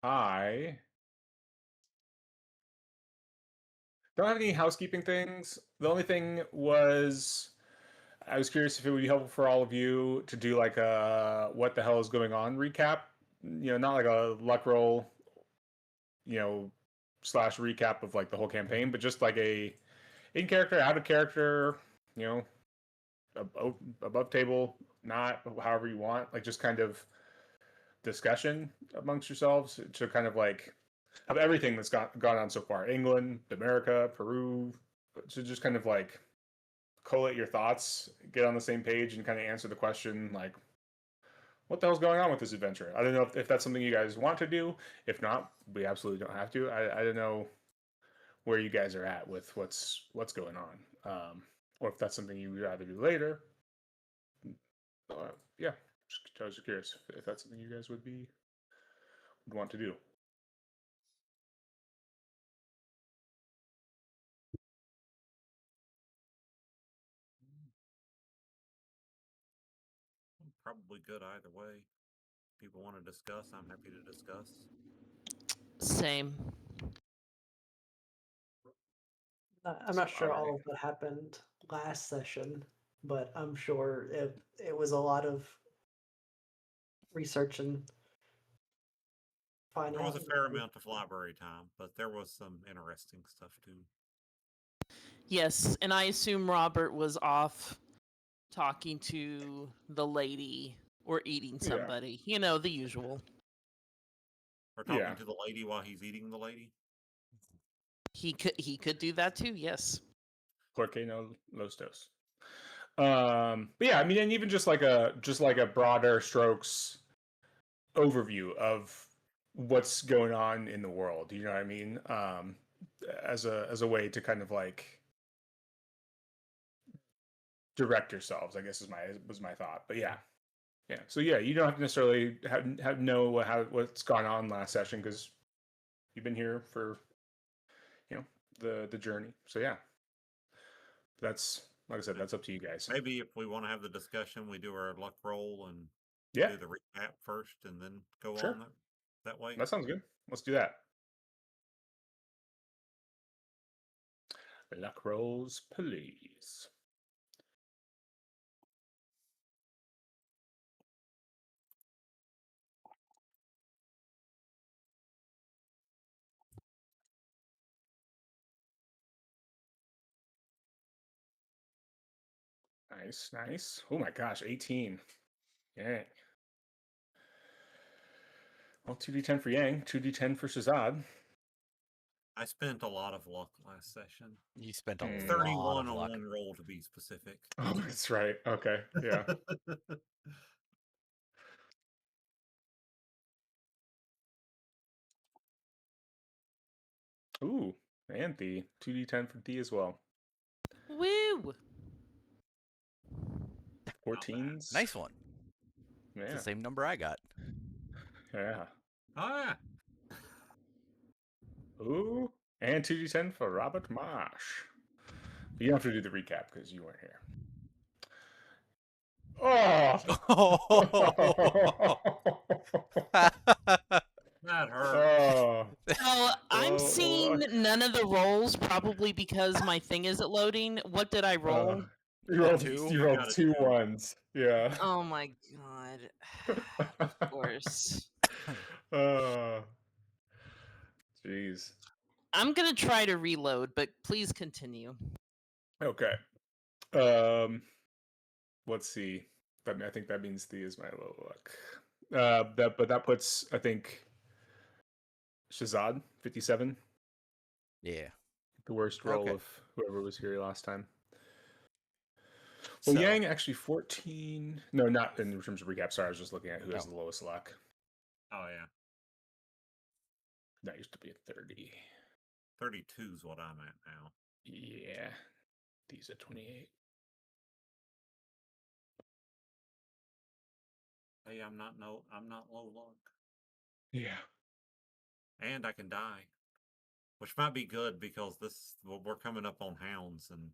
I don't have any housekeeping things. The only thing was I was curious if it would be helpful for all of you to do like a what the hell is going on recap. Not like a luck roll, you know, slash recap of like the whole campaign, but just like a in character, out of character, you know, above table, not however you want, like just kind of discussion amongst yourselves to kind of like of everything that's gone on so far. England, America, Peru, to just kind of like collate your thoughts, get on the same page, and kind of answer the question like, what the hell's going on with this adventure? I don't know if that's something you guys want to do. If not, we absolutely don't have to. I don't know where you guys are at with what's going on, or if that's something you would rather do later. Yeah, I was curious if that's something you guys would want to do. Probably good either way. People want to discuss, I'm happy to discuss. Same. I'm not sure All right. all of what happened last session, but I'm sure it was a lot of research and find There was out. a fair amount of library time, but there was some interesting stuff too. Yes, and I assume Robert was off talking to the lady or eating Yeah. somebody. You know, the usual. Or talking Yeah. to the lady while he's eating the lady. He could do that too. Yes. Porque no los dos. But yeah, I mean, and even just like a broader strokes overview of what's going on in the world. You know what I mean? As a way to kind of like direct yourselves, I guess was my thought. But yeah, yeah. So yeah, you don't have to necessarily know what's gone on last session because you've been here for the journey. So yeah, that's like I said, that's up to you guys. Maybe if we want to have the discussion, we do our luck roll and Yeah, do the recap first and then go sure. on that way. That sounds good. Let's do that. Luck rolls, please. Nice, nice. Oh my gosh, 18. Yeah. Well, 2d10 for Yang, 2d10 for Shazad. I spent a lot of luck last session. You spent a lot 31 of on luck. one roll to be specific. Oh, that's right. Okay, yeah. Ooh, and Thee. 2d10 for Thee as well. Woo! 14s. Nice one. Yeah. The same number I got. Yeah. Ah. Ooh, and 2d10 for Robert Marsh. But you don't have to do the recap because you weren't here. Oh! That hurt. Oh. So I'm seeing none of the rolls, probably because my thing isn't loading. What did I roll? You rolled, two? you rolled Got a 2 2. ones. Yeah. Oh my god. Of course. Jeez. I'm gonna try to reload, but please continue. Okay. Let's see. I think that means Thea is my low luck. That puts, I think, Shazad 57. Yeah. The worst roll Okay. of whoever was here last time. Well, So, Yang actually 14. No, not in terms of recap. Sorry, I was just looking at who has No. the lowest luck. Oh yeah. That used to be a 30. 32 is what I'm at now. Yeah. These are 28. Hey, I'm not low luck. Yeah. And I can die. Which might be good because we're coming up on hounds and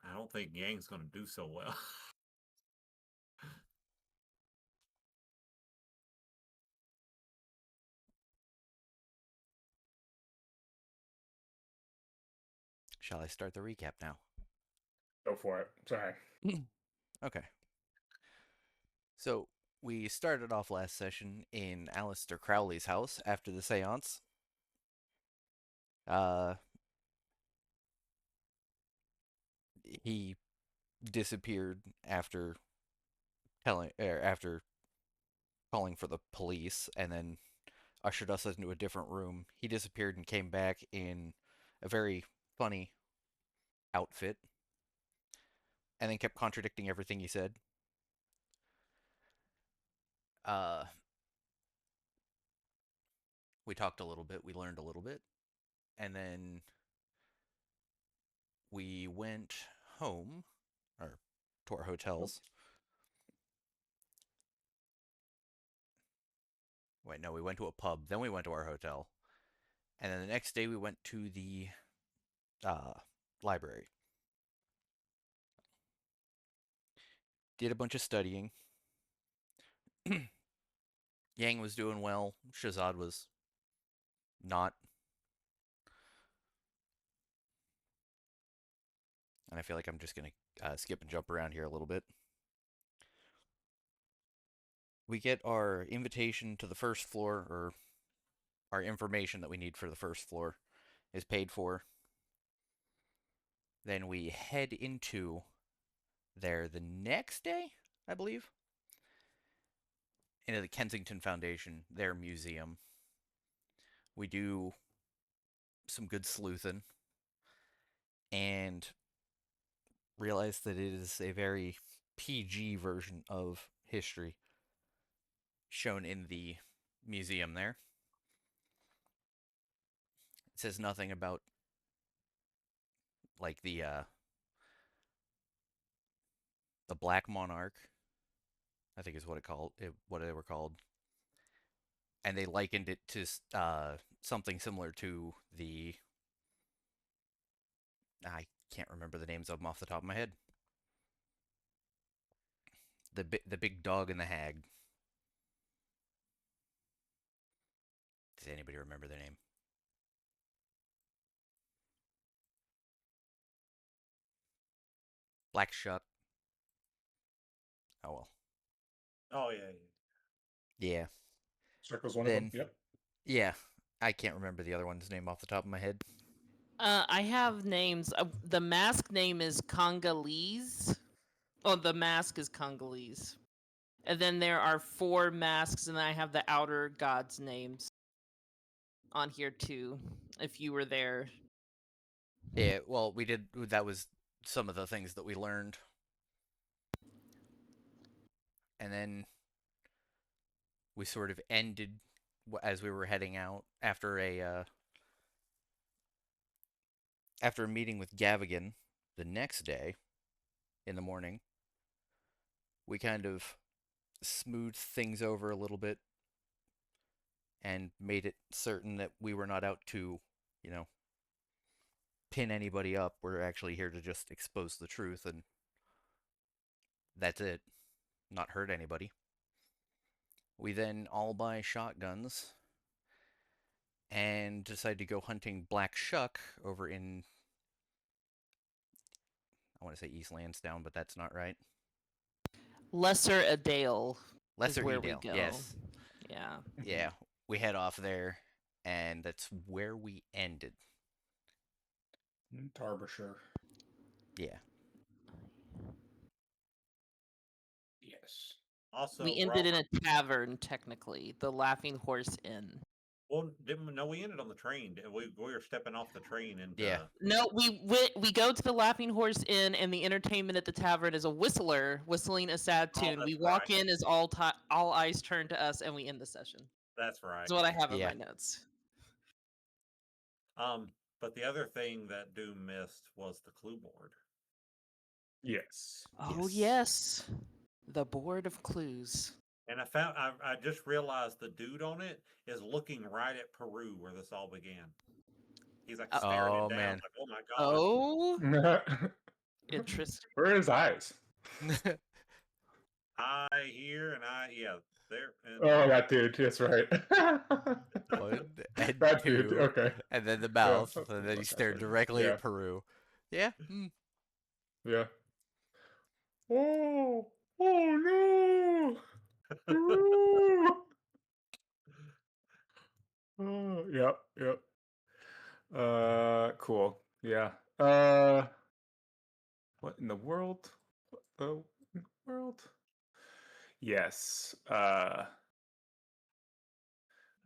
I don't think Yang's gonna do so well. Shall I start the recap now? Go for it. Sorry. Okay. So, we started off last session in Aleister Crowley's house after the seance. He disappeared after after calling for the police, and then ushered us into a different room. He disappeared and came back in a very funny outfit, and then kept contradicting everything he said. We talked a little bit, we learned a little bit, and then we went home, or to our hotels. Wait, no, we went to a pub, then we went to our hotel, and then the next day we went to the library. Did a bunch of studying. Yang was doing well. Shazad was not. And I feel like I'm just going to skip and jump around here a little bit. We get our invitation to the first floor, or our information that we need for the first floor is paid for. Then we head into there the next day, I believe, into the Kensington Foundation, their museum. We do some good sleuthing and realize that it is a very PG version of history shown in the museum there. It says nothing about like the Black Monarch, I think is what what they were called, and they likened it to something similar to the, I can't remember the names of them off the top of my head. The big dog and the hag. Does anybody remember their name? Black Shuck. Oh well. Oh yeah. Yeah. Circle's one of them. Yep. Yeah. I can't remember the other one's name off the top of my head. I have names. The mask name is Congolese. Oh, the mask is Congolese. And then there are 4 masks, and I have the outer gods' names on here too, if you were there. Yeah, well, we did. That was some of the things that we learned. And then we sort of ended as we were heading out after a meeting with Gavigan the next day in the morning. We kind of smoothed things over a little bit and made it certain that we were not out to, pin anybody up. We're actually here to just expose the truth, and that's it. Not hurt anybody. We then all buy shotguns and decide to go hunting Black Shuck over in, I want to say East Lansdowne, but that's not right. Lesser Adale Lesser is where Edale, we go. yes. Yeah. Yeah, we head off there, and that's where we ended. Derbyshire. Yeah. Yes. Also, We ended in a tavern, technically, the Laughing Horse Inn. Well, we ended on the train. We were stepping off the train and Yeah. No, we go to the Laughing Horse Inn, and the entertainment at the tavern is a whistler whistling a sad tune. that's We walk right. in as all eyes turn to us, and we end the session. That's right. That's what I have in Yeah. my notes. But the other thing that Doom missed was the clue board. Yes. Oh yes, the board of clues. And I just realized the dude on it is looking right at Peru where this all began. He's like staring Oh, it down. man. Like, oh my god. Oh, interesting. Where are his eyes? I here and I there. And Oh, that dude. That's right. and Bad food. 2, Okay. and then the Yeah. mouth, and then he stared directly Yeah. at Peru. Yeah. Yeah. Oh. Oh no. Ooh. Oh, yep. Yep. Cool. Yeah. What in the world? What the world? Yes.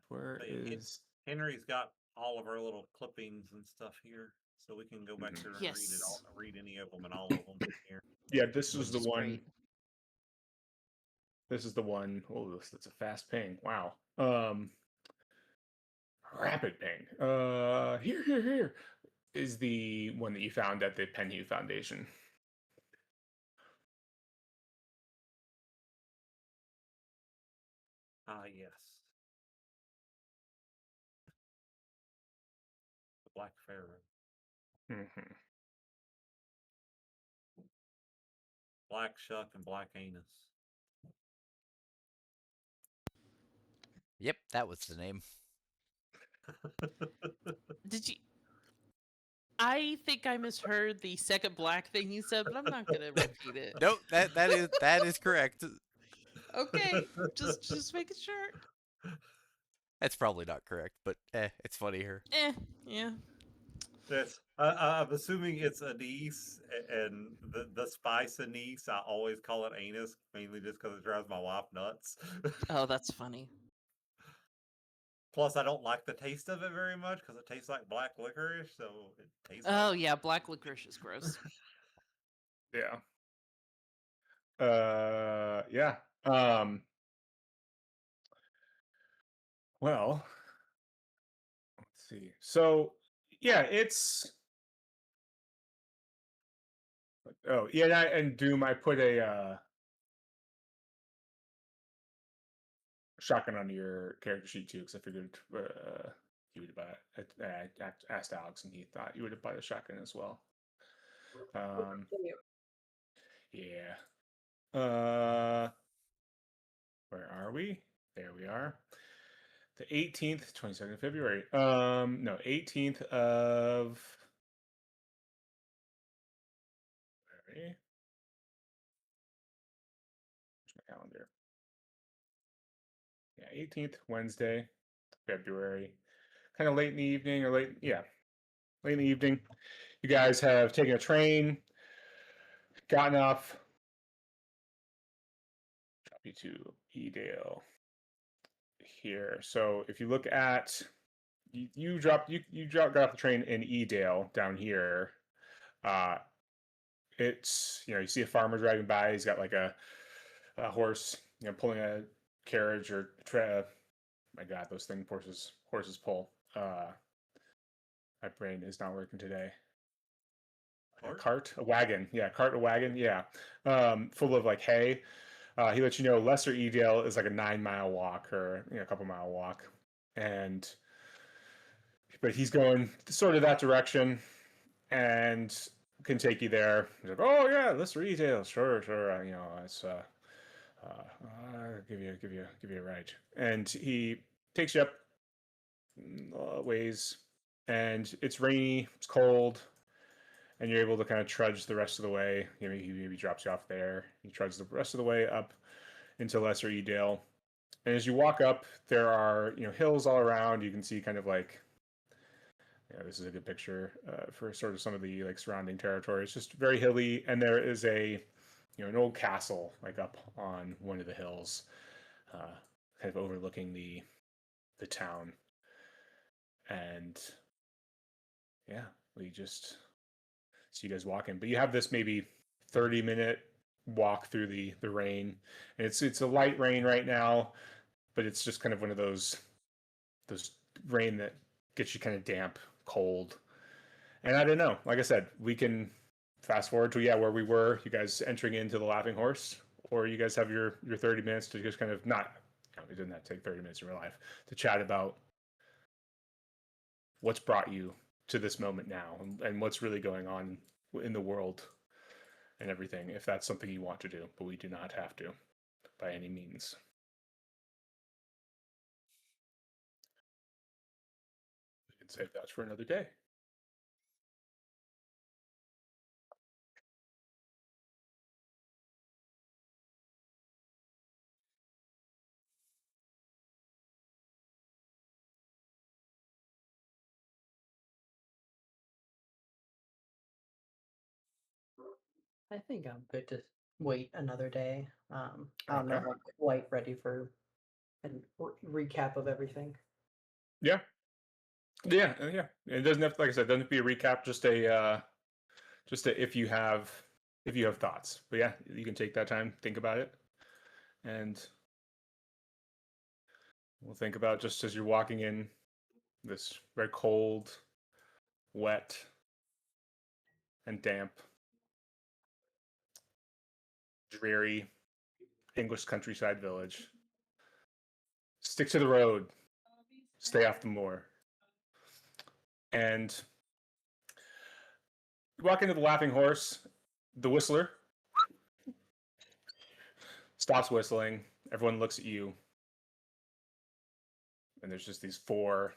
Where Hey, is? Henry's got all of our little clippings and stuff here, so we can go back Mhm. there and read it all, Yes. read any of them and all of them here. Yeah, this is Which the is one. great. This is the one. Oh, that's a fast ping. Wow. Rapid ping. Here is the one that you found at the Penhue Foundation. Ah, yes. The Black Pharaoh. Mm-hmm. Black Shuck and Black Anus. Yep, that was the name. Did you? I think I misheard the second black thing you said, but I'm not gonna repeat it. Nope, that is correct. Okay, just making sure. That's probably not correct, but it's funny here. Yeah. Yes, I'm assuming it's anise, and the spice anise. I always call it anus, mainly just because it drives my wife nuts. Oh, that's funny. Plus, I don't like the taste of it very much because it tastes like black licorice. So it tastes Oh like. yeah, black licorice is gross. Yeah. Yeah. Well, let's see. So, yeah, it's. Oh, yeah, and Doom. I put a shotgun on your character sheet too, because I figured you would buy it. I asked Alex, and he thought you would have bought a shotgun as well. Yeah. Where are we? There we are. The 18th, 22nd of February. No, 18th of. Where's my calendar? Yeah, 18th, Wednesday, February. Kind of late in the evening, or late in the evening. You guys have taken a train, gotten off. Drop you to Edale here. So if you look at you got off the train in Edale down here. Uh, it's you see a farmer driving by. He's got like a horse, pulling a carriage or my God, those things horses pull. My brain is not working today. A cart, a wagon, yeah, a wagon, yeah, full of like hay. He lets you know Lesser Edale is like a 9 mile walk or a couple mile walk, but he's going sort of that direction and can take you there. He's like, oh yeah, Lesser Edale, sure, it's give you a ride, and he takes you up ways, and it's rainy, it's cold, and you're able to kind of trudge the rest of the way. He maybe drops you off there. You trudge the rest of the way up into Lesser Edale, and as you walk up, there are hills all around. You can see kind of like this is a good picture for sort of some of the like surrounding territory. It's just very hilly, and there is a an old castle like up on one of the hills, kind of overlooking the town. And yeah, we just see you guys walking. But you have this maybe 30-minute walk through the rain, and it's a light rain right now, but it's just kind of one of those rain that gets you kind of damp, cold. And I don't know. Like I said, we can fast forward to where we were. You guys entering into the Laughing Horse, or you guys have your 30 minutes to just kind of not. It doesn't have to take 30 minutes in real life to chat about what's brought you to this moment now, and what's really going on in the world and everything, if that's something you want to do. But we do not have to by any means. Save that for another day. I think I'm good to wait another day. I don't know Okay. if I'm quite ready for a recap of everything. Yeah. Yeah. It doesn't have, like I said, it doesn't have to be a recap. Just a if you have thoughts. But yeah, you can take that time, think about it, and we'll think about just as you're walking in this very cold, wet, and damp, dreary English countryside village. Stick to the road. Stay off the moor. And you walk into the Laughing Horse. The whistler stops whistling. Everyone looks at you. And there's just these four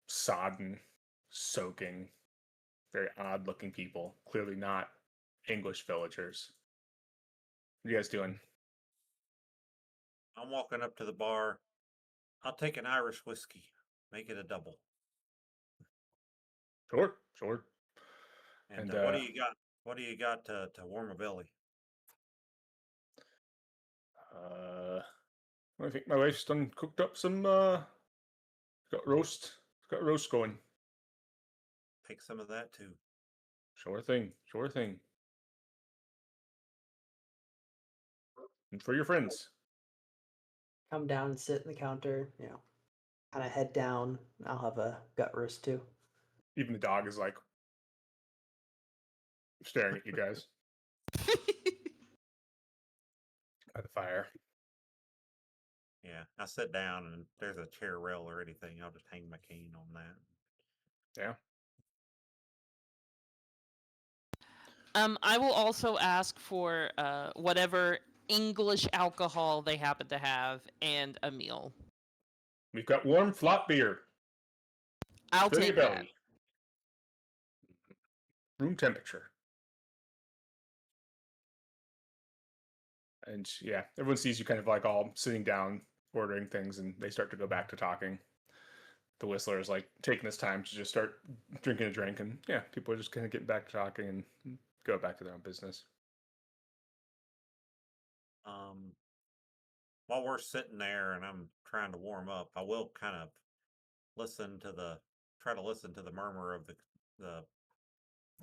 sodden, soaking, very odd looking people. Clearly not English villagers. What are you guys doing? I'm walking up to the bar. I'll take an Irish whiskey. Make it a double. Sure. And, And what do you got? What do you got to warm a belly? I think my wife's done cooked up some got roast going. Take some of that too. Sure thing. And for your friends. Come down and sit in the counter, kind of head down. I'll have a gut roast too. Even the dog is like staring at you guys by the fire. Yeah, I sit down and there's a chair rail or anything. I'll just hang my cane on that. Yeah. I will also ask for whatever English alcohol they happen to have and a meal. We've got warm flop beer. I'll Fill your take that. belly. Room temperature. And yeah, everyone sees you kind of like all sitting down, ordering things, and they start to go back to talking. The whistler is like taking this time to just start drinking a drink, and yeah, people are just kind of getting back to talking and go back to their own business. While we're sitting there and I'm trying to warm up, I will kind of try to listen to the murmur of the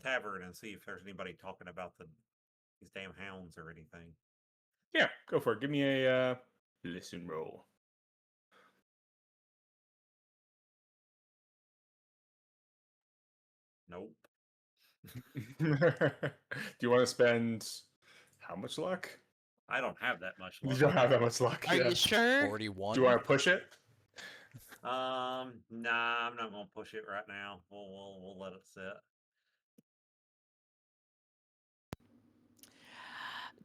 tavern and see if there's anybody talking about these damn hounds or anything. Yeah, go for it. Give me a listen roll. Nope. Do you want to spend how much luck? I don't have that much You luck. don't have that much luck. Are yeah. you sure? 41. Do you want to push it? Nah, I'm not gonna push it right now. We'll let it sit.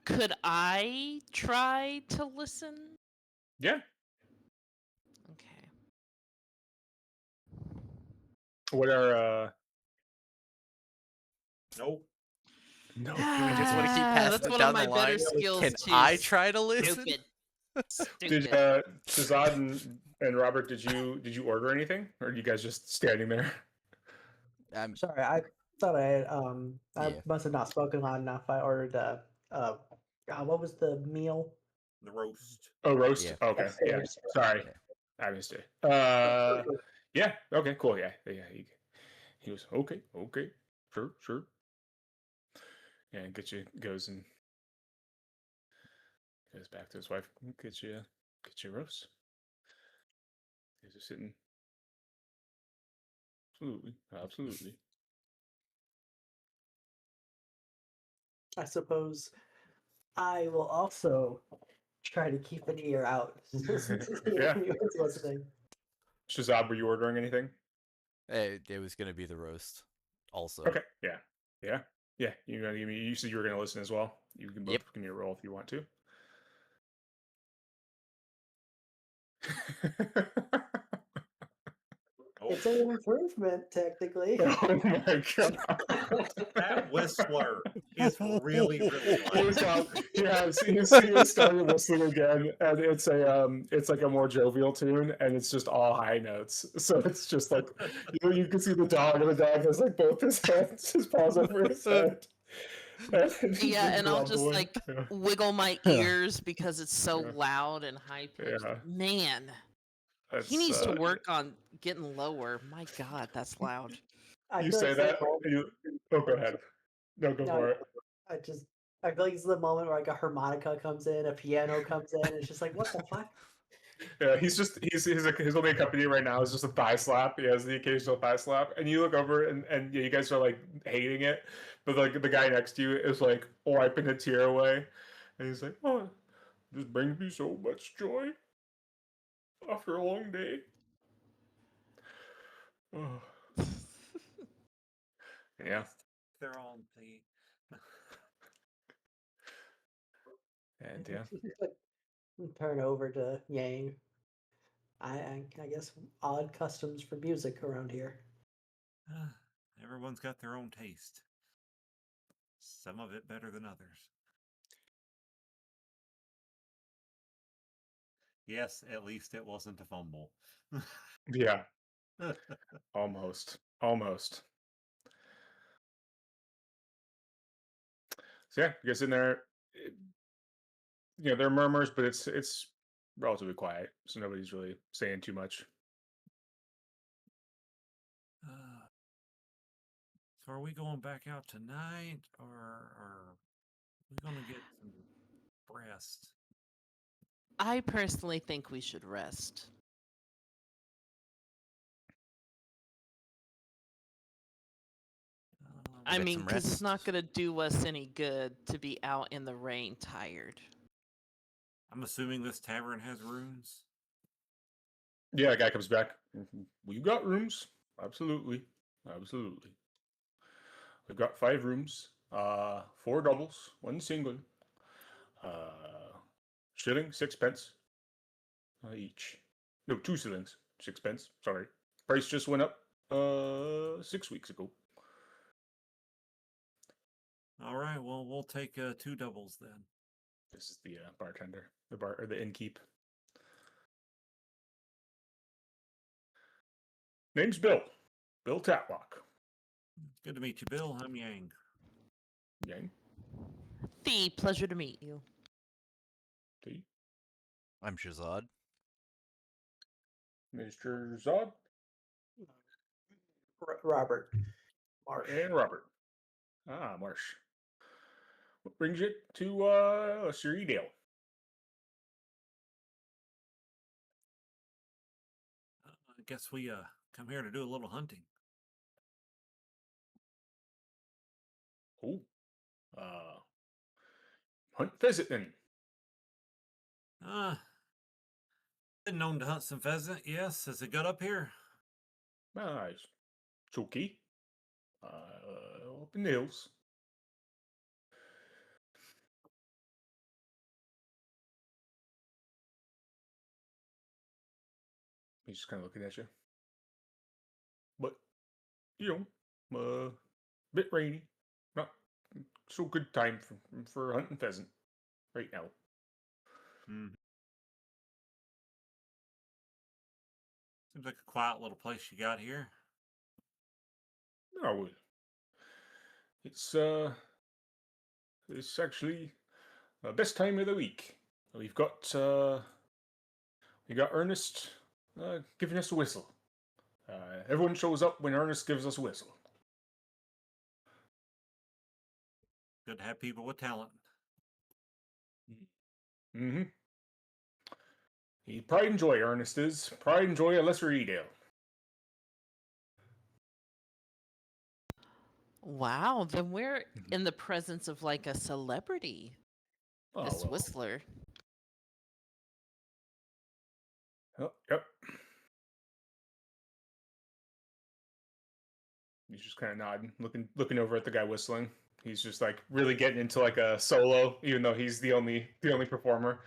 Could I try to listen? Yeah. Okay. What are Nope. no? I just want to keep Ah, passing that's it one down of my the better line. skills Can too. I try to listen? Stupid. Did Stupid. Shazad and Robert? Did you order anything, or are you guys just standing there? I'm Sorry, I thought I had I Yeah. must have not spoken loud enough. I ordered what was the meal? The roast. Oh, roast. Yeah. Okay. Yes, Yeah. roast. Sorry, Yeah. I missed it. Yeah. Okay. Cool. Yeah. He was okay. Sure. Yeah. And goes back to his wife. Get you roast. He's just sitting. Absolutely. I suppose I will also try to keep an ear out. Yeah. Anyone's listening. Shazad, were you ordering anything? It was gonna be the roast, also. Okay. Yeah. You gonna give me? You said you were gonna listen as well. You can both Yep. give me a roll if you want to. Oh, It's an improvement, technically. Oh my god. That whistler is really, really He's loud. got, he was starting whistling again, and it's like a more jovial tune, and it's just all high notes. So it's just like you can see the dog, and the dog has like both his hands, his paws over his head. And he's Yeah, and I'll just grumbling. like Yeah. wiggle my ears because it's so Yeah. loud and high pitched. Yeah. Man, he That's, needs to work on getting lower. My God, that's loud. I You feel say like it's that? Oh, go ahead. No, go No, for it. I feel like it's the moment where like a harmonica comes in, a piano comes in, and it's just like, what the fuck? Yeah, he's his only accompaniment right now is just a thigh slap. He has the occasional thigh slap, and you look over and you guys are like hating it, but like the guy next to you is like wiping a tear away, and he's like, "Oh, this brings me so much joy after a long day." Oh. Yeah, They're on the. and yeah, Turn over to Yang. I guess odd customs for music around here. Everyone's got their own taste. Some of it better than others. Yes, at least it wasn't a fumble. yeah, almost. So yeah, you guys in there, there are murmurs, but it's relatively quiet, so nobody's really saying too much. So are we going back out tonight, or are we going to get some rest? I personally think we should rest. I Get mean, some because it's not rest. going to do us any good to be out in the rain tired. I'm assuming this tavern has rooms. Yeah, a guy comes back. We got rooms. Absolutely. We've got 5 rooms. 4 doubles, 1 single. Shilling, 6 pence. Each. No, 2 shillings, 6 pence. Sorry. Price just went up 6 weeks ago. All right, well, we'll take 2 doubles then. This is the bartender, or the innkeep. Name's Bill. Bill Tatlock. Good to meet you, Bill. I'm Yang. Yang. The pleasure to meet you. T. I'm Shazad. Mr. Zod. Robert Marsh. And Robert. Ah, Marsh. What brings you to Ceredale? I guess we come here to do a little hunting. Oh. Hunt pheasant then. Been known to hunt some pheasant, yes. Has it got up here? Nice. It's okay. Up in the hills. He's just kind of looking at you. But, bit rainy. Not so good time for hunting pheasant right now. Seems like a quiet little place you got here. No, it's actually the best time of the week. We've got Ernest giving us a whistle. Everyone shows up when Ernest gives us a whistle. Good to have people with talent. Mm-hmm. He pride and joy, Ernest is. Pride and joy of Lesser Edale. Wow, then we're in the presence of like a celebrity. Oh, This well. whistler. Oh, yep. He's just kind of nodding, looking over at the guy whistling. He's just like really getting into like a solo, even though he's the only performer.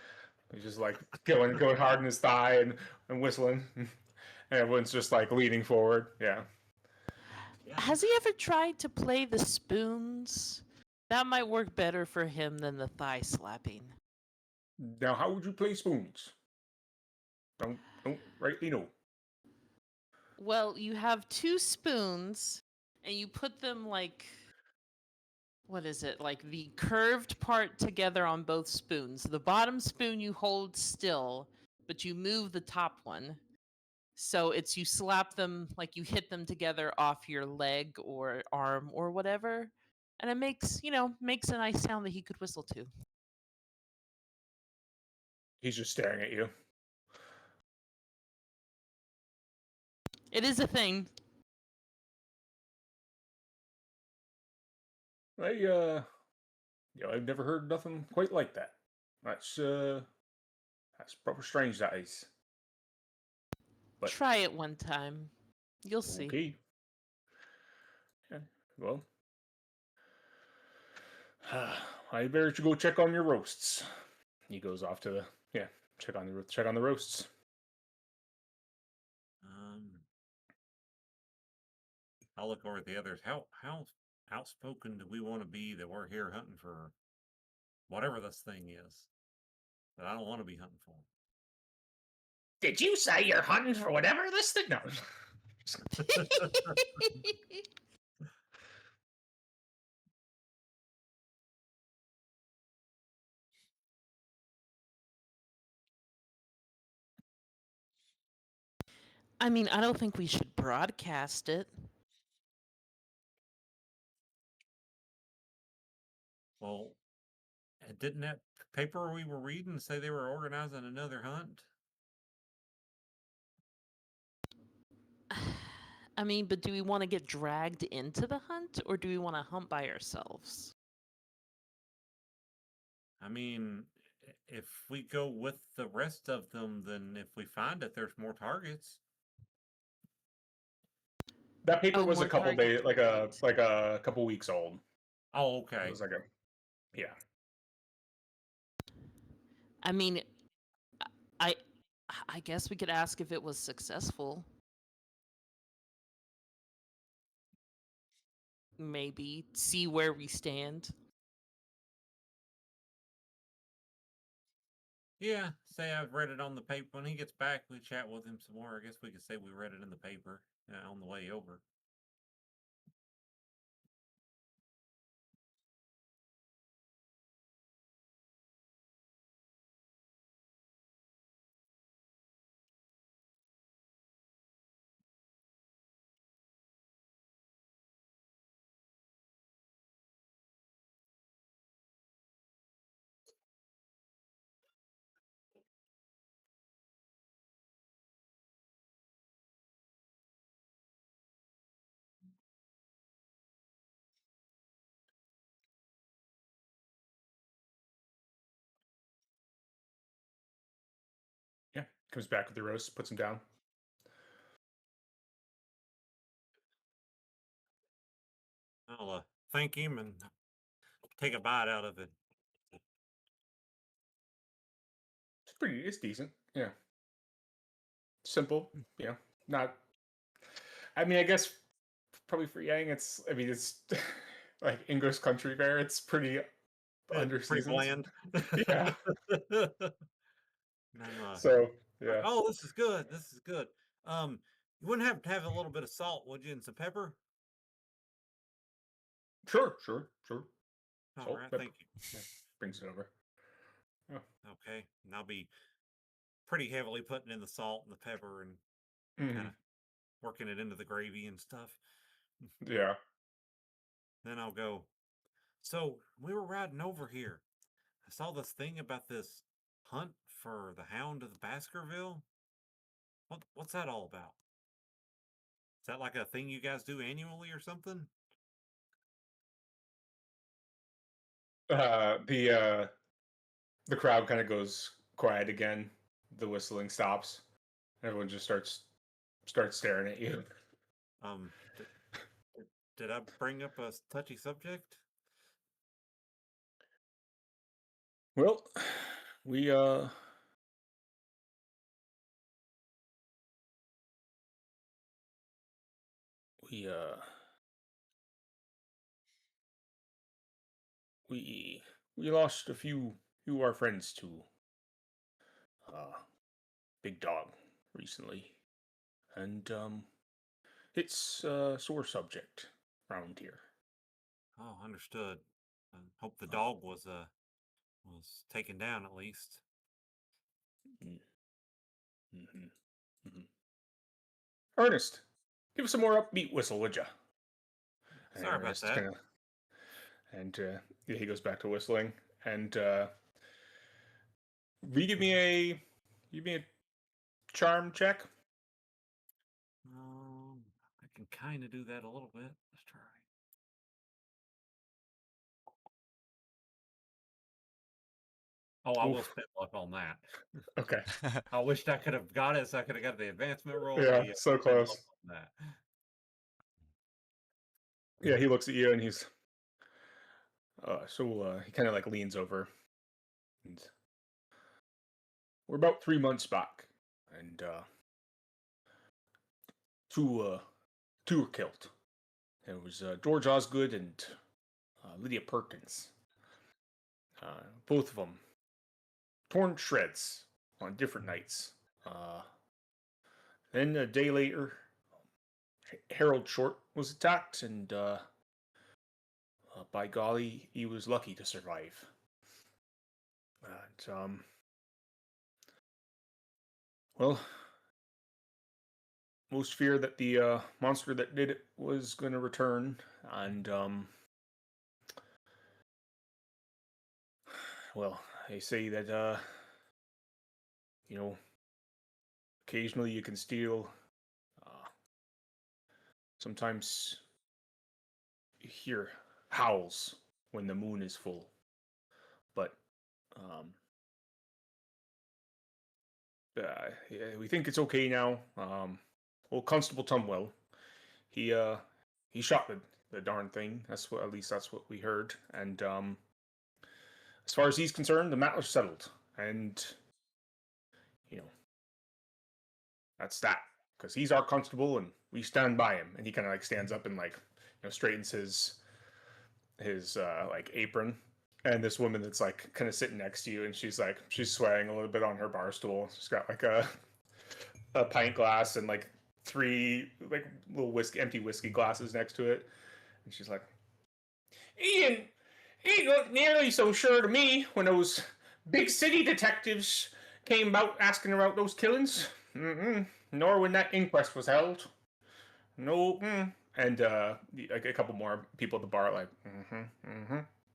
He's just like going hard in his thigh and whistling. And everyone's just like leaning forward. Yeah. Yeah. Has he ever tried to play the spoons? That might work better for him than the thigh slapping. Now, how would you play spoons? Don't rightly know. Well, you have two spoons, and you put them like, what is it? Like the curved part together on both spoons. The bottom spoon you hold still, but you move the top one. So it's you slap them, like you hit them together off your leg or arm or whatever. And it makes a nice sound that he could whistle to. He's just staring at you. It is a thing. I've never heard nothing quite like that. That's proper strange, that is. But Try it one time. You'll see. okay. Yeah, well, I better go check on your roasts. He goes off to check on the roasts. I'll look over at the others. How outspoken do we want to be that we're here hunting for whatever this thing is that I don't want to be hunting for? Did you say you're hunting for whatever this thing? No. I mean, I don't think we should broadcast it. Well, didn't that paper we were reading say they were organizing another hunt? I mean, but do we want to get dragged into the hunt or do we want to hunt by ourselves? I mean, if we go with the rest of them, then if we find it, there's more targets. That paper was a more couple days, targets. like a couple weeks old. Oh, okay. It was like yeah. I mean, I I guess we could ask if it was successful. Maybe see where we stand. Yeah, say I've read it on the paper. When he gets back, we chat with him some more. I guess we could say we read it in the paper on the way over. Yeah. Comes back with the roast, puts him down. I'll thank him and take a bite out of it. It's decent. Yeah. Simple. Yeah. Not. I mean, I guess probably for Yang, it's like English country fare. It's pretty under Pretty bland. Yeah. I'm, So yeah. oh, this is good. This is good. You wouldn't have to have a little bit of salt, would you, and some pepper? Sure. All Salt, right, pepper. thank you. Yeah, brings it over. Oh. Okay, and I'll be pretty heavily putting in the salt and the pepper and Mhm. kind of working it into the gravy and stuff. Yeah. Then I'll go. So we were riding over here. I saw this thing about this hunt for the Hound of the Baskerville. What's that all about? Is that like a thing you guys do annually or something? The crowd kind of goes quiet again. The whistling stops. Everyone just starts staring at you. Um, did I bring up a touchy subject? Well, we We uh we lost a few of our friends to uh big dog recently, and it's a sore subject around here. Oh, understood. I hope the dog was taken down at least. Mm-hmm. Hmm. Ernest, give us a more upbeat whistle, would ya? And Sorry about Ernest that. kind of, and yeah, he goes back to whistling, and we give me a charm check. I can kind of do that a little bit. Let's try. Oh, I will Oof. spend luck on that. Okay. I wished I could have got it so I could have got the advancement roll, Yeah, but yeah, so spend luck close. on that. Yeah, he looks at you and he's he kind of like leans over, and we're about 3 months back, and two uh two were killed. It was George Osgood and Lydia Perkins. Both of them torn to shreds on different nights. Uh, then a day later, Harold Short was attacked, and by golly, he was lucky to survive. And well, most fear that the monster that did it was going to return, and well, they say that you know, occasionally you can steal. Uh, Sometimes you hear howls when the moon is full, but um, yeah, we think it's okay now. Well, Constable Tumwell, he uh, he shot the darn thing. That's what, at least that's what we heard. And as far as he's concerned, the matter's settled, and you know that's that, because he's our constable and we stand by him. And he kind of like stands up and like straightens his like apron. And this woman that's like kind of sitting next to you, and she's swaying a little bit on her bar stool. She's got like a pint glass and like three like little empty whiskey glasses next to it, and she's like, he didn't look nearly so sure to me when those big city detectives came out asking about those killings. Mm-mm. Nor when that inquest was held. No. Mm. And a couple more people at the bar like, kind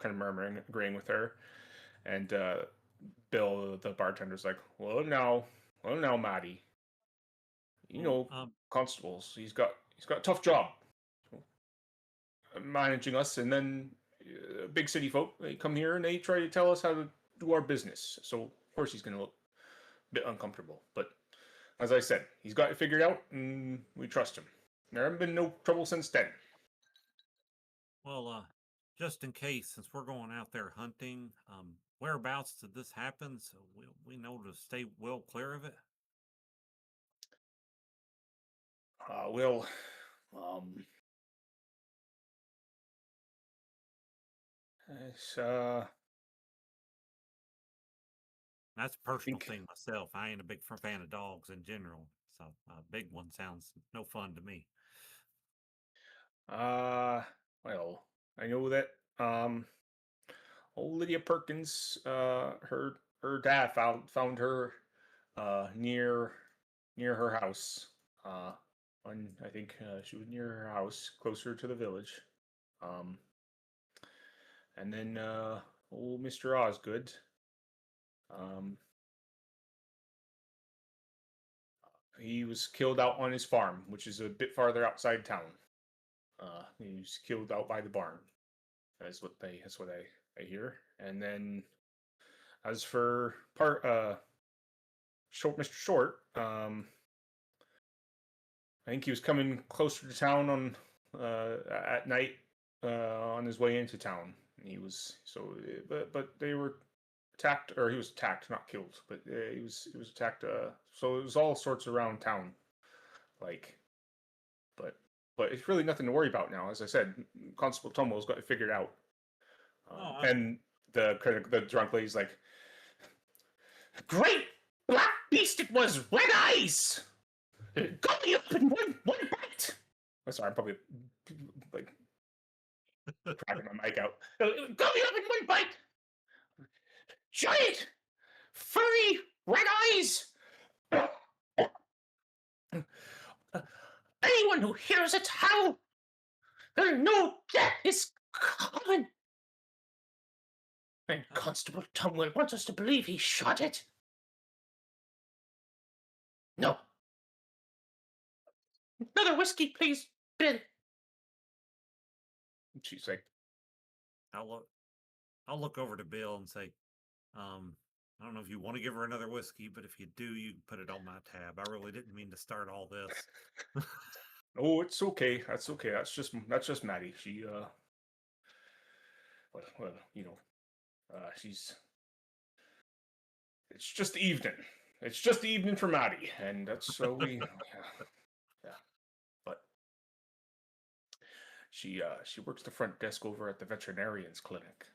of murmuring, agreeing with her. And Bill, the bartender's like, well now, Maddie, Well, um, constables. He's got a tough job managing us, and then big city folk, they come here and they try to tell us how to do our business. So of course he's going to look a bit uncomfortable. But as I said, he's got it figured out, and we trust him. There haven't been no trouble since then. well, just in case, since we're going out there hunting, whereabouts did this happen? So we know to stay well clear of it. Well, um, it's, That's a I personal think, thing myself. I ain't a big fan of dogs in general, so a big one sounds no fun to me. uh, well, I know that, old Lydia Perkins, her dad found her, near her house. Uh, I think she was near her house, closer to the village. Um, and then old Mr. Osgood. Um, he was killed out on his farm, which is a bit farther outside town. He was killed out by the barn. That's what I hear. And then as for Mr. Short, I think he was coming closer to town on at night on his way into town. And he was but they were attacked, or he was attacked, not killed, but he was attacked. So it was all sorts around town, like, but but it's really nothing to worry about now. As I said, Constable Tomo's got it figured out. And the drunk lady's like, "Great black beast it was, red eyes! Got me up in one bite!" I'm sorry, I'm probably like cracking my mic out. "Got me up in one bite! Giant, furry, red eyes! Anyone who hears it howl, they'll know death is coming!" And Constable Tumwell wants us to believe he shot it. No. Another whiskey, please, Bill. And she's like, I'll look over to Bill and say, I don't know if you want to give her another whiskey, but if you do, you can put it on my tab. I really didn't mean to start all this. "Oh, it's okay. That's okay. That's just Maddie. She well, she's. It's just the evening. It's just the evening for Maddie, and that's so we. Yeah. But she works the front desk over at the veterinarian's clinic,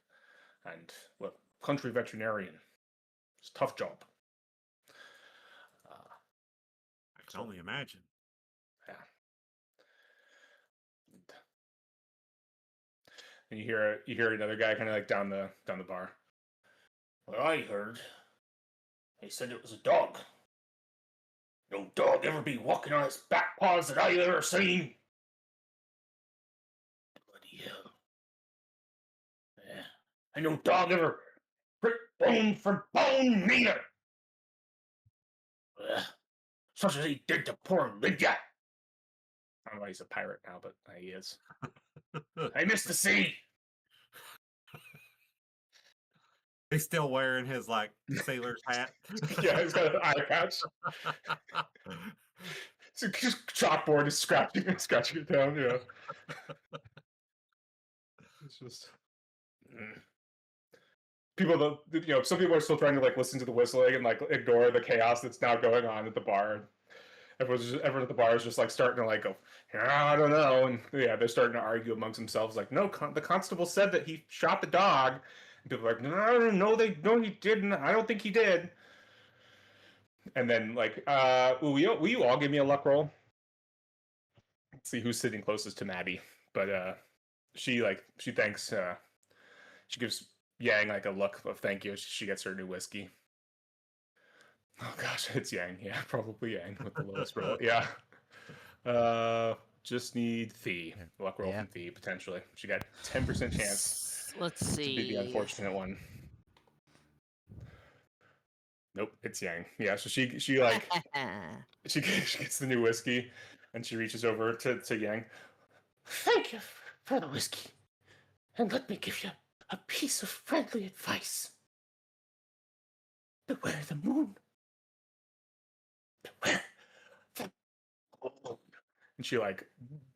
and well, country veterinarian. It's a tough job. I can only imagine. Yeah. And you hear another guy kind of like down the bar. "Well, I heard. They said it was a dog. No dog ever be walking on its back paws that I ever seen." Bloody hell. Yeah. And no dog ever prick bone for bone neither. Such as he did to poor Lydia. I don't know why he's a pirate now, but he is. "I miss the sea." He's still wearing his like sailor's hat. Yeah, he's got an eye patch. So just chalkboard is scratching it down. Yeah. It's just people don't. Some people are still trying to like listen to the whistling and like ignore the chaos that's now going on at the bar. Everyone at the bar is just like starting to like go, "Yeah, I don't know," and yeah, they're starting to argue amongst themselves like, "No, the constable said that he shot the dog." And people are like, "No, no, he didn't. I don't think he did." And then like, will you all give me a luck roll? Let's see who's sitting closest to Maddie. But she thanks. She gives Yang like a look of thank you. She gets her new whiskey. Oh gosh, it's Yang. Yeah, probably Yang with the lowest roll. Yeah. Just need Thee. Luck roll from Thee potentially. She got 10% chance Let's see. to be the unfortunate one. Nope, it's Yang. Yeah, so she like she gets the new whiskey, and she reaches over to Yang. "Thank you for the whiskey, and let me give you a piece of friendly advice. Beware the moon. Beware the moon." And she like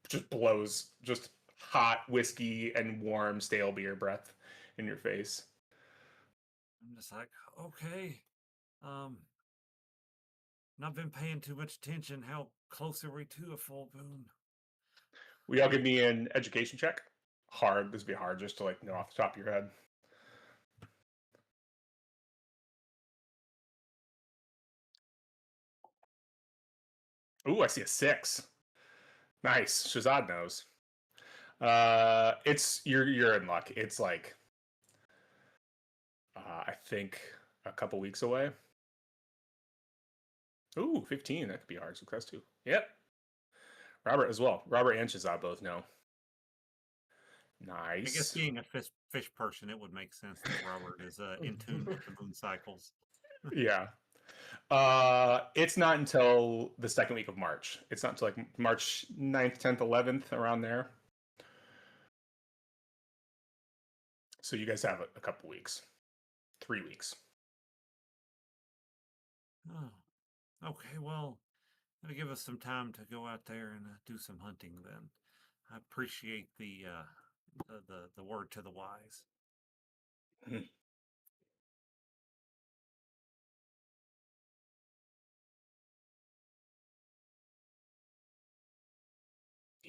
just blows just hot whiskey and warm stale beer breath in your face. I'm just like, okay. Not been paying too much attention. How close are we to a full moon? Will y'all give me an education check? Hard. This would be hard just to like know off the top of your head. Ooh, I see a 6. Nice. Shazad knows. It's you're in luck. It's like I think a couple weeks away. Ooh, 15. That could be hard success too. Yep. Robert as well. Robert and Shazad both know. Nice. I guess being a fish person, it would make sense that Robert is in tune with the moon cycles. Yeah. It's not until the second week of March. It's not until like March 9th, 10th, 11th, around there. So you guys have a couple weeks. 3 weeks. Oh, okay. Well, that'll give us some time to go out there and do some hunting. Then, I appreciate the word to the wise.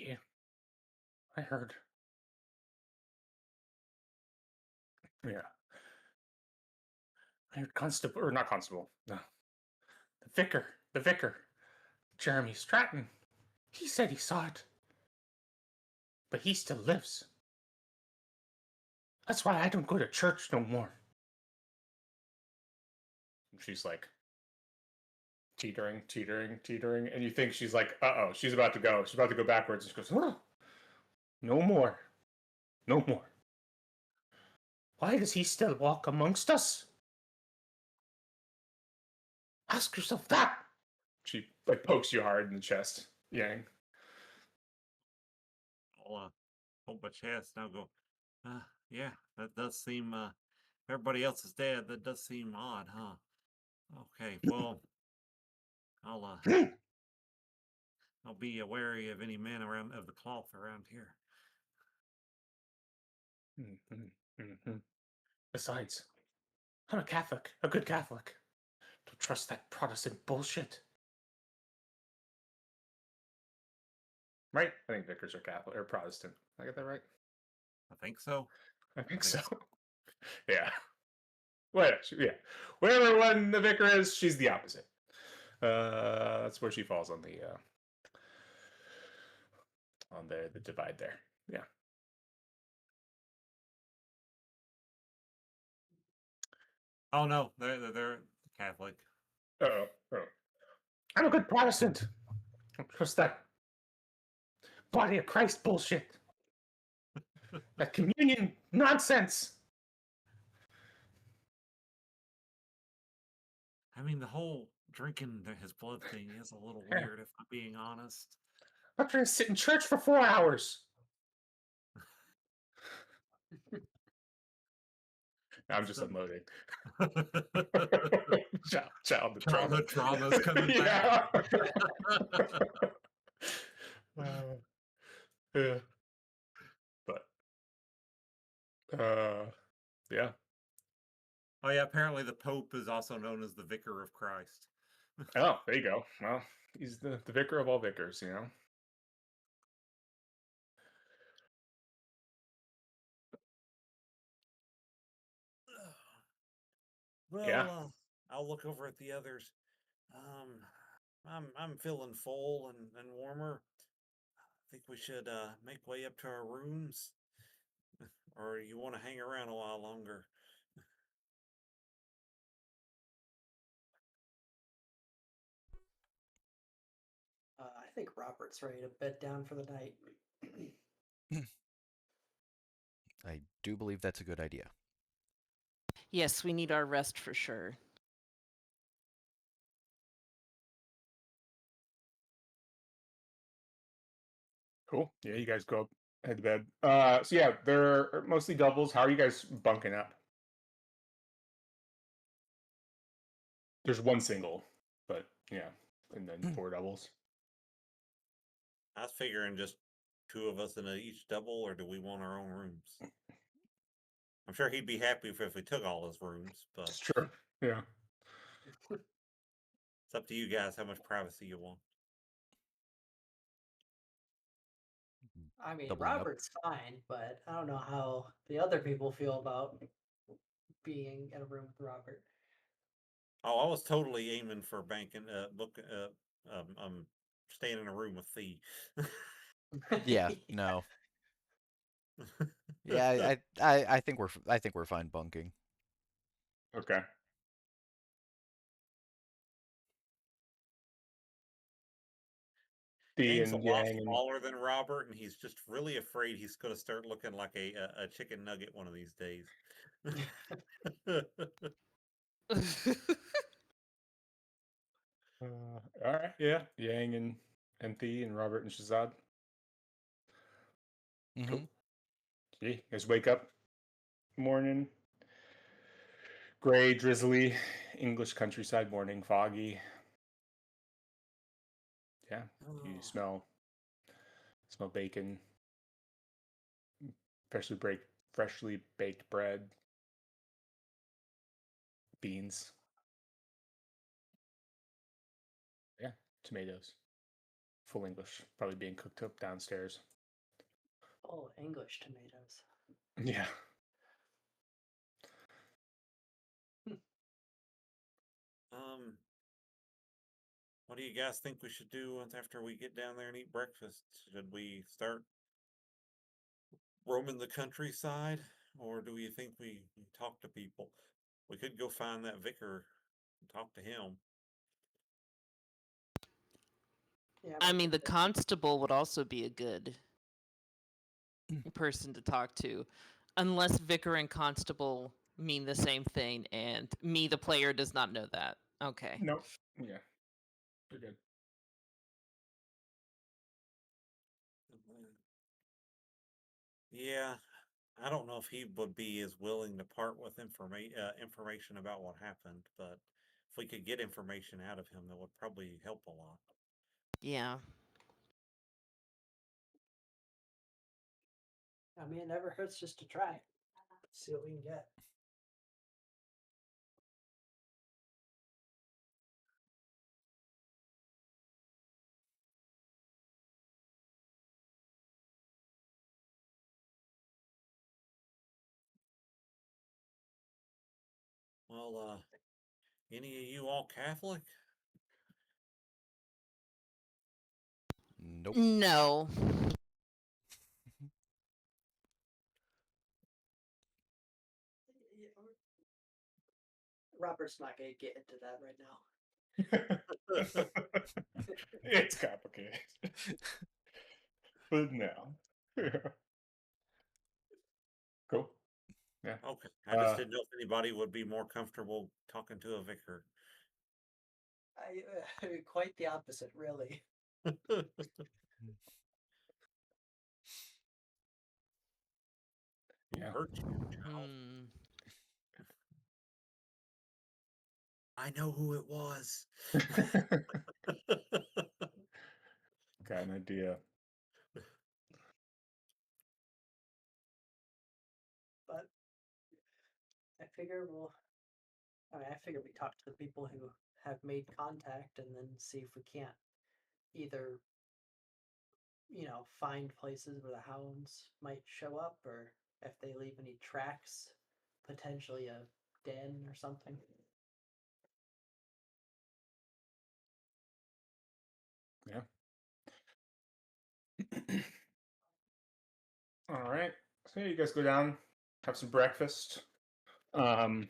Yeah, I heard. Yeah, I heard constable or not constable. No, the vicar, Jeremy Stratton. He said he saw it, but he still lives. That's why I don't go to church no more. She's like teetering, teetering, teetering, and you think she's like, oh, she's about to go. She's about to go backwards. And she goes, oh, no more, no more. Why does he still walk amongst us? Ask yourself that. She like pokes you hard in the chest, Yang. I'll hold my chest and I'll go, yeah, that does seem, if everybody else is dead, that does seem odd, huh? Okay, well, I'll I'll be wary of any men around of the cloth around here. Besides, I'm a Catholic, a good Catholic. Don't trust that Protestant bullshit. Right? I think vicars are Catholic or Protestant. I get that right? I think so. I think I so. think so. Yeah. Well, yeah. Wherever one the vicar is, she's the opposite. That's where she falls on the divide there. Yeah. Oh no, they're Catholic. Oh. I'm a good Protestant. Don't trust that body of Christ bullshit. That communion nonsense. I mean, the whole drinking his blood thing is a little Yeah. weird, if I'm being honest. I'm not trying to sit in church for 4 hours. I'm just unloading. Childhood trauma. Childhood trauma's coming Yeah. back. Yeah. But yeah. Oh yeah, apparently the Pope is also known as the Vicar of Christ. Oh, there you go. Well, he's the vicar of all vicars, you know. Well, Yeah. I'll look over at the others. I'm feeling full and warmer. I think we should make way up to our rooms, or you want to hang around a while longer? I think Robert's ready to bed down for the night. I do believe that's a good idea. Yes, we need our rest for sure. Cool. Yeah, you guys go up, head to bed. So yeah, they're mostly doubles. How are you guys bunking up? There's one single, but yeah, and then 4 doubles. I was figuring just two of us in each double, or do we want our own rooms? I'm sure he'd be happy if we took all his rooms, but It's true. Yeah. it's up to you guys how much privacy you want. I mean, Doubling up. Robert's fine, but I don't know how the other people feel about being in a room with Robert. Oh, I was totally aiming for banking, staying in a room with Thee. Yeah, no. Yeah, I think we're fine bunking. Okay. D Yang's a and lot Yang and smaller than Robert, and he's just really afraid he's going to start looking like a chicken nugget one of these days. all right, yeah, Yang and Thee and Robert and Shazad. Mm-hmm. Cool. Yeah, you guys wake up morning, gray, drizzly, English countryside morning, foggy. Yeah, you smell bacon, freshly baked bread, beans. Yeah, tomatoes. full English, probably being cooked up downstairs. Oh, English tomatoes. Yeah. What do you guys think we should do after we get down there and eat breakfast? Should we start roaming the countryside, or do you think we talk to people? We could go find that vicar and talk to him. Yeah, I mean, the constable would also be a good person to talk to, unless vicar and constable mean the same thing, and me, the player, does not know that. Okay. Nope. Yeah. You're good. Yeah, I don't know if he would be as willing to part with information about what happened, but if we could get information out of him, that would probably help a lot. Yeah. I mean, it never hurts just to try. See what we can get. Well, any of you all Catholic? Nope. No. Robert's not going to get into that right now. It's complicated. But no. Yeah. Cool. Yeah. Okay, I just didn't know if anybody would be more comfortable talking to a vicar. I mean, quite the opposite, really. Who Yeah. hurt you, child? Hmm. I know who it was. Got an idea. But I figure I figure we talk to the people who have made contact and then see if we can't either, find places where the hounds might show up, or if they leave any tracks, potentially a den or something. Yeah. All right. So you guys go down, have some breakfast. And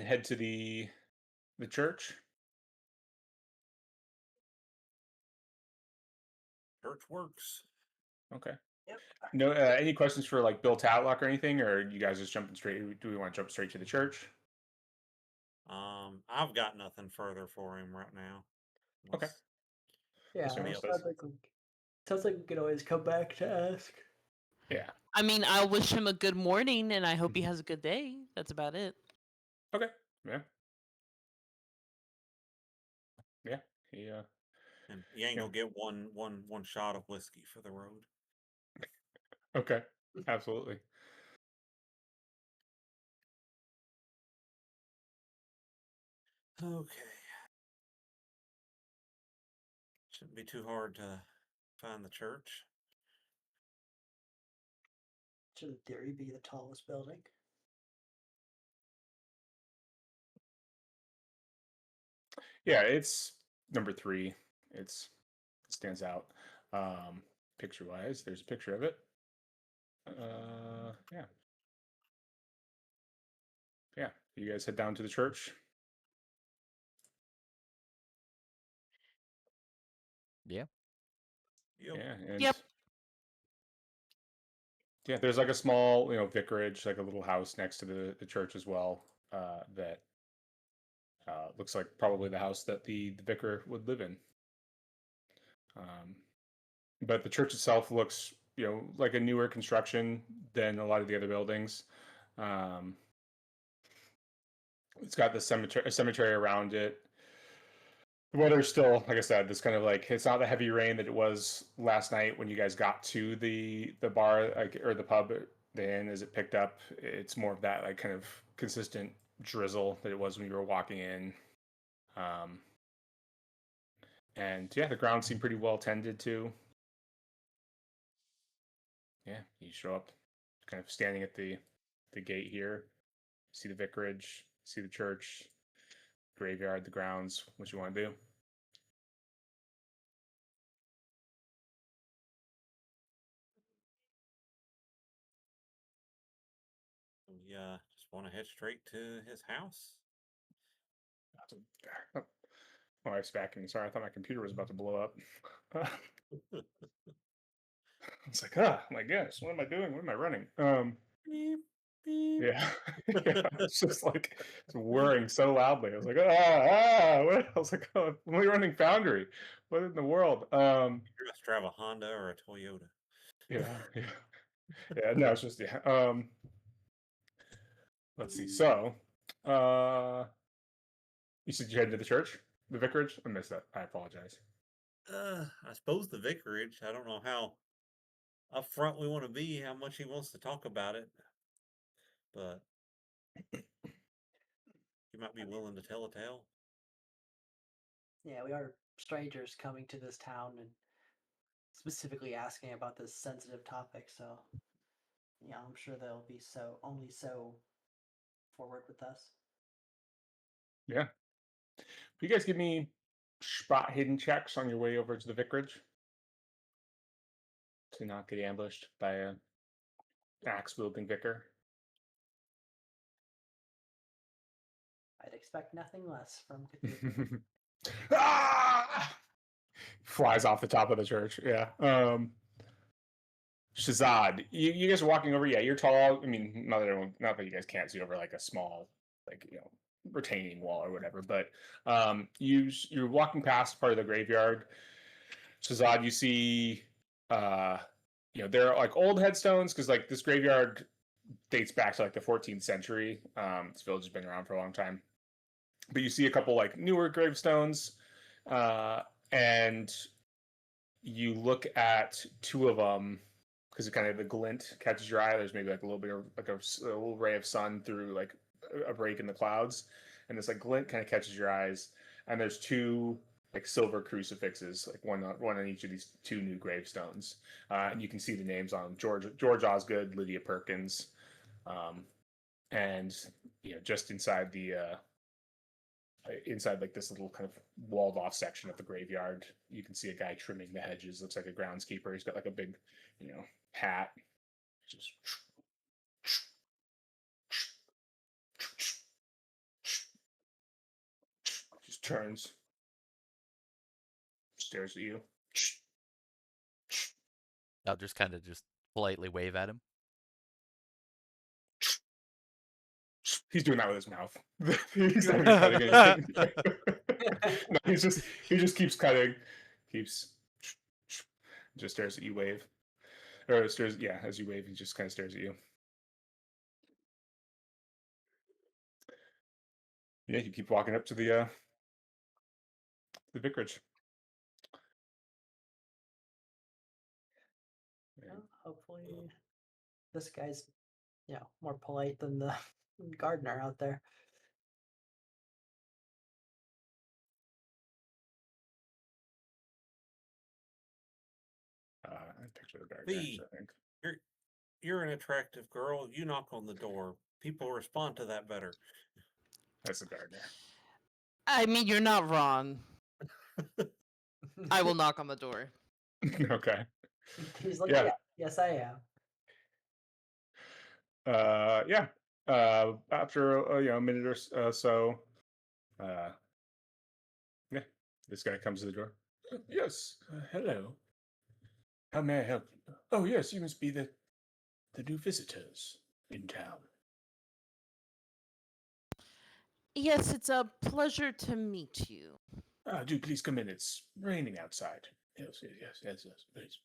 head to the church. Church works. Okay. Yep. No, any questions for like Bill Tatlock or anything, or you guys just jumping straight? Do we want to jump straight to the church? I've got nothing further for him right now. Okay. Yeah, Somebody it else sounds does? like we could always come back to ask. Yeah. I mean, I'll wish him a good morning, and I hope he has a good day. That's about it. Okay. Yeah. Yeah. He And you ain't Yeah. gonna get one shot of whiskey for the road. Okay. Absolutely. Okay. Shouldn't be too hard to find the church. Should in theory be the tallest building. Yeah, it's number 3. It stands out. Picture wise, there's a picture of it. Yeah. Yeah. You guys head down to the church. Yeah. Yep. Yeah, and Yep. yeah, there's like a small, vicarage, like a little house next to the church as well. That looks like probably the house that the vicar would live in. But the church itself looks, like a newer construction than a lot of the other buildings. It's got the cemetery around it. The weather's still, like I said, this kind of like it's not the heavy rain that it was last night when you guys got to the bar, like, or the pub, the inn, as it picked up. It's more of that like kind of consistent drizzle that it was when you were walking in. Um, and yeah, the grounds seem pretty well tended to. Yeah, you show up, kind of standing at the gate here. See the vicarage, see the church, graveyard, the grounds. What you want to do? We just want to head straight to his house. My wife's vacuuming. Sorry, I thought my computer was about to blow up. It's like, my gosh, what am I doing? What am I running? Beep, beep. Yeah, yeah. It's just like it's whirring so loudly. I was like, what? I was like, oh, I'm only running Foundry. What in the world? You must drive a Honda or a Toyota. Yeah. Yeah. No, it's just yeah. Let's see. So, you said you headed to the church, the vicarage. I missed that. I apologize. I suppose the vicarage. I don't know how upfront we want to be, how much he wants to talk about it, but he might be willing to tell a tale. Yeah, we are strangers coming to this town and specifically asking about this sensitive topic, so yeah, I'm sure they'll be only so forward with us. Yeah. You guys give me spot hidden checks on your way over to the vicarage to not get ambushed by a axe wielding vicar. I'd expect nothing less from Cthulhu. Ah! Flies off the top of the church. Yeah. Shazad, you guys are walking over. Yeah, you're tall. I mean, not that you guys can't see over like a small, like retaining wall or whatever. But you're walking past part of the graveyard. Shazad, you see, there are like old headstones because like this graveyard dates back to like the 14th century. This village has been around for a long time, but you see a couple like newer gravestones, and you look at two of them because kind of the glint catches your eye. There's maybe like a little bit of like a little ray of sun through like a break in the clouds, and this like glint kind of catches your eyes. And there's two like silver crucifixes, like one on each of these two new gravestones, and you can see the names on them: George Osgood, Lydia Perkins, and just inside like this little kind of walled off section of the graveyard, you can see a guy trimming the hedges. Looks like a groundskeeper. He's got like a big, hat. Just turns, stares at you. I'll just kind of just politely wave at him. He's doing that with his mouth. He's not even cutting anything. No, he just keeps cutting, keeps just stares at you, wave, or stares. Yeah, as you wave, he just kind of stares at you. Yeah, you keep walking up to the vicarage. Well, hopefully, this guy's more polite than the gardener out there. I picture the gardener. B, I think you're an attractive girl. You knock on the door. People respond to that better. that's the gardener. I mean, you're not wrong. I will knock on the door. Okay. He's like, Yeah. Yes, I am. Yeah. After a minute or so, yeah, this guy comes to the door. Yes. Hello. How may I help you? Oh, yes, you must be the new visitors in town. Yes, it's a pleasure to meet you. Do please come in. It's raining outside. Yes, please.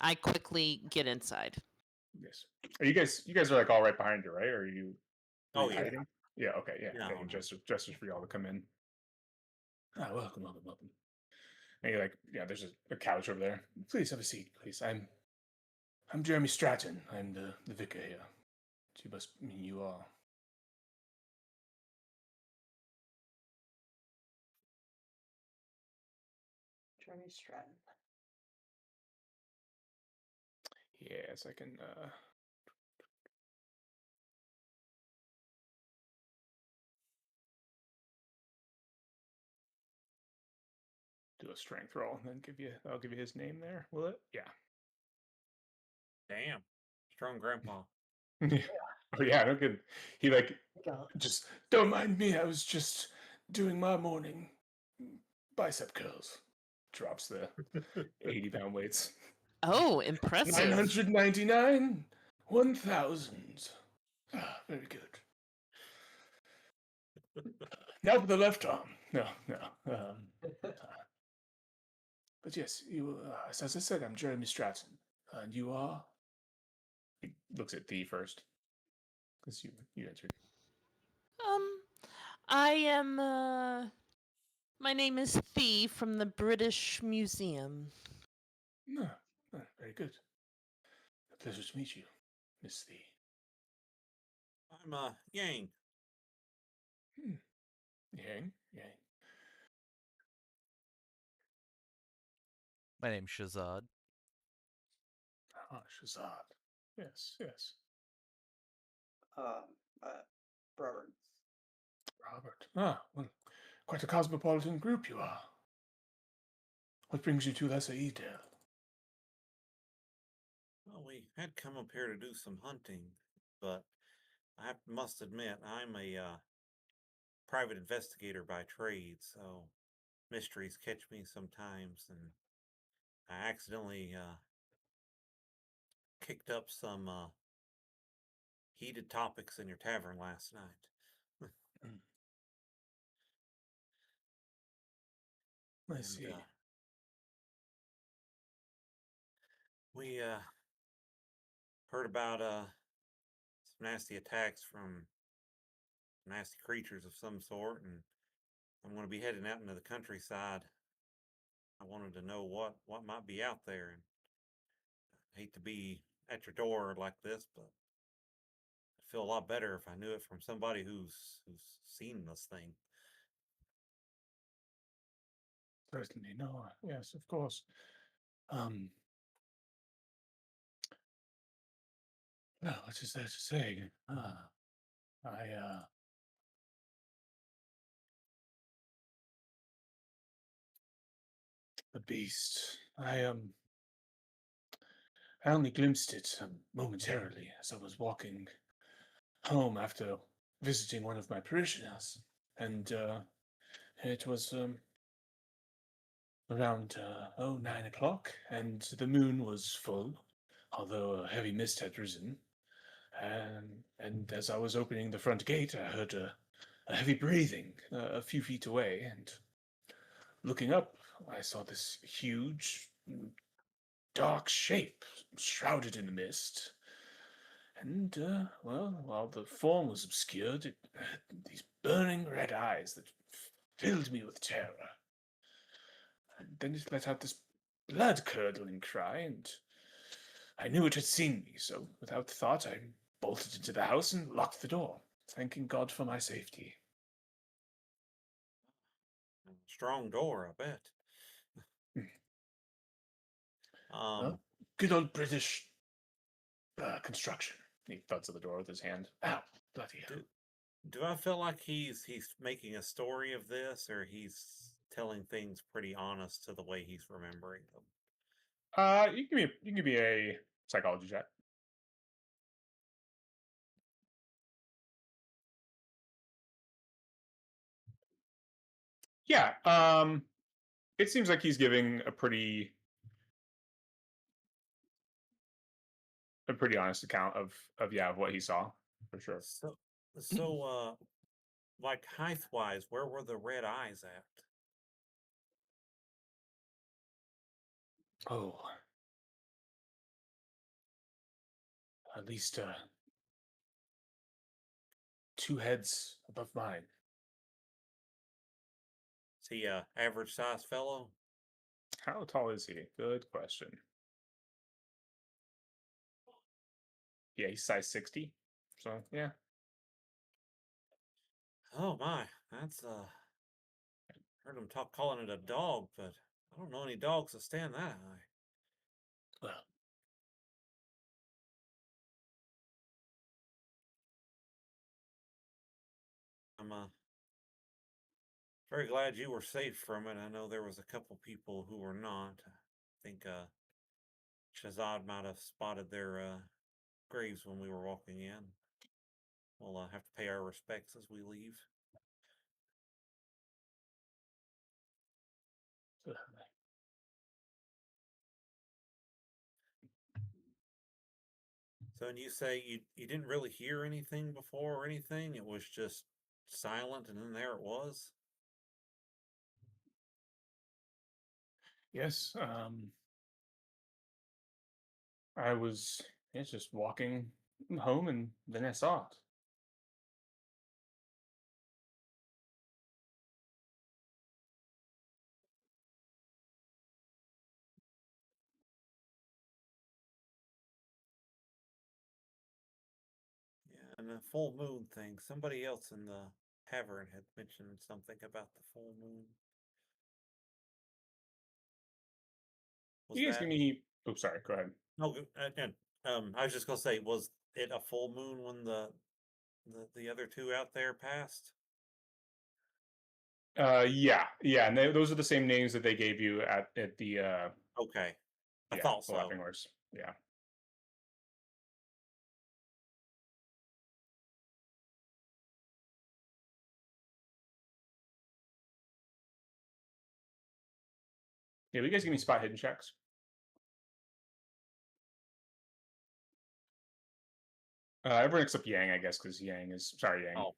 I quickly get inside. Yes. Are you guys are like all right behind you, right? Or are you? Oh, yeah. hiding? Yeah. Okay. Yeah. Yeah. Just for y'all to come in. Welcome. And you're like, there's a couch over there. Please have a seat, please. I'm Jeremy Stratton. I'm the vicar here. You must mean you are. Jeremy Stratton. Yes, I can. Do a strength roll and then I'll give you his name there. Will it? Yeah. Damn. Strong grandpa. Oh yeah, no good. He like just don't mind me. I was just doing my morning bicep curls. Drops the 80-pound weights. Oh, impressive. 999, 1,000. Ah, very good. Now for the left arm. No. But yes, you. As I said, I'm Jeremy Stratton, and you are. He looks at Thee first, because you answered. I am my name is Thee from the British Museum. No, very good. A pleasure to meet you, Miss Thee. I'm Yang. Yang. My name's Shazad. Ah, Shazad. Yes. Robert. Robert. Ah, well, quite a cosmopolitan group you are. What brings you to Lesser Edale? Well, we had come up here to do some hunting, but I must admit I'm a private investigator by trade, so mysteries catch me sometimes, and I accidentally kicked up some heated topics in your tavern last night. I And see. we heard about some nasty attacks from nasty creatures of some sort, and I'm going to be heading out into the countryside. I wanted to know what might be out there, and I hate to be at your door like this, but I'd feel a lot better if I knew it from somebody who's seen this thing. Certainly, no. Yes, of course. Well, what is there to say? I the beast. I only glimpsed it momentarily as I was walking home after visiting one of my parishioners, and it was around 9 o'clock, and the moon was full, although a heavy mist had risen. And as I was opening the front gate, I heard a heavy breathing a few feet away, and looking up, I saw this huge, dark shape shrouded in the mist. And, well, while the form was obscured, it had these burning red eyes that filled me with terror. And then it let out this blood-curdling cry, and I knew it had seen me, so without thought I bolted into the house and locked the door, thanking God for my safety. Strong door, I bet. Uh, good old British construction. He thuds at the door with his hand. Ow, bloody hell. Do I feel like he's making a story of this, or he's telling things pretty honest to the way he's remembering them? You can give me a psychology check. Yeah. It seems like he's giving a pretty honest account of what he saw, for sure. So like height wise, where were the red eyes at? Oh, at least 2 heads above mine. Is he a average size fellow? How tall is he? Good question. Yeah, he's size 60. So yeah. Oh my, that's heard him calling it a dog, but I don't know any dogs that stand that high. Well, I'm very glad you were safe from it. I know there was a couple people who were not. I think Shazad might have spotted their graves when we were walking in. We'll have to pay our respects as we leave. So, and you say you didn't really hear anything before or anything? It was just silent, and then there it was. yes. I was just walking home, and then I saw it. Yeah, and the full moon thing. Somebody else in the tavern had mentioned something about the full moon. Was You guys that? give me. Oh, sorry. Go ahead. No, I was just gonna say, was it a full moon when the other two out there passed? Yeah, and those are the same names that they gave you at the Okay, I yeah, thought the so. Laughing Horse. Yeah. Yeah, will you guys give me spot hidden checks? Everyone except Yang, I guess, because Yang is sorry, Yang, Oh,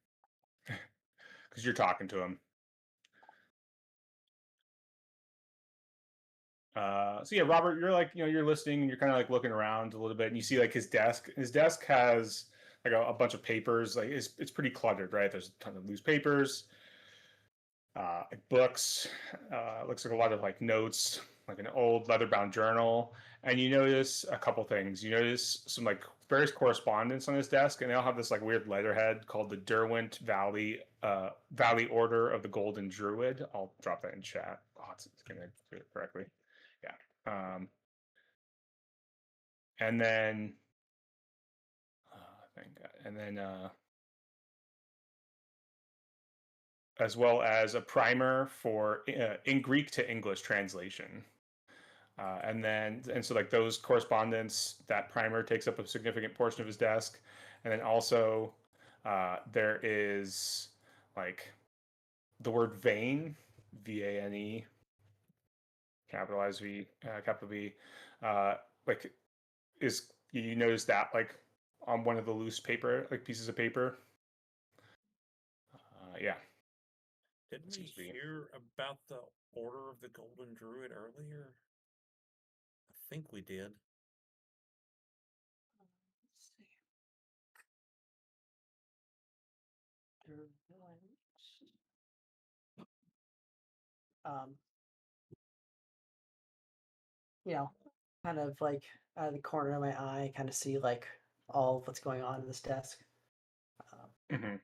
because you're talking to him. So yeah, Robert, you're like, you're listening and you're kind of like looking around a little bit, and you see like his desk. His desk has like a bunch of papers. Like it's pretty cluttered, right? There's a ton of loose papers, like books. Looks like a lot of like notes, like an old leather-bound journal. And you notice a couple things. You notice some like various correspondence on his desk, and they all have this like weird letterhead called the Derwent Valley Order of the Golden Druid. I'll drop that in chat. Oh, it's gonna do it correctly. Yeah. And then thank God. And then as well as a primer for in Greek to English translation. And so like those correspondence, that primer takes up a significant portion of his desk. And then also there is like the word vein, VANE, capitalized V, capital V, like is you notice that like on one of the loose paper, like pieces of paper. Yeah. didn't Seems we to be. hear about the Order of the Golden Druid earlier? I think we did. Let's see. Their villains. Um, kind of like out of the corner of my eye, kind of see like all of what's going on in this desk. Mhm.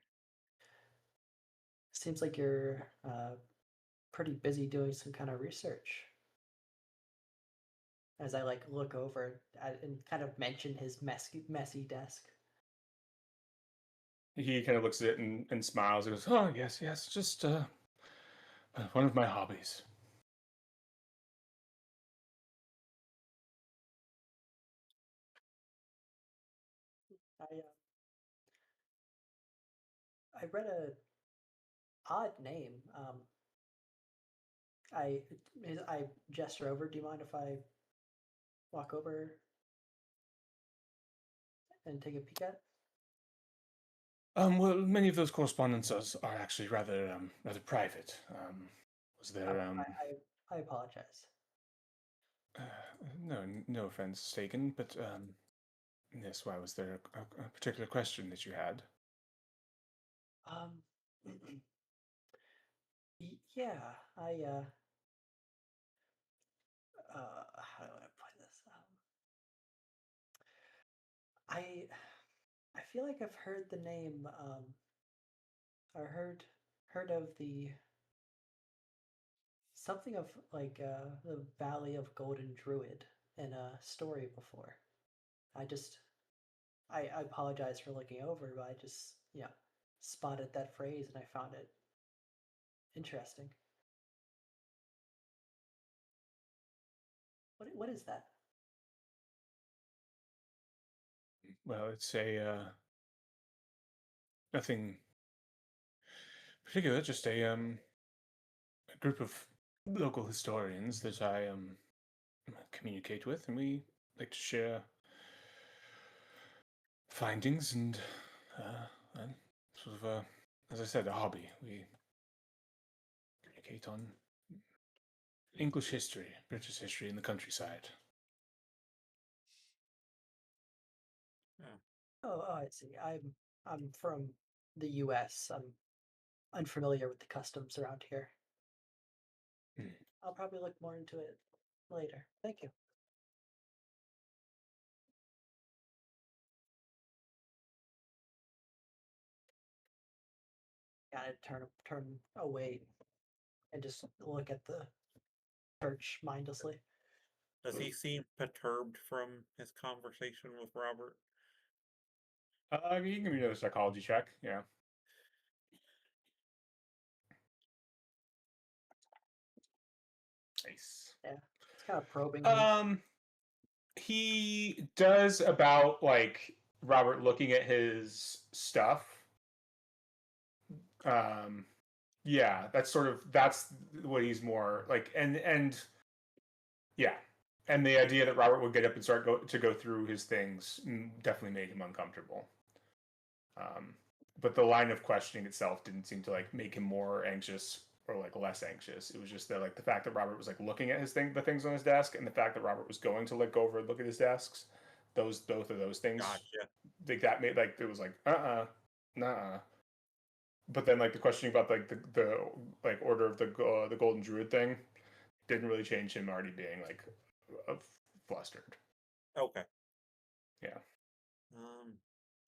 Seems like you're pretty busy doing some kind of research. As I like look over and kind of mention his messy desk. He kind of looks at it and smiles and goes, "Oh yes, yes, just one of my hobbies." I I read a odd name. I gesture over. Do you mind if I walk over and take a peek at? Well, many of those correspondences are actually rather private. Was Oh, there I apologize. uh, no offense taken, but yes, why was there a particular question that you had? Um, yeah, how do I put this? I I feel like I've heard the name. Or heard of the something of like the Valley of Golden Druid in a story before. I apologize for looking over, but I just spotted that phrase and I found it interesting. What is that? Well, it's nothing particular, just a group of local historians that I communicate with, and we like to share findings and sort of as I said, a hobby. We communicate on English history, British history in the countryside. Oh, I see. I'm from the U.S. I'm unfamiliar with the customs around here. Hmm. I'll probably look more into it later. Thank you. Gotta turn away and just look at the church mindlessly. Does he seem perturbed from his conversation with Robert? You can give me another psychology check. Yeah. Nice. Yeah, it's kind of probing him. He does about like Robert looking at his stuff. Yeah, that's what he's more like, and yeah, and the idea that Robert would get up and to go through his things definitely made him uncomfortable. But the line of questioning itself didn't seem to like make him more anxious or like less anxious. It was just that like the fact that Robert was like looking at the things on his desk, and the fact that Robert was going to like go over and look at his desks. Both of those things, Gotcha. like that made like it was like nah. But then like the questioning about like the like order of the Golden Druid thing didn't really change him already being like flustered. Okay. Yeah.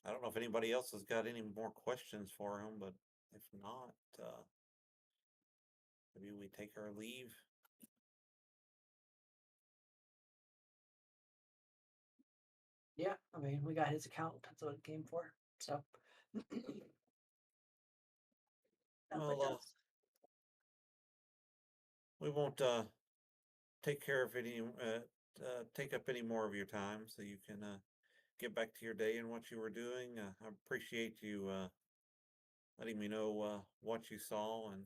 I don't know if anybody else has got any more questions for him, but if not, maybe we take our leave. Yeah, I mean, we got his account. That's what it came for. So, nothing Well, else. we won't take care of any take up any more of your time, so you can get back to your day and what you were doing. I appreciate you letting me know what you saw, and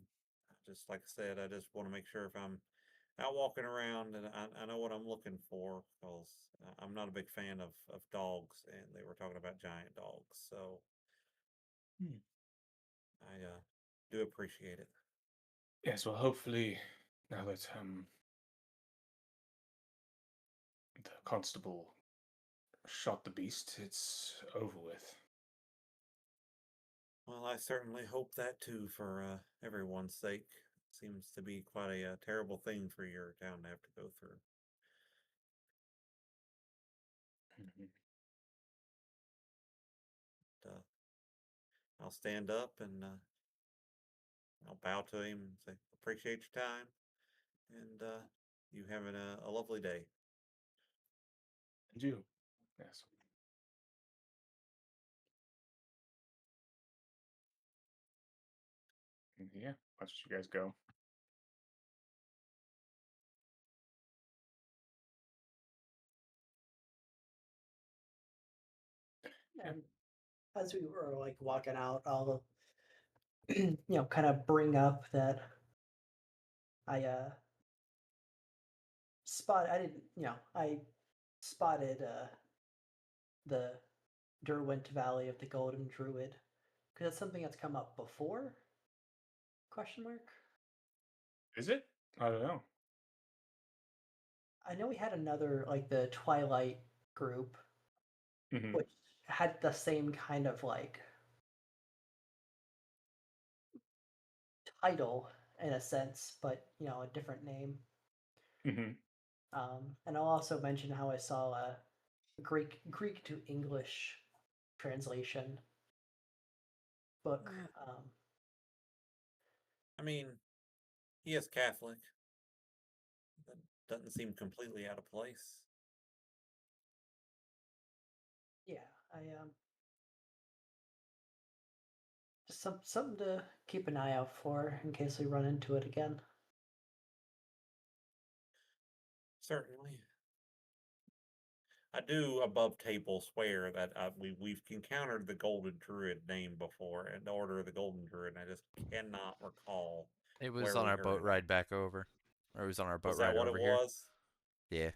just like I said, I just want to make sure if I'm out walking around and I know what I'm looking for, because I'm not a big fan of dogs, and they were talking about giant dogs, so I do appreciate it. Yes. Well, hopefully now that the constable shot the beast, it's over with. Well, I certainly hope that too, for everyone's sake. It seems to be quite a terrible thing for your town to have to go through. Mhm. Uh, I'll stand up and I'll bow to him and say, appreciate your time, and you having a lovely day. And you. Yes. Yeah. Watch you guys go. And as we were like walking out, I'll kind of bring up that I I spotted the Derwent Valley of the Golden Druid because that's something that's come up before. Question mark. Is it? I don't know. I know we had another like the Twilight group, Mm-hmm. which had the same kind of like title in a sense, but a different name. Mm-hmm. And I'll also mention how I saw a Greek to English translation book. I mean, he is Catholic. doesn't seem completely out of place. Yeah, I just something to keep an eye out for in case we run into it again. Certainly. I do above table swear that we've encountered the Golden Druid name before, and the Order of the Golden Druid, and I just cannot recall It was where on we our heard boat it. ride back over. Or it was on our boat Was that ride what it over here. was? Yeah.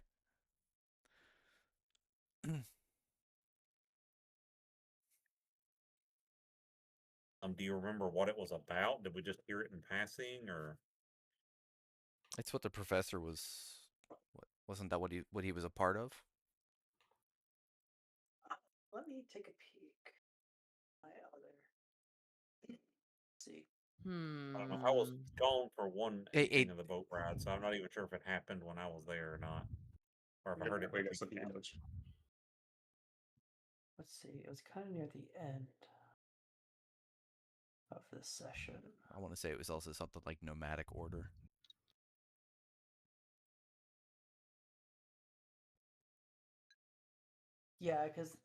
Do you remember what it was about? Did we just hear it in passing, or? It's what the professor was. Wasn't that what he was a part of? Let me take a peek. Out there. See. I don't know. I was Hmm. gone for one It- evening it- of the boat ride, so I'm not even sure if it happened when I was there or not, or if I heard it. Wait, guess at the end. Let's see. It was kind of near the end of this session. I want to say it was also something like nomadic order. Yeah, because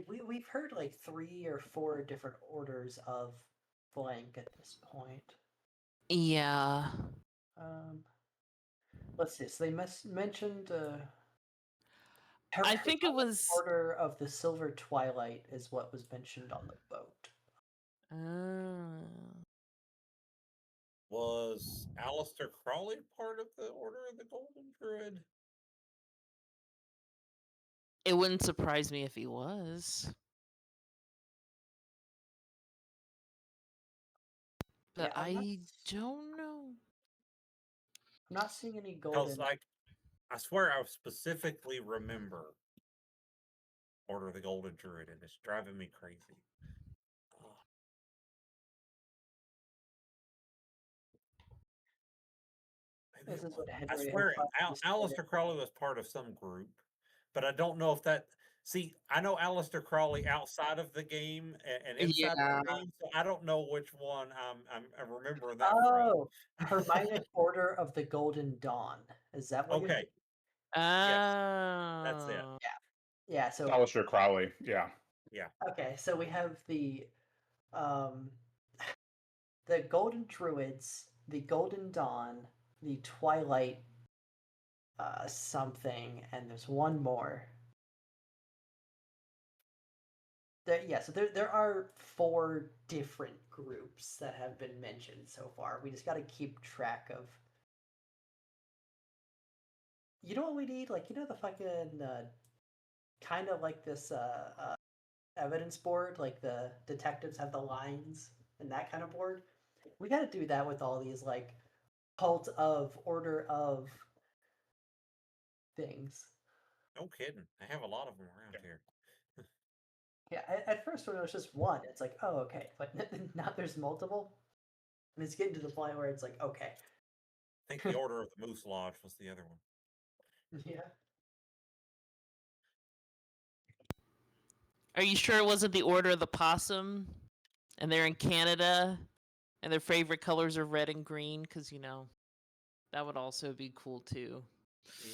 we've heard like 3 or 4 different orders of blank at this point. Yeah. Let's see. So they mentioned. I think it Heroic was. Order of the Silver Twilight is what was mentioned on the boat. Was Aleister Crowley part of the Order of the Golden Druid? It wouldn't surprise me if he was. But Yeah, I don't know. I'm not seeing any Because golden. I swear I specifically remember Order of the Golden Druid, and it's driving me crazy. This is what I Henry swear had Aleister Crowley was part of some group, but I don't know if that. See, I know Aleister Crowley outside of the game and inside Yeah. the game, so I don't know which one I'm remembering that from. Oh, Hermione Order of the Golden Dawn. Is that what you're Okay, yes, that's it. Oh. Yeah, so Aleister Crowley. Yeah. Yeah. okay, so we have um the Golden Druids, the Golden Dawn, the Twilight something, and there's one more. So there are 4 different groups that have been mentioned so far. We just got to keep track of. You know what we need? Like, you know, the fucking kind of like this evidence board, like the detectives have the lines and that kind of board. We got to do that with all these like cult of, order of things. No kidding. I have a lot of them around here. Yeah, at first when it was just one, it's like, oh, okay. But now there's multiple. And it's getting to the point where it's like, okay. I think the Order of the Moose Lodge was the other one. Yeah. Are you sure it wasn't the Order of the Possum? And they're in Canada, and their favorite colors are red and green, because, you know, that would also be cool, too. Yeah.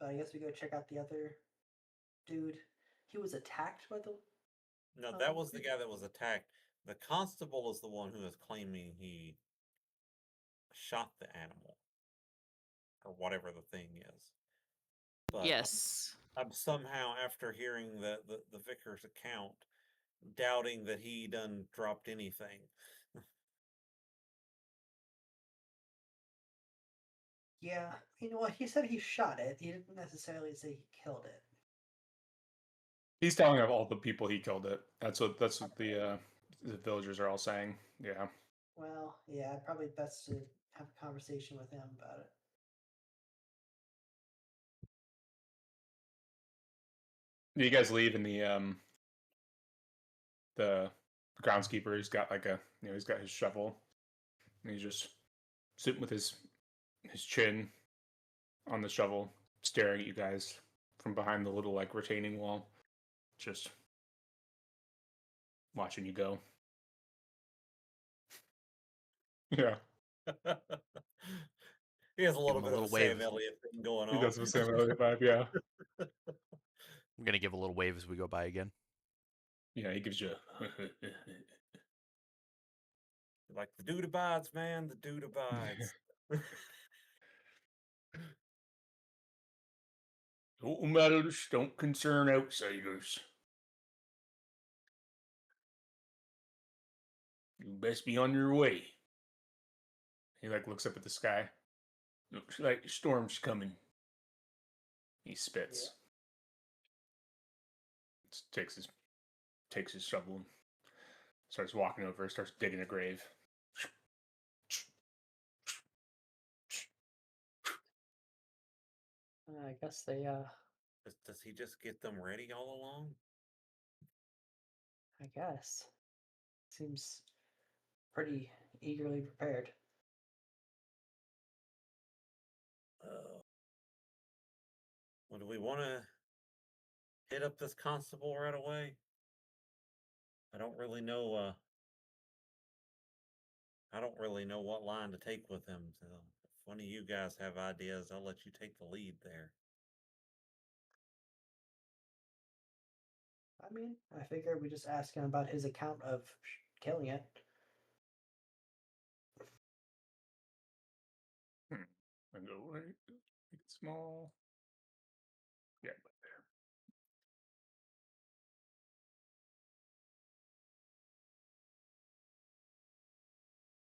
But I guess we go check out the other dude. He was attacked by the. No, that was the guy that was attacked. The constable is the one who is claiming he shot the animal or whatever the thing is. But Yes. I'm somehow, after hearing the vicar's account, doubting that he done dropped anything. Yeah, you know what? He said he shot it. He didn't necessarily say he killed it. He's telling of all the people he killed it. That's what the villagers are all saying. Yeah. Well, yeah, probably best to have a conversation with him about it. You guys leave and the groundskeeper, he's got like he's got his shovel and he's just sitting with his chin on the shovel, staring at you guys from behind the little like retaining wall, just watching you go. Yeah, He has a little him a bit of little a Sam wave. Elliott thing going he on. does the same other vibe. Yeah, I'm gonna give a little wave as we go by again. yeah. He gives you. Like the dude abides, man. The dude abides. Total matters don't concern outsiders. You best be on your way. He like looks up at the sky. Looks like the storm's coming. He spits. Takes his shovel and starts walking over, starts digging a grave. I guess they, Does he just get them ready all along? I guess. Seems pretty eagerly prepared. Well, do we want to hit up this constable right away? I don't really know. I don't really know what line to take with him. So if one of you guys have ideas, I'll let you take the lead there. I mean, I figure we just ask him about his account of killing it. I go right, make it small. Yeah, but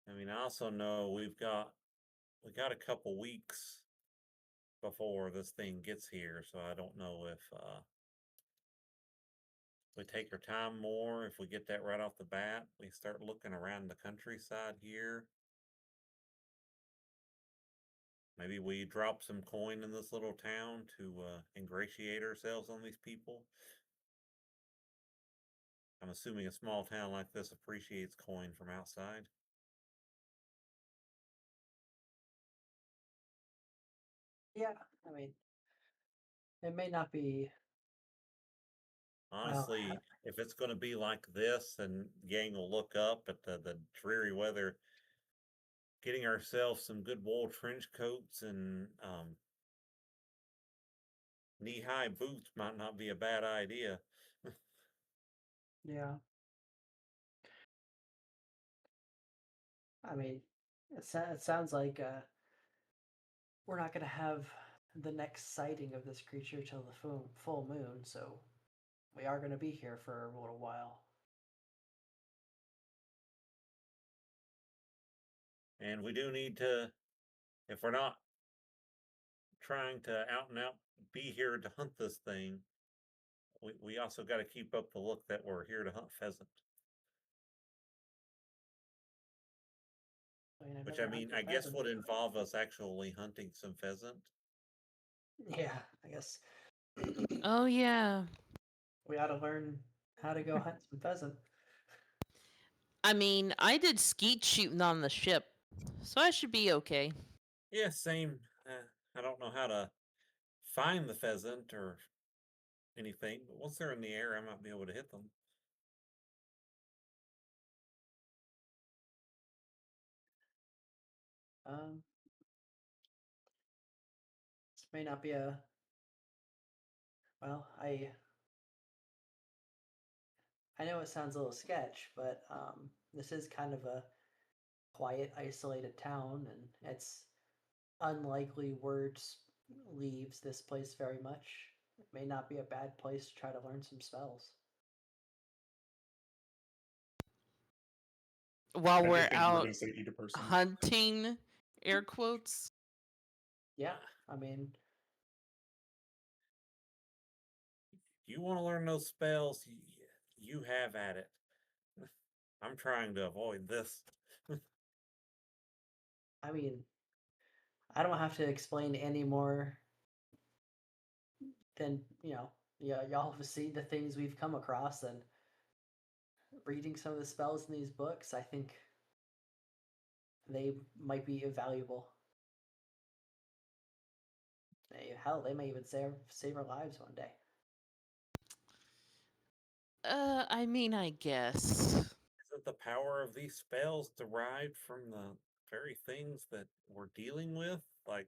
there. I mean, I also know we got a couple weeks before this thing gets here, so I don't know if we take our time more, if we get that right off the bat, we start looking around the countryside here. Maybe we drop some coin in this little town to ingratiate ourselves on these people. I'm assuming a small town like this appreciates coin from outside. Yeah, I mean, it may not be. Honestly, if it's going to be like this, and gang will look up at the dreary weather, getting ourselves some good wool trench coats and knee-high boots might not be a bad idea. Yeah. I mean, it sounds like we're not going to have the next sighting of this creature till the full moon, so we are going to be here for a little while. And we do need to, if we're not trying to out and out be here to hunt this thing, we also got to keep up the look that we're here to hunt pheasant. Which I mean, I guess would involve us actually hunting some pheasant. Yeah, I guess. Oh yeah. We ought to learn how to go hunt some pheasant. I mean, I did skeet shooting on the ship, so I should be okay. Yeah, same. I don't know how to find the pheasant or anything, but once they're in the air, I might be able to hit them. This may not be a. Well, I know it sounds a little sketch, but this is kind of a quiet, isolated town, and it's unlikely words leaves this place very much. It may not be a bad place to try to learn some spells. While I we're did think you were out going to say eat a person. hunting, air quotes. Yeah, I mean, You want to learn those spells, you have at it. I'm trying to avoid this. I mean, I don't have to explain any more than y'all have seen the things we've come across and reading some of the spells in these books. I think they might be valuable. Hell, they may even save our lives one day. I mean, I guess. Isn't the power of these spells derived from the very things that we're dealing with? Like,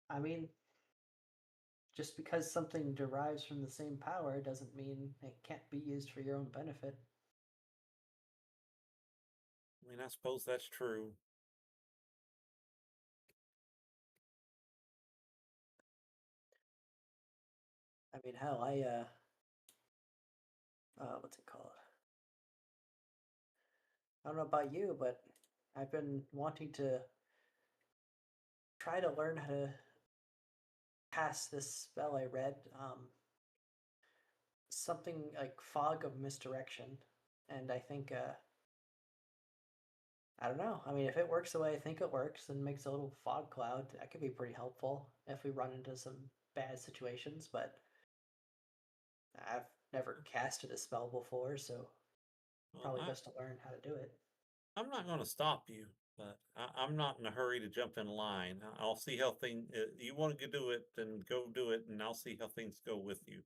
I mean, just because something derives from the same power doesn't mean it can't be used for your own benefit. I mean, I suppose that's true. I mean, hell, what's it called? I don't know about you, but I've been wanting to try to learn how to cast this spell I read. Something like Fog of Misdirection, and I think I don't know. I mean, if it works the way I think it works and makes a little fog cloud, that could be pretty helpful if we run into some bad situations. But I've never casted a spell before, so Well, probably best to learn how to do it. I'm not going to stop you, but I'm not in a hurry to jump in line. I'll see how things. You want to do it, then go do it, and I'll see how things go with you.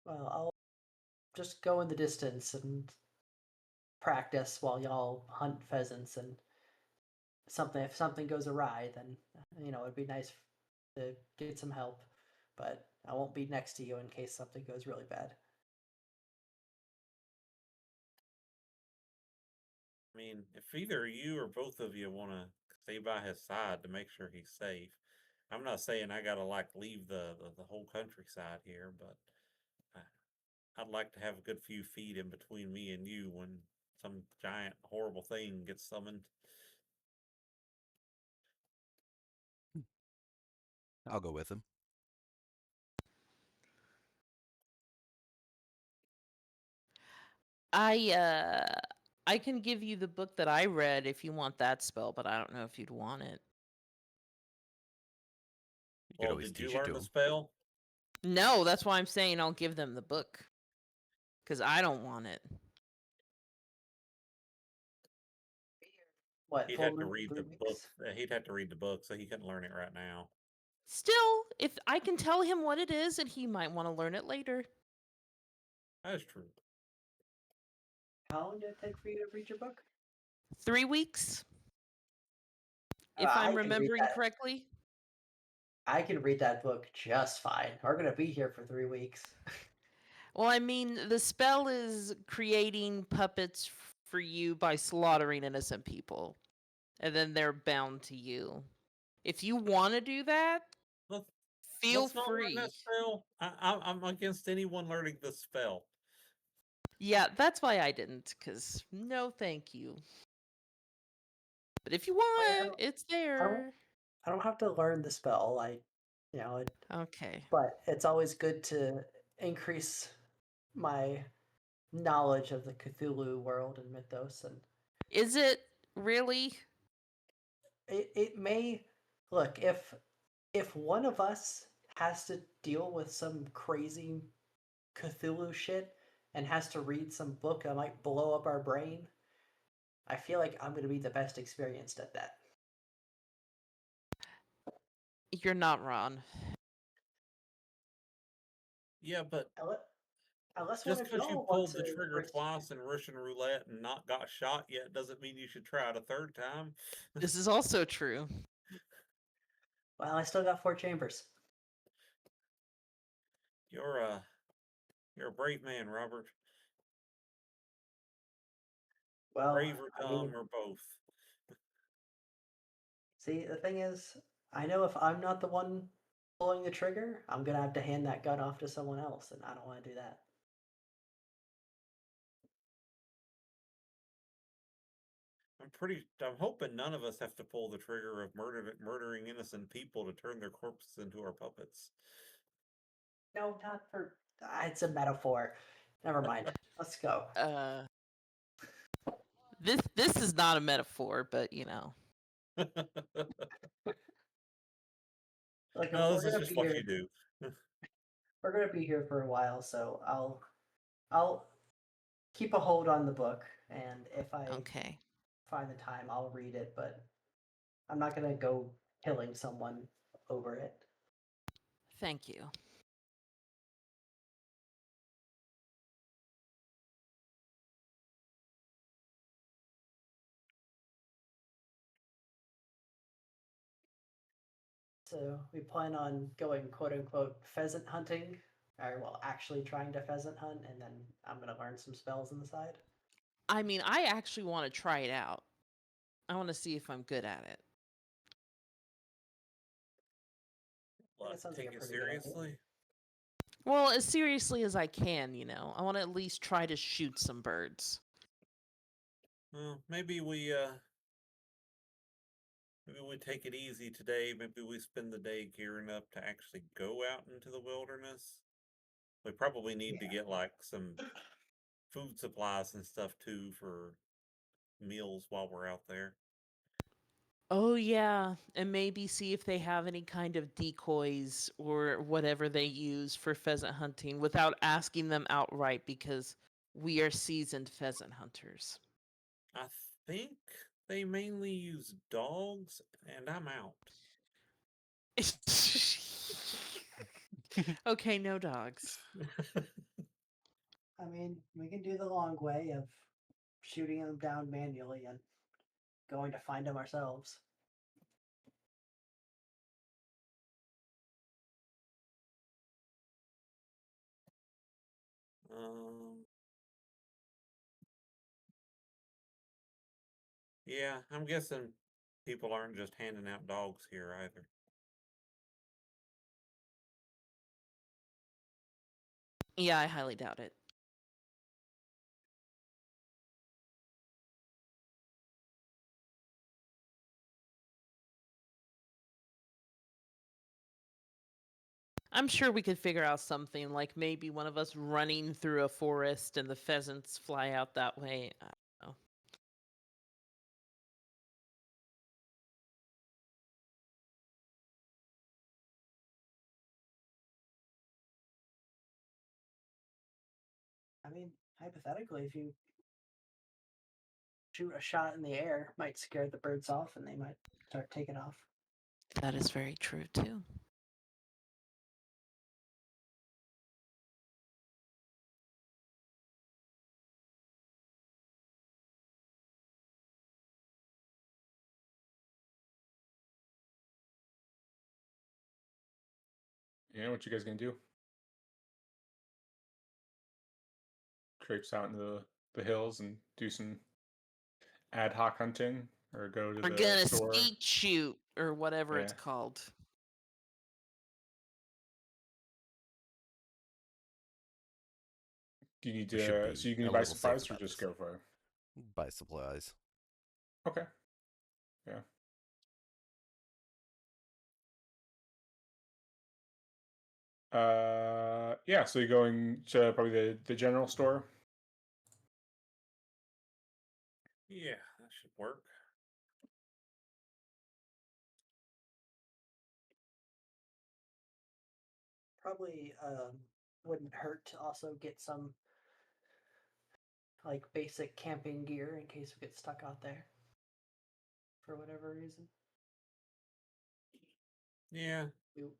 Well, I'll just go in the distance and practice while y'all hunt pheasants, and if something goes awry, then it'd be nice to get some help, but I won't be next to you in case something goes really bad. I mean, if either you or both of you want to stay by his side to make sure he's safe, I'm not saying I gotta like leave the whole countryside here, but I'd like to have a good few feet in between me and you when some giant horrible thing gets summoned. I'll go with him. I can give you the book that I read if you want that spell, but I don't know if you'd want it. You could Well, always did you teach it learn to the him. spell? No, that's why I'm saying I'll give them the book. Because I don't want it. What, He'd full have to room for read 3 the book. weeks? He'd have to read the book, so he couldn't learn it right now. Still, if I can tell him what it is, and he might want to learn it later. That's true. How long did it take for you to read your book? 3 weeks, if I I'm can read remembering that. correctly. I can read that book just fine. We're gonna be here for 3 weeks. Well, I mean, the spell is creating puppets for you by slaughtering innocent people. And then they're bound to you. If you want to do that, Let's, feel let's not learn free. that spell. I'm against anyone learning the spell. Yeah, that's why I didn't, because no thank you. But if you want, it's there. I don't have to learn the spell. Okay. But it's always good to increase my knowledge of the Cthulhu world and mythos, and Is it really? it may look if one of us has to deal with some crazy Cthulhu shit and has to read some book that might blow up our brain, I feel like I'm going to be the best experienced at that. You're not wrong. Yeah, but Unless one just of because you y'all want pulled to the trigger risk. twice in Russian roulette and not got shot yet doesn't mean you should try it a third time. This is also true. Well, I still got 4 chambers. You're a brave man, Robert. Well, Brave or I dumb mean, or both. see, the thing is, I know if I'm not the one pulling the trigger, I'm gonna have to hand that gun off to someone else, and I don't want to do that. I'm hoping none of us have to pull the trigger of murdering innocent people to turn their corpses into our puppets. No, not for. It's a metaphor. Never mind. Let's go. This is not a metaphor, but Like No, we're this is gonna just be what here. you do. We're gonna be here for a while, so I'll keep a hold on the book, and if I Okay. find the time, I'll read it, but I'm not gonna go killing someone over it. Thank you. So we plan on going quote unquote pheasant hunting, or well, actually trying to pheasant hunt, and then I'm gonna learn some spells on the side. I mean, I actually want to try it out. I want to see if I'm good at it. That sounds like Take a it pretty good idea. seriously. Well, as seriously as I can, you know. I want to at least try to shoot some birds. Well, maybe we take it easy today. Maybe we spend the day gearing up to actually go out into the wilderness. We probably need to get like some food supplies and stuff too for meals while we're out there. Oh, yeah. And maybe see if they have any kind of decoys or whatever they use for pheasant hunting without asking them outright because we are seasoned pheasant hunters. I think they mainly use dogs, and I'm out. Okay, no dogs. I mean, we can do the long way of shooting them down manually and going to find them ourselves. Yeah, I'm guessing people aren't just handing out dogs here either. Yeah, I highly doubt it. I'm sure we could figure out something like maybe one of us running through a forest and the pheasants fly out that way. I don't know. I mean, hypothetically, if you shoot a shot in the air, it might scare the birds off and they might start taking off. That is very true too. Yeah, what you guys gonna do? Traipse out into the hills and do some ad hoc hunting, or go to We're the gonna store. skeet shoot or whatever it's Yeah. called. Do you need We should to? be So you a can buy little safe supplies, or about just this. go for? Buy supplies. Okay. Yeah. Yeah. So you're going to probably the general store. Yeah, that should work. Probably wouldn't hurt to also get some like basic camping gear in case we get stuck out there for whatever reason. Yeah, We,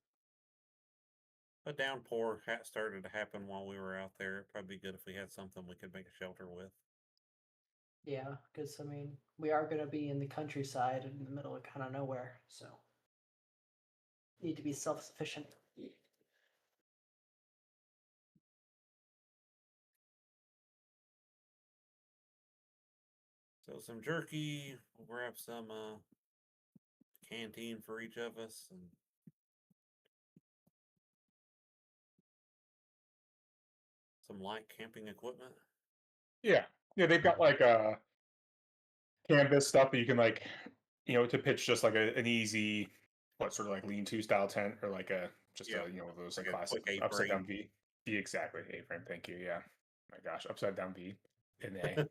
a downpour started to happen while we were out there. It'd probably be good if we had something we could make a shelter with. yeah, because I mean, we are going to be in the countryside in the middle of kind of nowhere, so need to be self-sufficient. So some jerky. We'll grab some canteen for each of us, and some light camping equipment. Yeah. Yeah. They've got like canvas stuff that you can like, to pitch just like an easy, what sort of like lean-to style tent, or like a just Yeah, a those like like a classic quick upside down A-frame. V. Yeah, exactly. A-frame. Thank you. Yeah. My gosh, upside down V in A.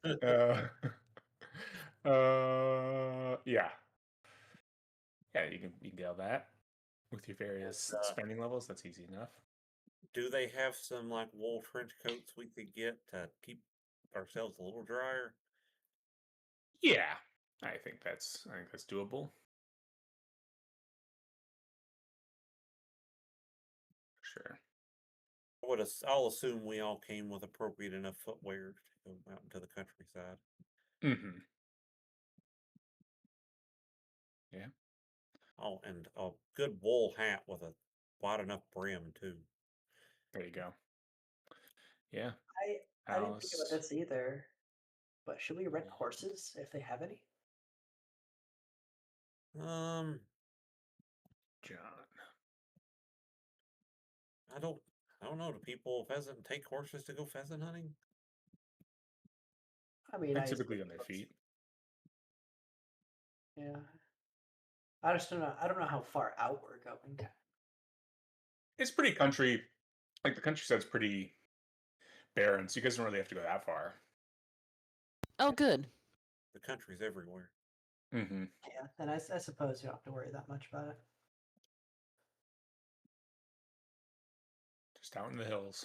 Yeah. Yeah, you can get all that with your various And, spending levels. That's easy enough. do they have some like wool trench coats we could get to keep ourselves a little drier? Yeah. I think that's doable. Sure. I'll assume we all came with appropriate enough footwear to go out into the countryside. Mm-hmm. Yeah. Oh, and a good wool hat with a wide enough brim too. There you go. Yeah. I didn't think about Alice. this either, but should we rent horses if they have any? Um, John. I don't know. Do people pheasant take horses to go pheasant hunting? I mean, They're I typically on their suppose- feet. Yeah. I just don't know. I don't know how far out we're going. It's pretty country. Like the countryside's pretty barren, so you guys don't really have to go that far. Oh, good. The country's everywhere. Mm-hmm. Yeah, and I suppose you don't have to worry that much about it. Just out in the hills.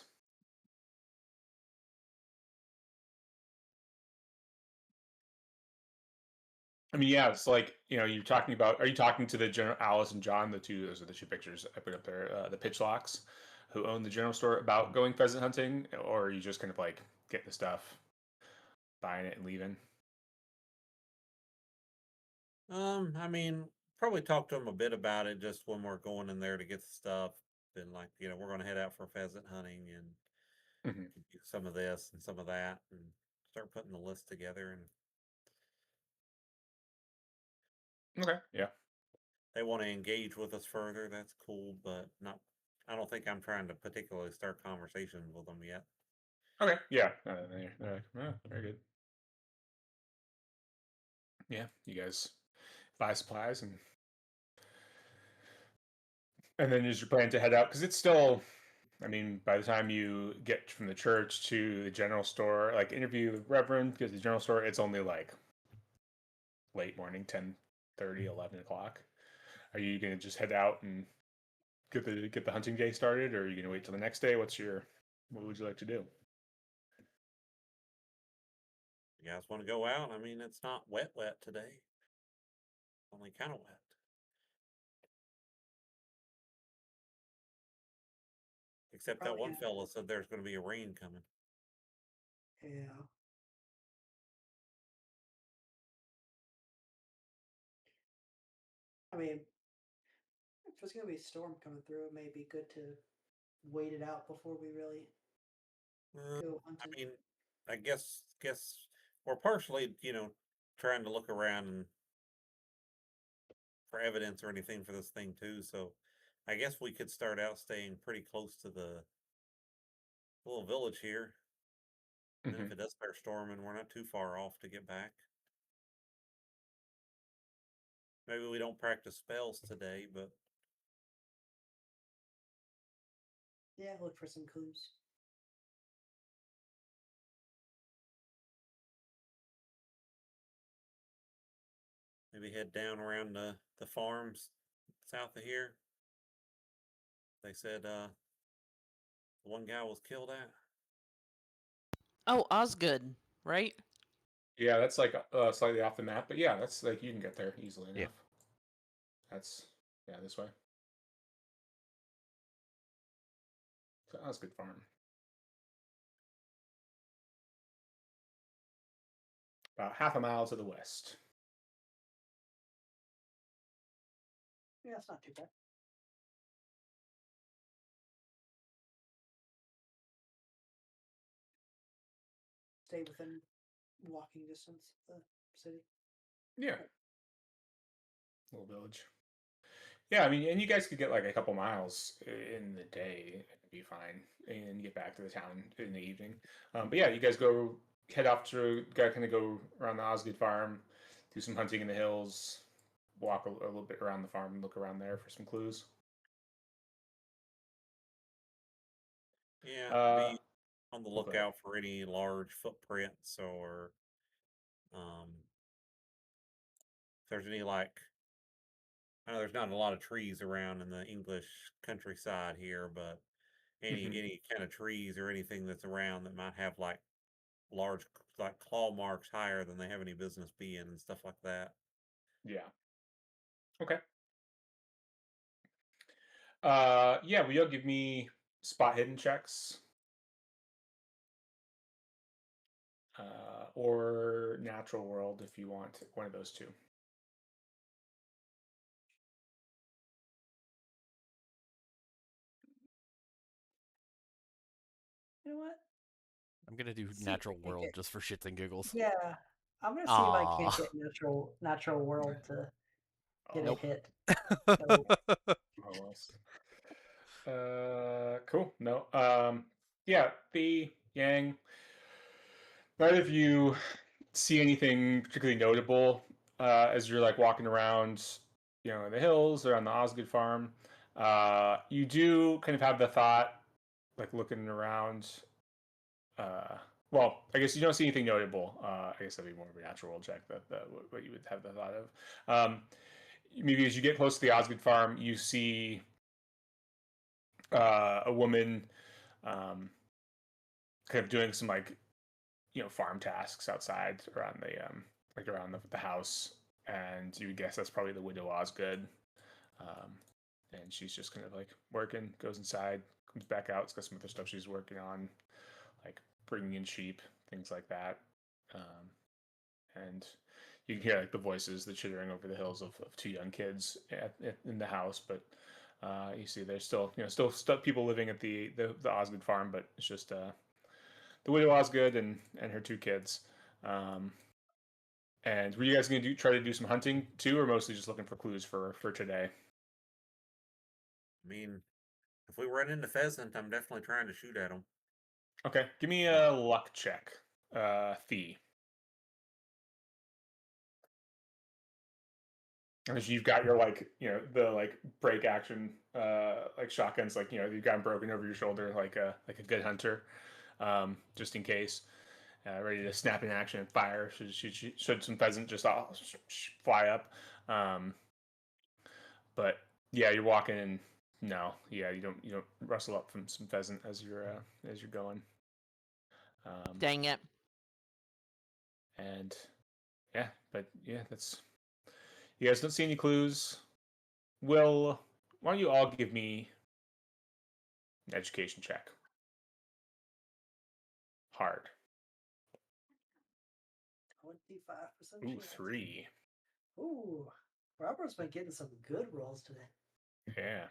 I mean, yeah, it's like, you're talking about. Are you talking to the general Alice and John, those are the two pictures I put up there, the pitchlocks, who own the general store, about going pheasant hunting, or are you just kind of like getting the stuff, buying it and leaving? I mean, probably talk to them a bit about it just when we're going in there to get the stuff. Then, like, we're going to head out for pheasant hunting and Mm-hmm. do some of this and some of that, and start putting the list together. And Okay, yeah, they want to engage with us further. That's cool, but not. I don't think I'm trying to particularly start conversations with them yet. okay, yeah. They're like, oh, very good. Yeah, you guys buy supplies and then is your plan to head out, because it's still. I mean, by the time you get from the church to the general store, like interview the Reverend, get to the general store, it's only like late morning, 10:30, 11 o'clock. Are you gonna just head out and get the hunting day started, or are you gonna wait till the next day? What would you like to do? You guys want to go out? I mean, it's not wet today. Only kind of wet. Except that Probably one not. fella said there's going to be a rain coming. Yeah. I mean, if there's gonna be a storm coming through, it may be good to wait it out before we really go I hunting. mean, I guess we're partially, trying to look around and for evidence or anything for this thing too. So I guess we could start out staying pretty close to the little village here. And then Mm-hmm. if it does start storming, we're not too far off to get back. Maybe we don't practice spells today, but Yeah, look for some clues. maybe head down around the farms south of here. They said one guy was killed at. Oh, Osgood, right? Yeah, that's like slightly off the map, but yeah, that's like you can get there easily enough. Yeah. That's this way. So that was a good farm. About half a mile to the west. Yeah, it's not too bad. Stay within walking distance of the city. Yeah. Little village. Yeah, I mean, and you guys could get like a couple miles in the day and be fine, and get back to the town in the evening. But yeah, you guys head off to kind of go around the Osgood farm, do some hunting in the hills, walk a little bit around the farm, and look around there for some clues. Yeah, Uh, be on the oh, go ahead. lookout for any large footprints or if there's any like I know there's not a lot of trees around in the English countryside here, but Mhm. any kind of trees or anything that's around that might have like large like claw marks higher than they have any business being and stuff like that. Yeah. Okay. Yeah, will you give me spot hidden checks? Or natural world if you want one of those two. You know what? I'm gonna do See if I natural can world get. just for shits and giggles. Yeah, I'm gonna see if I can't Ah, get natural world to get a nope. hit. So Almost. Cool. No. Yeah, the Yang. Neither of you see anything particularly notable as you're like walking around, in the hills or on the Osgood farm. You do kind of have the thought, like looking around. Uh, well, I guess you don't see anything notable. I guess that'd be more of a natural world check. That what you would have the thought of. Maybe as you get close to the Osgood farm, you see a woman kind of doing some like farm tasks outside around the house, and you would guess that's probably the widow Osgood. Um, and she's just kind of like working, goes inside, comes back out. It's got some other stuff she's working on, like bringing in sheep, things like that. And you can hear like the voices, the chittering over the hills of two young kids in the house, but you see there's still still people living at the Osgood farm, but it's just the widow Osgood and her two kids. Um, and were you guys gonna try to do some hunting too, or mostly just looking for clues for today? I mean, if we run into pheasant, I'm definitely trying to shoot at them. Okay, give me a luck check, Thee. As you've got your the like break action like shotguns, like you've got them broken over your shoulder like a good hunter, just in case. Ready to snap in action and fire should some pheasant just all fly up. Um, but yeah, you're walking and no, yeah, you don't rustle up from some pheasant as you're going. Dang it. And yeah, but yeah, that's you guys don't see any clues. Will why don't you all give me an education check? Hard. 25% Ooh, chance. 3. Ooh, Robert's been getting some good rolls today. Yeah.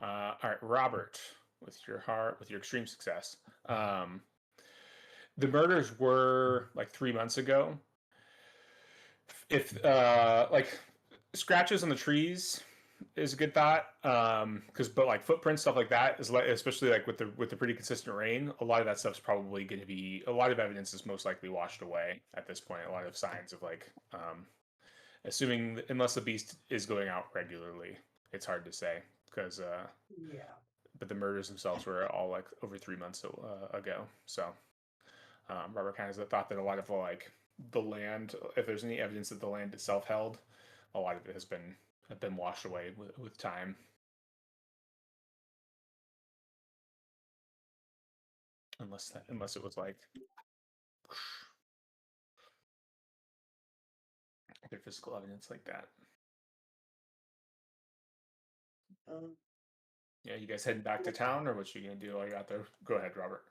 All right, Robert, with your extreme success. The murders were like 3 months ago. If like scratches on the trees is a good thought, because but like footprints stuff like that is like especially like with the pretty consistent rain, a lot of that stuff's probably going to be a lot of evidence is most likely washed away at this point. A lot of signs of like assuming unless the beast is going out regularly, it's hard to say because Yeah. but the murders themselves were all like over 3 months ago. So Robert kind of thought that a lot of like the land, if there's any evidence that the land itself held, a lot of it has been washed away with time. Unless it was like their physical evidence like that. Um, Yeah, you guys heading back to town, or what you gonna do while you're out there? Go ahead, Robert.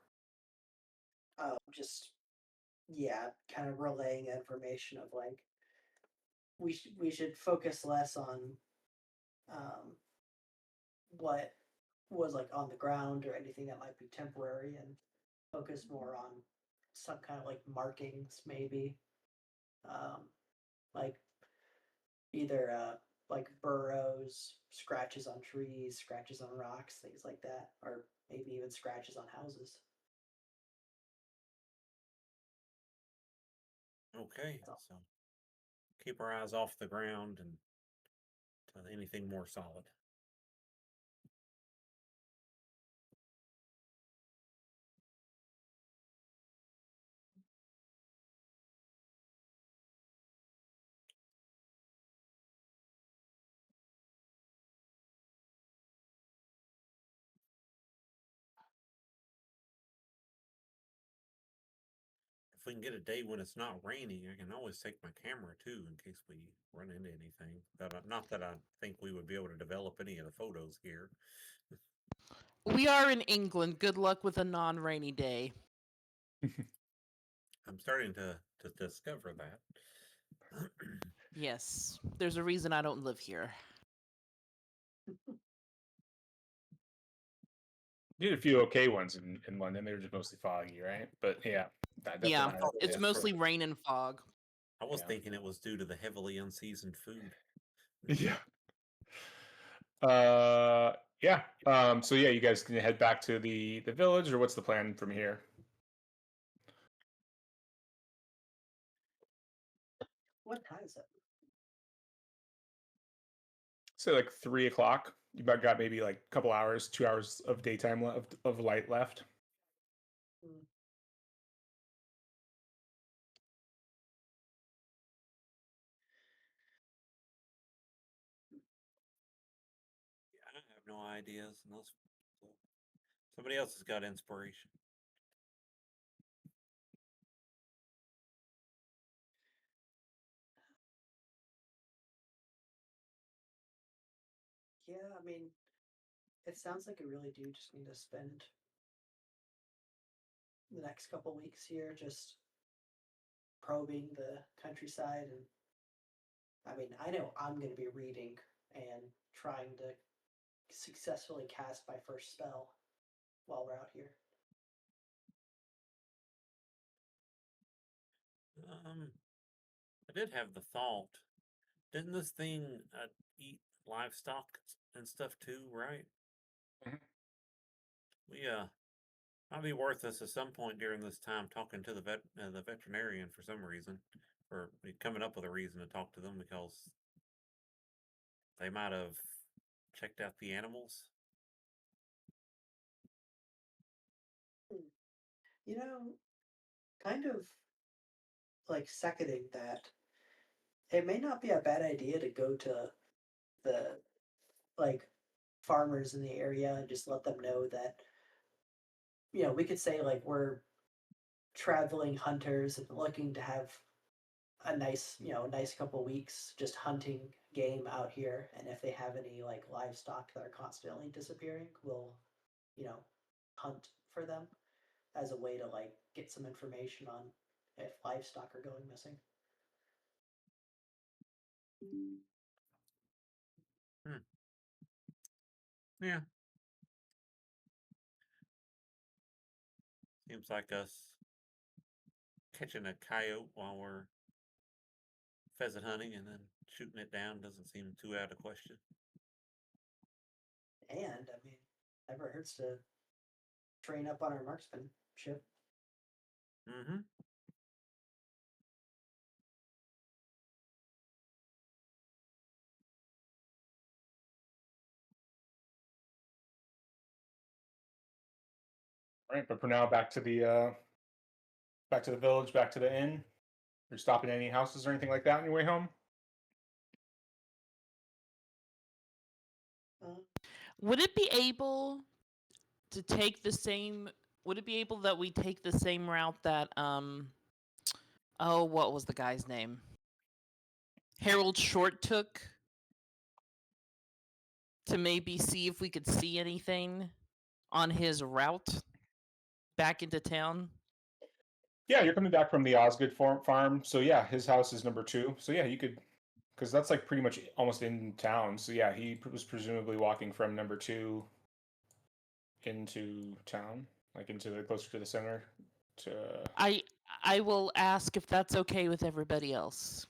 just yeah, kind of relaying information of like we should focus less on um what was like on the ground or anything that might be temporary and focus more on some kind of like markings maybe like either like burrows, scratches on trees, scratches on rocks, things like that, or maybe even scratches on houses. Okay, So so keep our eyes off the ground and to anything more solid. we can get a day when it's not raining, I can always take my camera too in case we run into anything. Not that I think we would be able to develop any of the photos here. We are in England. Good luck with a non-rainy day. I'm starting to discover that. Yes, there's a reason I don't live here. Did a few okay ones in London. They were just mostly foggy, right? But yeah, definitely Yeah, not how it it's is mostly rain and fog. I was Yeah. thinking it was due to the heavily unseasoned food. Yeah. Yeah. So yeah, you guys can head back to the village, or what's the plan from here? What time is it? Say like 3 o'clock. You about got maybe like a couple hours, 2 hours of daytime left of light left. Hmm. I have no ideas unless somebody else has got inspiration. Yeah, I mean, it sounds like we really do just need to spend the next couple weeks here just probing the countryside. And I mean, I know I'm going to be reading and trying to successfully cast my first spell while we're out here. I did have the thought. Didn't this thing eat livestock and stuff too, right? Mhm. We might be worth us at some point during this time talking to the veterinarian for some reason, or coming up with a reason to talk to them because they might have checked out the animals. You know, kind of like seconding that, it may not be a bad idea to go to the like farmers in the area and just let them know that, we could say like we're traveling hunters and looking to have a nice couple weeks just hunting game out here. And if they have any like livestock that are constantly disappearing, we'll, you know, hunt for them as a way to like get some information on if livestock are going missing. Hmm. Yeah, seems like us catching a coyote while we're pheasant hunting and then shooting it down doesn't seem too out of question. And I mean, never hurts to train up on our marksmanship. Mm-hmm. All right, but for now, back to the village, back to the inn. You're stopping at any houses or anything like that on your way home? Uh, Would it be able to take the same? Would it be able that we take the same route that Oh, what was the guy's name? Harold Short took to maybe see if we could see anything on his route back into town. Yeah, you're coming back from the Osgood farm. So yeah, his house is number 2. So yeah, you could, because that's like pretty much almost in town. So yeah, he was presumably walking from number 2 into town, like into the closer to the center. To I will ask if that's okay with everybody else.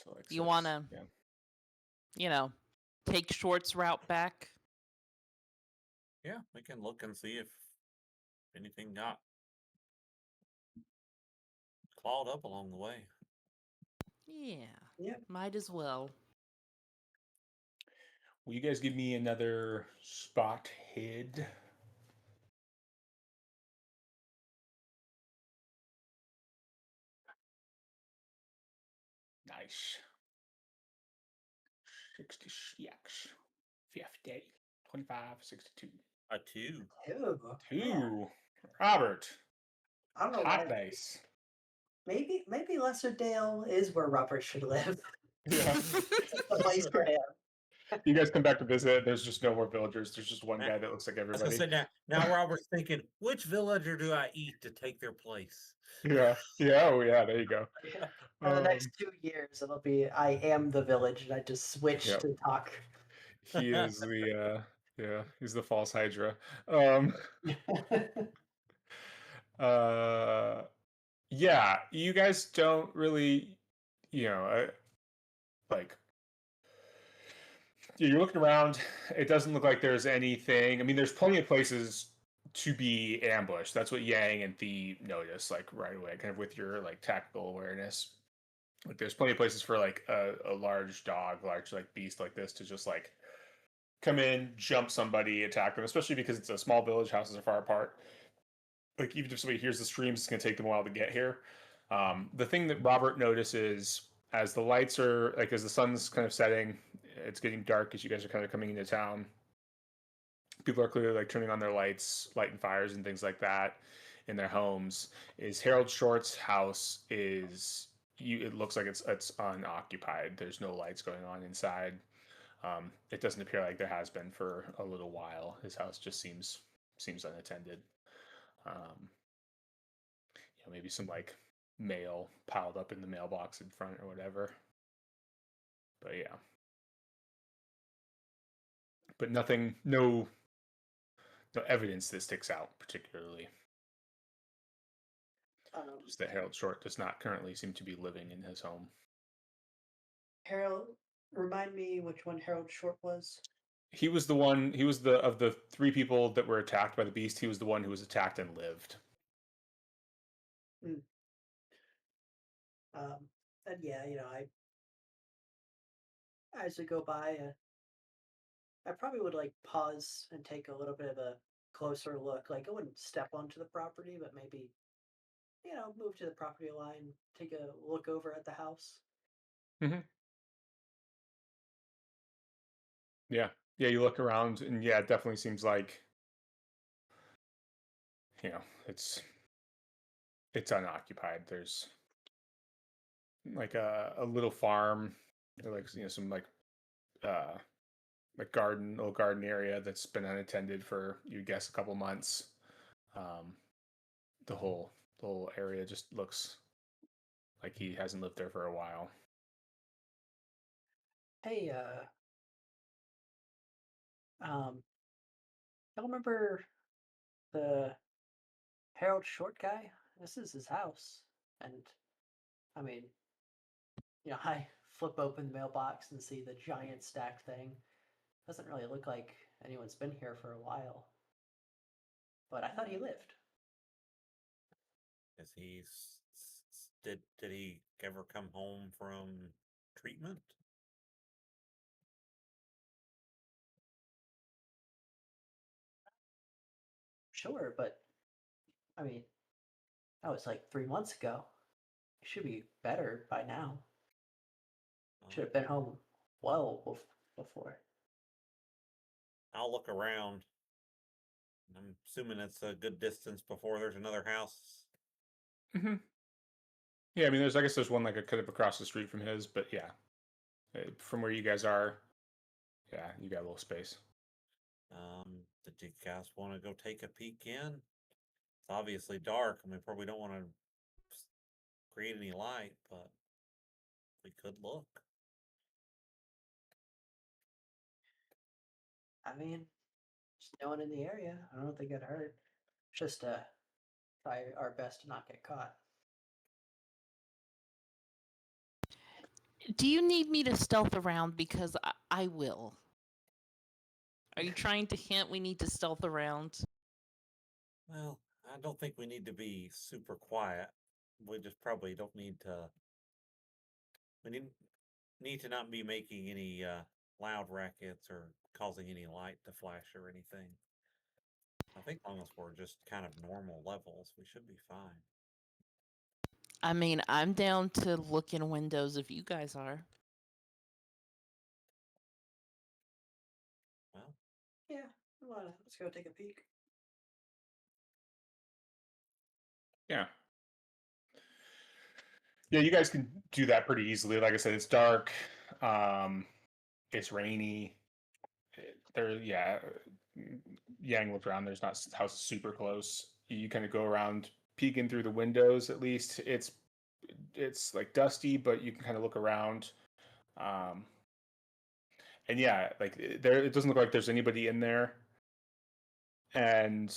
like You 6. want to, Yeah. take Short's route back? Yeah, we can look and see if anything got clawed up along the way. Yeah. Yeah. Might as well. Will you guys give me another spot hid? Nice. 60 yaks. 50. 25, 62. A 2. Ew, man. 2. Robert. I don't know Hot why. dice. maybe Lesserdale is where Robert should live. Yeah. It's the place for him. You guys come back to visit. There's just no more villagers. There's just one Nah, guy that looks like I was gonna everybody. say now Robert's thinking, which villager do I eat to take their place? Yeah. Yeah. Oh, yeah. There you go. For the next 2 years, it'll be I am the village, and I just switch Yep. to talk. He is the yeah. He's the false Hydra. Um. Yeah. You guys don't really, like. You're looking around. It doesn't look like there's anything. I mean, there's plenty of places to be ambushed. That's what Yang and Thee notice, like right away, kind of with your like tactical awareness. Like, there's plenty of places for like a large dog, large like beast like this to just like come in, jump somebody, attack them. Especially because it's a small village, houses are far apart. Like, even if somebody hears the screams, it's going to take them a while to get here. The thing that Robert notices as the lights are like as the sun's kind of setting, it's getting dark as you guys are kind of coming into town. People are clearly like turning on their lights, lighting fires and things like that in their homes. Is Harold Short's house is you? It looks like it's unoccupied. There's no lights going on inside. It doesn't appear like there has been for a little while. His house just seems unattended. Maybe some like mail piled up in the mailbox in front or whatever. But yeah. But nothing, no evidence that sticks out particularly. Just that Harold Short does not currently seem to be living in his home. Harold, remind me which one Harold Short was. He was the one. He was the of the three people that were attacked by the beast. He was the one who was attacked and lived. And yeah, as we go by, I probably would like pause and take a little bit of a closer look. Like I wouldn't step onto the property, but maybe move to the property line, take a look over at the house. Mm-hmm. Yeah, yeah. You look around, and yeah, it definitely seems like it's unoccupied. There's like a little farm, or like some like little garden area that's been unattended for, you guess, a couple months. The whole area just looks like he hasn't lived there for a while. Hey, y'all remember the Harold Short guy? This is his house, and I mean, I flip open the mailbox and see the giant stack thing. Doesn't really look like anyone's been here for a while, but I thought he lived. Is he did he ever come home from treatment? Sure, but I mean, that was like 3 months ago. He should be better by now. Should have been home well before. I'll look around. I'm assuming it's a good distance before there's another house. Mm-hmm. Yeah, I mean, I guess there's one like kind of across the street from his, but yeah, from where you guys are, yeah, you got a little space. Did you guys want to go take a peek in? It's obviously dark, and we probably don't want to create any light, but we could look. I mean, just no one in the area. I don't think it hurt. Just try our best to not get caught. Do you need me to stealth around? Because I will. Are you trying to hint we need to stealth around? Well, I don't think we need to be super quiet. We just probably don't need to. We need to not be making any loud rackets or causing any light to flash or anything. I think as long as we're just kind of normal levels, we should be fine. I mean, I'm down to look in windows if you guys are. Well, Yeah, let's go take a peek. Yeah. Yeah, you guys can do that pretty easily. Like I said, it's dark. It's rainy. Yeah, Yang looked around. There's not houses super close. You kind of go around, peeking through the windows. At least it's like dusty, but you can kind of look around. Um, and yeah, like there, it doesn't look like there's anybody in there. And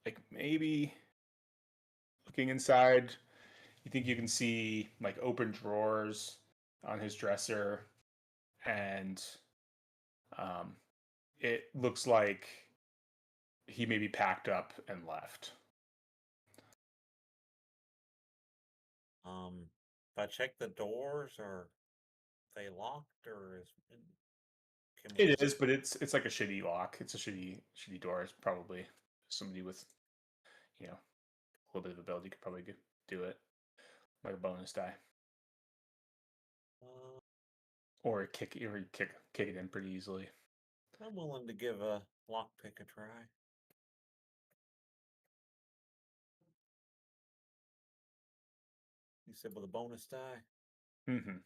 like maybe looking inside, you think you can see like open drawers on his dresser, and um, it looks like he maybe packed up and left. If I check the doors, are they locked, or can we It see? is, but it's like a shitty lock. It's a shitty door. It's probably somebody with a little bit of ability could probably do it, like a bonus die, Uh, or kick it in pretty easily. I'm willing to give a lockpick a try. You said with a bonus die? Mm-hmm.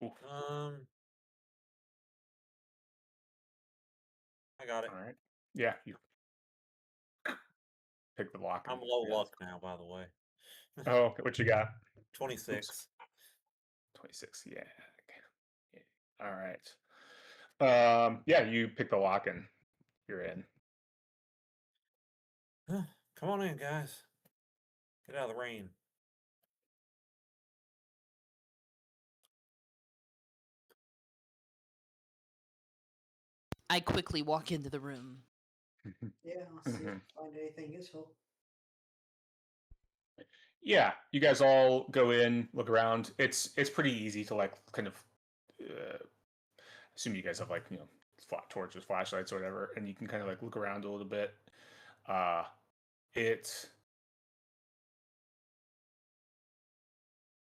Oof. I got it. All right. Yeah, you pick the lock. I'm low luck now, by the way. Oh, okay, what you got? 26. Oops. 26. Yeah. Okay. All right. Yeah, you pick the lock and you're in. Come on in, guys. Get out of the rain. I quickly walk into the room. Yeah, I'll see if I find anything useful. Yeah, you guys all go in, look around. It's pretty easy to like kind of assume you guys have like flat torches, flashlights, or whatever, and you can kind of like look around a little bit. Uh, it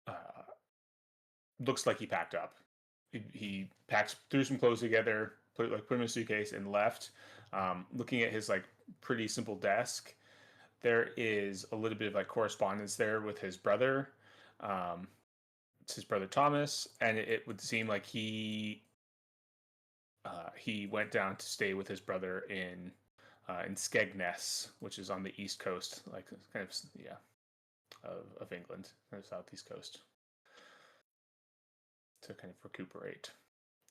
uh, looks like he packed up. He packed, threw some clothes together, put them in a suitcase, and left. Looking at his like pretty simple desk, there is a little bit of like correspondence there with his brother. Um, it's his brother Thomas, and it would seem like he went down to stay with his brother in Skegness, which is on the east coast, like kind of of England, kind of southeast coast, to kind of recuperate,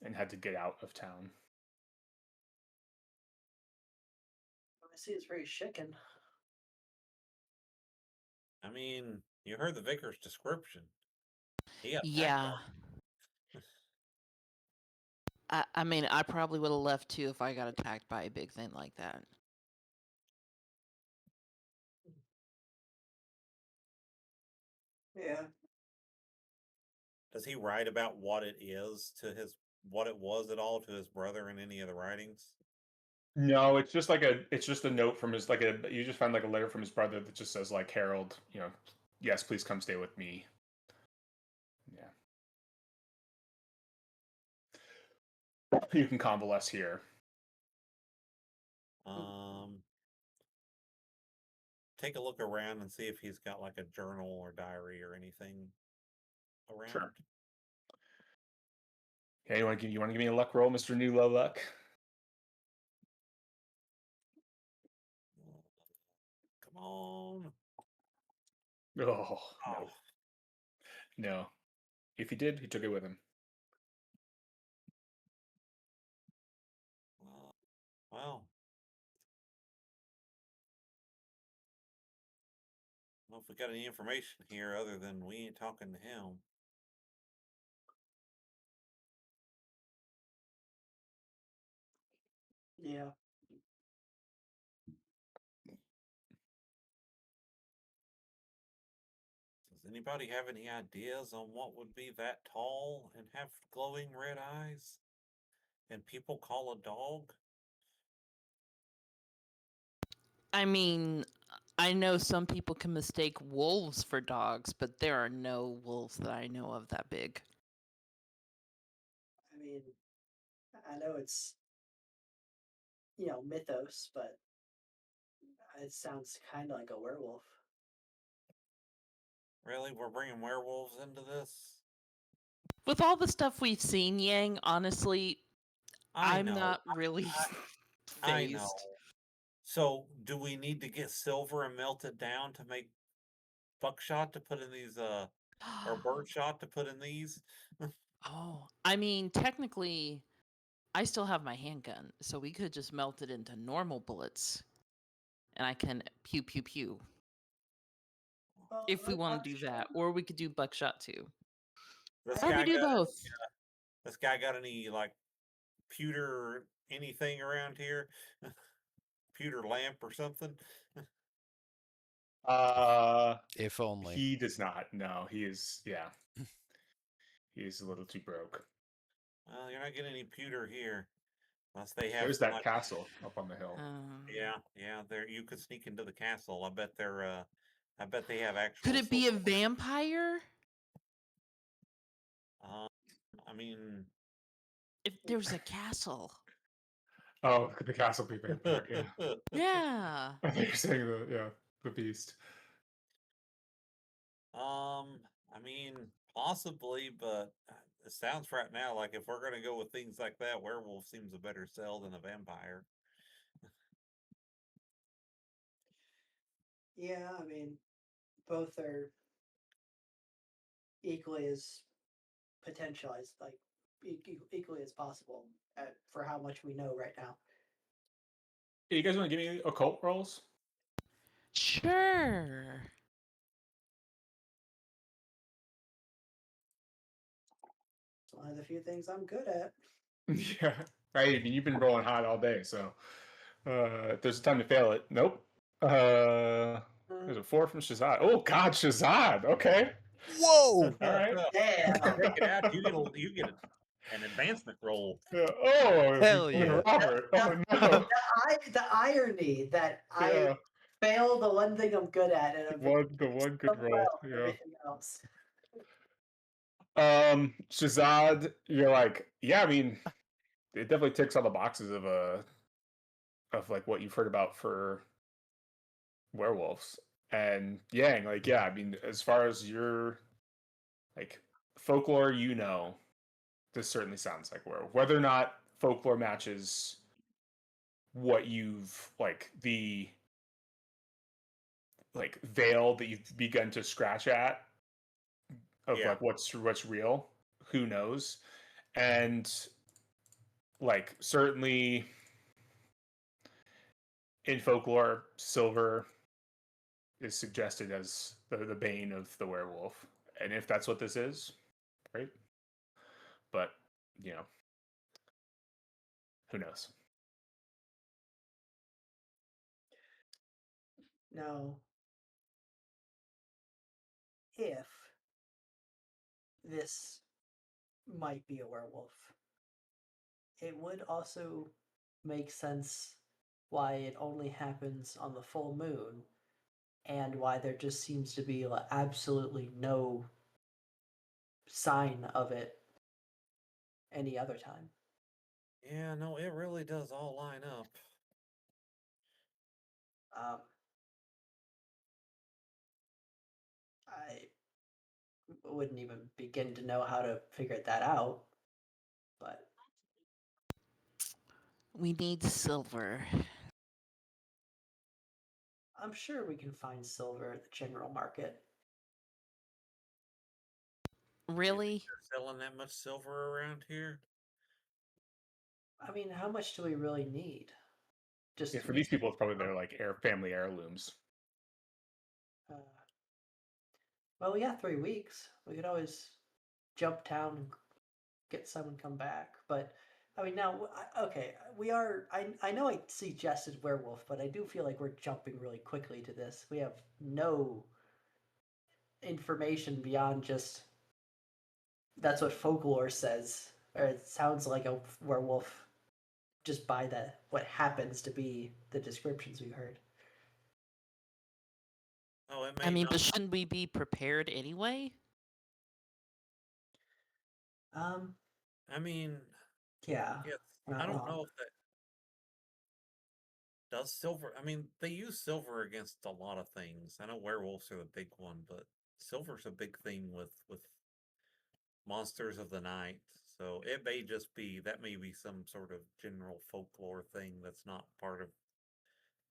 and had to get out of town. I see it's very chicken. I mean, you heard the vicar's description. He got packed Yeah. up. I mean, I probably would have left too if I got attacked by a big thing like that. Yeah. Does he write about what it was at all to his brother in any of the writings? No, it's just a note from his you just find like a letter from his brother that just says like Harold, yes, please come stay with me. Yeah. You can convalesce here. Take a look around and see if he's got like a journal or diary or anything around. Sure. Yeah, you want to give me a luck roll, Mr. New Low Luck? Come on. Oh, Oh. No. If he did, he took it with him. Well, I don't know if we got any information here other than we ain't talking to him. Yeah. Does anybody have any ideas on what would be that tall and have glowing red eyes? And people call a dog? I mean, I know some people can mistake wolves for dogs, but there are no wolves that I know of that big. I mean, I know it's mythos, but It sounds kind of like a werewolf. Really? We're bringing werewolves into this? With all the stuff we've seen, Yang, honestly, I I'm know. not really I know. phased. So, do we need to get silver and melt it down to make buckshot to put in these, or birdshot to put in these? Oh, I mean, technically, I still have my handgun, so we could just melt it into normal bullets, and I can pew pew pew Well, if we want to do that, or we could do buckshot too. This Or we guy do got both. this guy got any like pewter anything around here? Pewter lamp or something? If only. He does not. No, he is. Yeah, he is a little too broke. Well, you're not getting any pewter here. Unless they have There's some, that like, castle up on the hill. yeah, there you could sneak into the castle. I bet they're I bet they have actual Could it be a silver. vampire? I mean, If there's a castle. Oh, the castle be vampire. Yeah, Yeah. I think you're saying the beast. I mean, possibly, but it sounds right now like if we're gonna go with things like that, werewolf seems a better sell than a vampire. yeah, I mean, both are equally as potential as like equally as possible for how much we know right now. Hey, you guys want to give me occult rolls? Sure. It's one of the few things I'm good at. Yeah, right. I mean, you've been rolling hot all day, so if there's a time to fail it. Nope. There's a 4 from Shazad. Oh God, Shazad. Okay. Whoa! All right. Damn. Take it out. You get an advancement roll. Yeah. Oh, Hell fucking yeah. Robert. Oh no. The irony that Yeah. I fail the one thing I'm good at and The one good roll. well Yeah. everything else. Shazad, you're like, yeah. I mean, it definitely ticks all the boxes of like what you've heard about for werewolves. And Yang, like, yeah. I mean, as far as your like folklore, this certainly sounds like werewolf. Whether or not folklore matches what you've like the like veil that you've begun to scratch at of Yeah. like what's real, who knows? And like certainly in folklore, silver is suggested as the bane of the werewolf. And if that's what this is, right? But, you know, who knows? Now, if this might be a werewolf, it would also make sense why it only happens on the full moon and why there just seems to be like, absolutely no sign of it any other time. Yeah, no, it really does all line up. Um, I wouldn't even begin to know how to figure that out, but We need silver. I'm sure we can find silver at the general market. Really? They're selling that much silver around here? I mean, how much do we really need? Just Yeah, for these people, it's probably their like family heirlooms. uh, well, we got 3 weeks. We could always jump town and get some and come back. But I mean, now, okay, we are. I know I suggested werewolf, but I do feel like we're jumping really quickly to this. We have no information beyond just that's what folklore says, or it sounds like a werewolf just by what happens to be the descriptions we heard. Oh, it may I mean, not. but shouldn't we be prepared anyway? I mean, Yeah. yes, Not I don't wrong. know if that. Does silver? I mean, they use silver against a lot of things. I know werewolves are the big one, but silver's a big thing with monsters of the night. So it may just be that may be some sort of general folklore thing that's not part of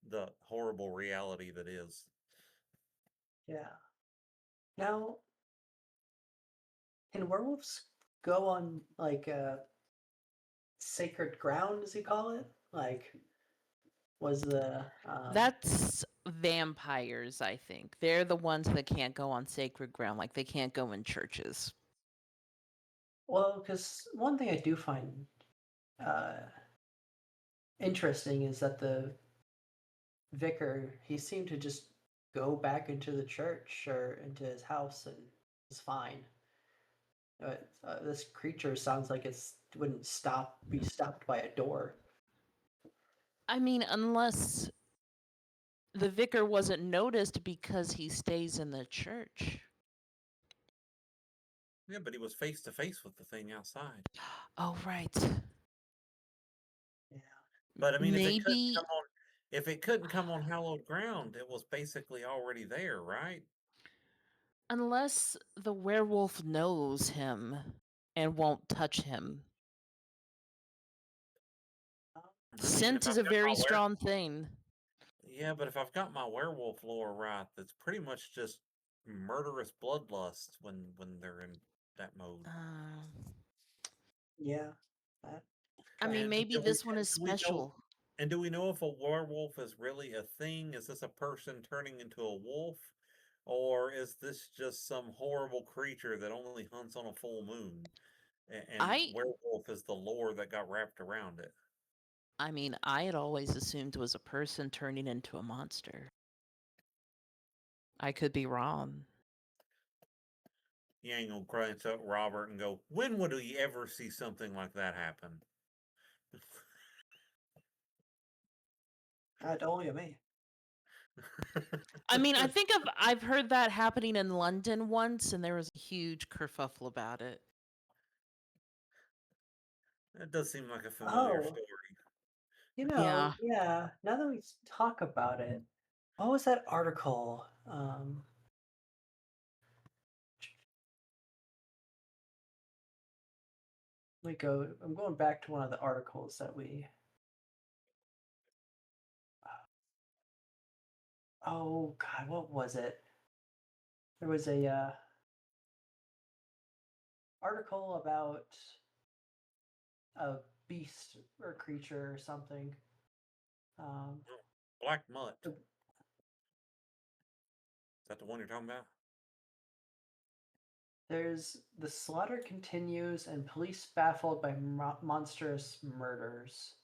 the horrible reality that is. Yeah. Now, can werewolves go on like sacred ground, as you call it? Like, was the That's vampires, I think. They're the ones that can't go on sacred ground, like they can't go in churches. well, because one thing I do find uh, interesting is that the vicar, he seemed to just go back into the church or into his house and was fine. This creature sounds like it's wouldn't be stopped by a door. I mean, unless the vicar wasn't noticed because he stays in the church. Yeah, but he was face to face with the thing outside. Oh, right. Yeah. But I mean, Maybe if it couldn't come on hallowed ground, it was basically already there, right? unless the werewolf knows him and won't touch him. I mean, if Scent is I've a got my very strong thing. yeah, but if I've got my werewolf lore right, that's pretty much just murderous bloodlust when they're in that mode. Yeah. That I mean, And maybe do we this one is do we know special. and do we know if a werewolf is really a thing? Is this a person turning into a wolf? Or is this just some horrible creature that only hunts on a full moon? And I werewolf is the lore that got wrapped around it. I mean, I had always assumed it was a person turning into a monster. I could be wrong. You ain't gonna crunch up Robert and go, when would we ever see something like that happen? don't look at me. I mean, I think I've heard that happening in London once, and there was a huge kerfuffle about it. That does seem like a familiar Oh, story. Yeah. yeah. Now that we talk about it, what was that article? I'm going back to one of the articles that we. Oh God, what was it? There was a article about a beast or creature or something. Um, Black Mutt. the- Is that the one you're talking about? there's the slaughter continues and police baffled by monstrous murders.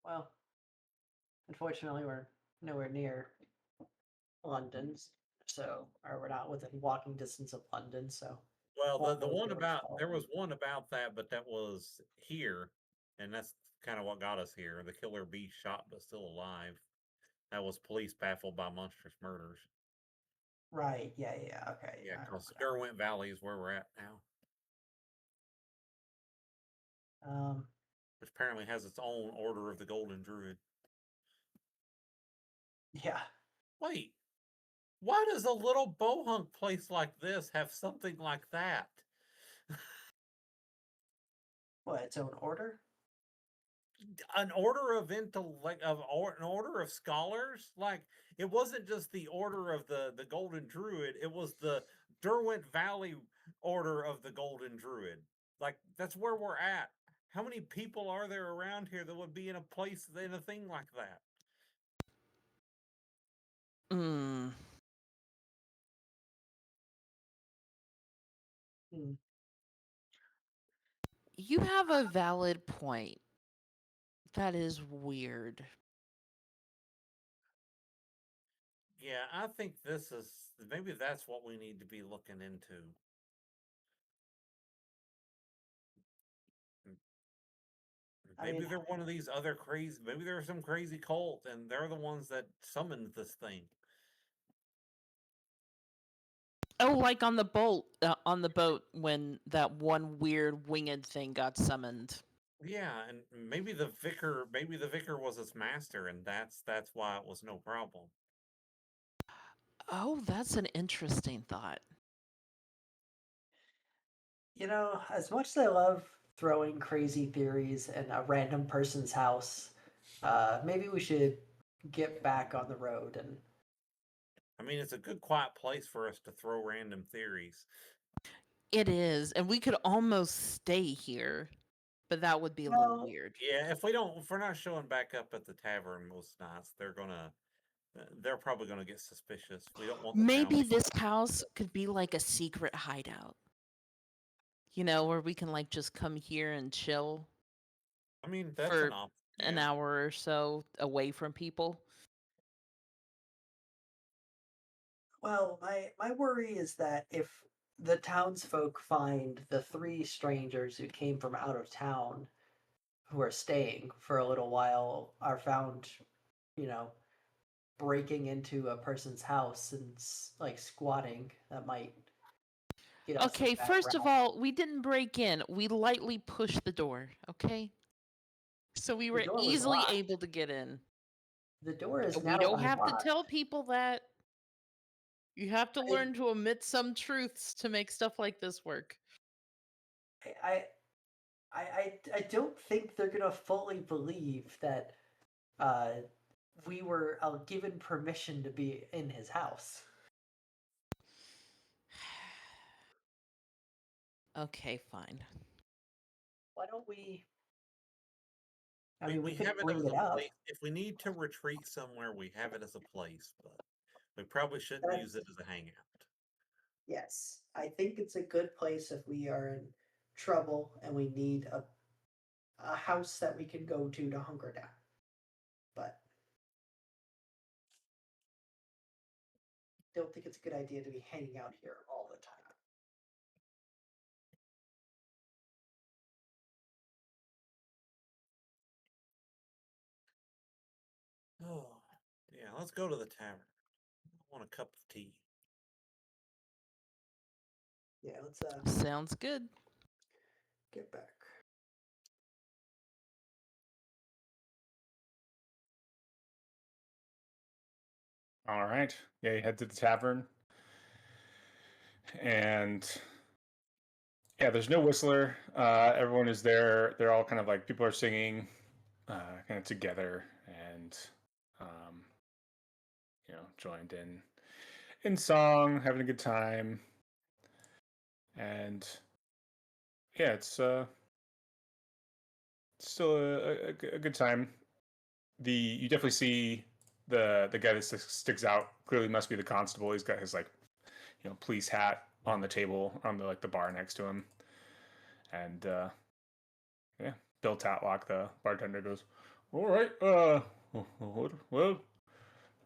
Well, unfortunately, we're nowhere near London's, or we're not within walking distance of London, so Well, won't the really one be able to about follow there them. was one about that, but that was here, and that's kind of what got us here. The killer bee shot but still alive. That was police baffled by monstrous murders. Right? Yeah, yeah. Okay, Yeah, I because remember Derwent Valley is where we're at now, now. which apparently has its own Order of the Golden Druid. Yeah. Wait, why does a little bohunk place like this have something like that? What? Its own order? An order of intellect an order of scholars. Like, it wasn't just the order of the Golden Druid, it was the Derwent Valley Order of the Golden Druid. Like, that's where we're at. How many people are there around here that would be in a place in a thing like that? Mm. Hmm. You have a valid point. That is weird. Yeah, I think this is maybe that's what we need to be looking into. I Maybe mean, they're one of these other crazy, maybe they're some crazy cult and they're the ones that summoned this thing. Oh, like on the boat when that one weird winged thing got summoned. Yeah, and maybe the vicar was his master, and that's why it was no problem. Oh, that's an interesting thought. You know, as much as I love throwing crazy theories in a random person's house, maybe we should get back on the road and I mean, it's a good quiet place for us to throw random theories. It is, and we could almost stay here, but that would be a little well, weird. Yeah, if we're not showing back up at the tavern most nights, they're probably gonna get suspicious. We don't want the town. Maybe this house could be like a secret hideout. You know, where we can like just come here and chill I mean, that's for an option. an Yeah. hour or so away from people. well, my worry is that if the townsfolk find the three strangers who came from out of town who are staying for a little while are found, you know, breaking into a person's house and like squatting, that might get us in a Okay, bad first of route. all, we didn't break in. We lightly pushed the door, okay? So we The were door was easily locked. able to get in. The door is We now don't have to unlocked. tell people that. You have to I, learn to omit some truths to make stuff like this work. I, I don't think they're gonna fully believe that uh, we were given permission to be in his house. Okay, fine. Why don't we? I We mean, we we could have it bring as it a up. place. If we need to retreat somewhere, we have it as a place, but we probably shouldn't use it as a hangout. Yes, I think it's a good place if we are in trouble and we need a house that we can go to hunker down. But don't think it's a good idea to be hanging out here all the time. Oh, yeah. Let's go to the tavern. I want a cup of tea. Yeah, let's Sounds good. get back. All right. Yeah, you head to the tavern. And yeah, there's no whistler. Everyone is there. They're all kind of like people are singing kind of together and um, joined in song, having a good time. And yeah, it's still a good time. You definitely see the guy that sticks out clearly must be the constable. He's got his like police hat on the table on the like the bar next to him, and yeah, Bill Tatlock, the bartender, goes, "All right, well,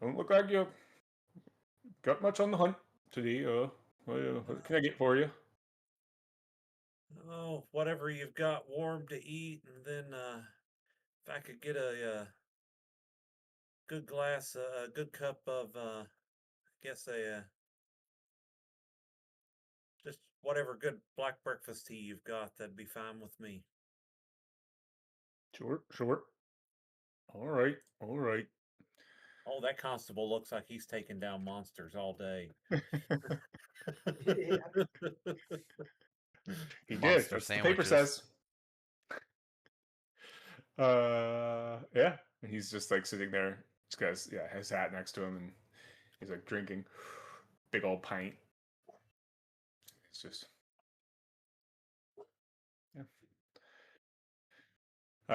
don't look like you got much on the hunt today. What can I get for you?" Oh, whatever you've got warm to eat, and then if I could get a good glass, a good cup of, I guess just whatever good black breakfast tea you've got, that'd be fine with me. Sure, sure. All right, all right. Oh, that constable looks like he's taking down monsters all day. Yeah. He did. Monster That's what the paper sandwiches. says. Yeah. And he's just like sitting there. Just got his hat next to him, and he's like drinking big old pint. It's just yeah.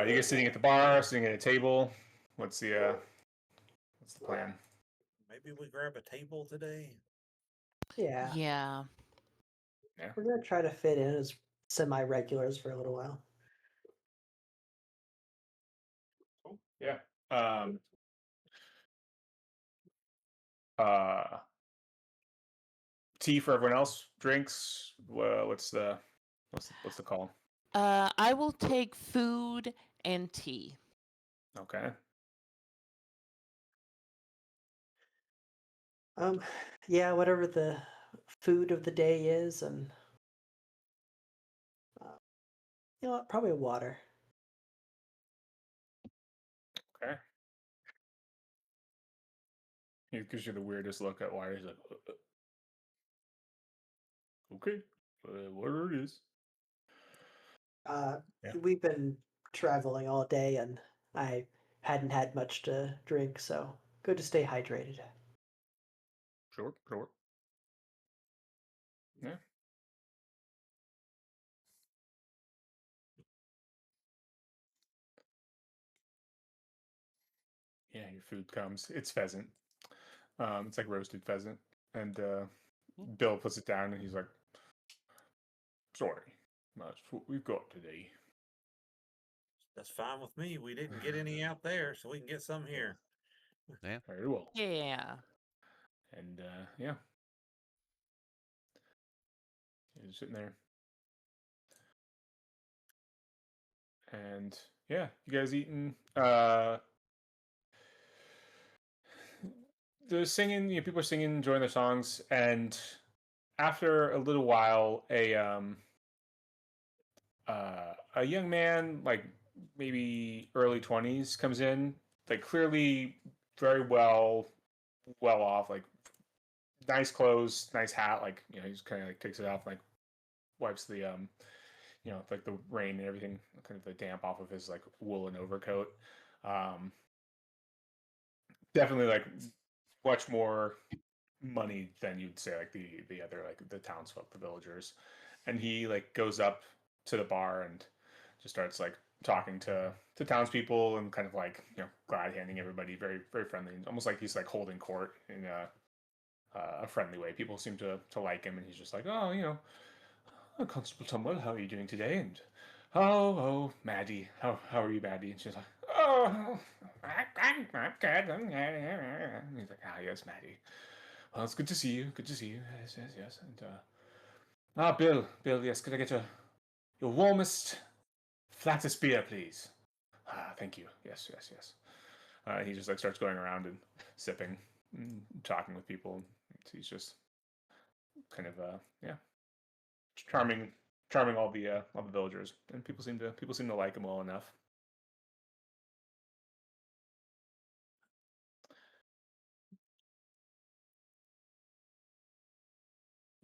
You guys sitting at the bar, sitting at a table. What's the plan? Maybe we grab a table today. Yeah, Yeah. Yeah. we're gonna try to fit in as semi-regulars for a little while. Cool. Yeah. Uh, tea for everyone else. Drinks. What's the call? I will take food and tea. Okay. Yeah, whatever the food of the day is, and you know what, probably water. Okay. He gives you the weirdest look at why he's like, okay, whatever it is. Yeah. We've been traveling all day, and I hadn't had much to drink, so good to stay hydrated. Sure, sure. Yeah. Yeah, your food comes. It's pheasant. It's like roasted pheasant. And Bill puts it down and he's like, sorry, that's what we've got today. That's fine with me. We didn't get any out there, so we can get some here. Yeah. Very well. Yeah. And yeah. He's sitting there. And yeah, you guys eating. They're singing, people are singing, enjoying their songs, and after a little while, a young man, like maybe early 20s, comes in, like clearly very well off, like nice clothes, nice hat, like he's kind of like takes it off, like wipes the like the rain and everything, kind of the damp off of his like woolen overcoat. Um, Definitely like much more money than you'd say like the other like the townsfolk, the villagers, and he like goes up to the bar and just starts like talking to townspeople and kind of like glad handing everybody, very very friendly, almost like he's like holding court in a friendly way. People seem to like him, and he's just like, oh, Constable Tumwell, how are you doing today? And oh, Maddie, how are you, Maddie? And she's like, oh, I'm good. And he's like, ah, yes, Maddie. Well, it's good to see you. Good to see you. Yes, yes, yes. And Bill, yes, could I get your warmest, flattest beer, please? Ah, thank you. Yes, yes, yes. He just like starts going around and sipping, and talking with people. He's just kind of yeah, charming, charming all the villagers, and people seem to like him well enough.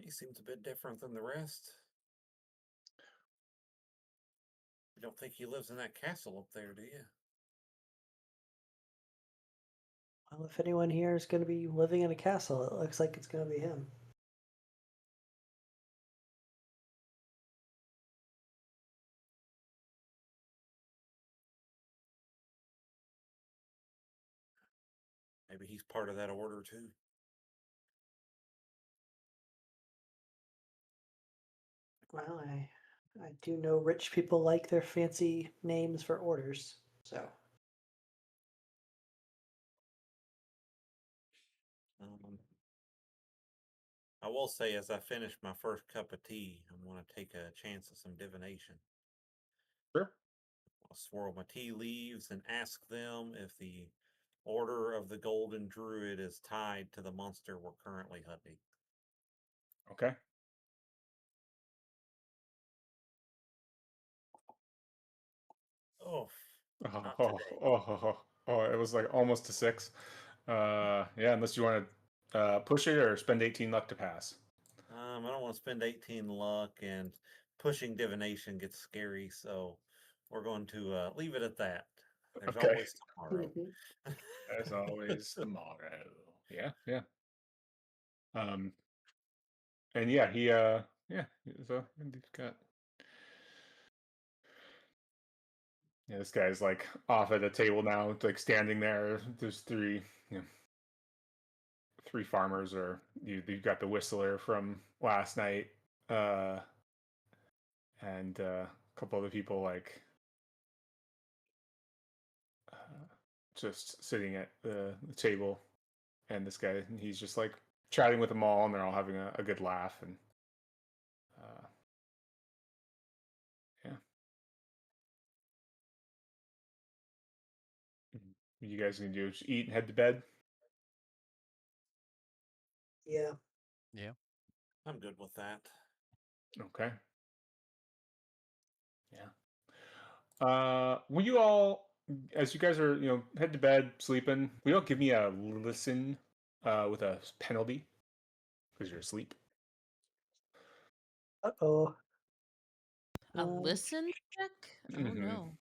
He seems a bit different than the rest. You don't think he lives in that castle up there, do you? Well, if anyone here is going to be living in a castle, it looks like it's going to be him. Maybe he's part of that order too. Well, I do know rich people like their fancy names for orders, so. I will say, as I finish my first cup of tea, I'm going to take a chance of some divination. Sure. I'll swirl my tea leaves and ask them if the Order of the Golden Druid is tied to the monster we're currently hunting. Okay. Oh, not Oh, today. it was like almost a 6. Yeah, unless you want to push it or spend 18 luck to pass. I don't want to spend 18 luck, and pushing divination gets scary, so we're going to leave it at that. There's Okay. always tomorrow. As always, tomorrow. Yeah, yeah. Um, and yeah, yeah. So he's got. Yeah, this guy's like off at a table now, like standing there. There's three farmers, or you've got the whistler from last night, and a couple other people like just sitting at the table, and this guy, and he's just like chatting with them all, and they're all having a good laugh, and uh, yeah. What you guys gonna do? Just eat and head to bed? Yeah. Yeah. I'm good with that. Okay. Yeah. Will you all, as you guys are, head to bed, sleeping, will you all give me a listen with a penalty because you're asleep? Uh-oh. A listen check? Oh Mhm. no.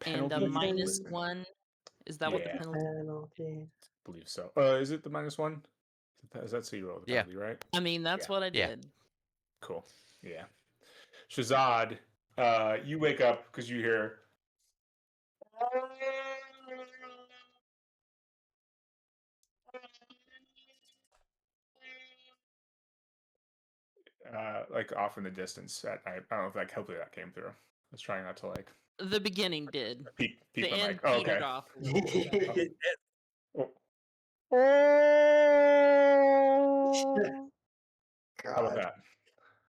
And a Penalty. minus Listen. 1. Is that what the Yeah. penalty? Penalty. Believe so. Is it the -1? Is that so you roll the Yeah. penalty, right? I mean, that's Yeah. what I Yeah. did. Cool. Yeah. Shazad, you wake up because you hear like off in the distance. I don't know if like hopefully that came through. I was trying not to like The beginning did. peep The my end mic. Oh, petered okay. off a little bit. Oh, how about God. that?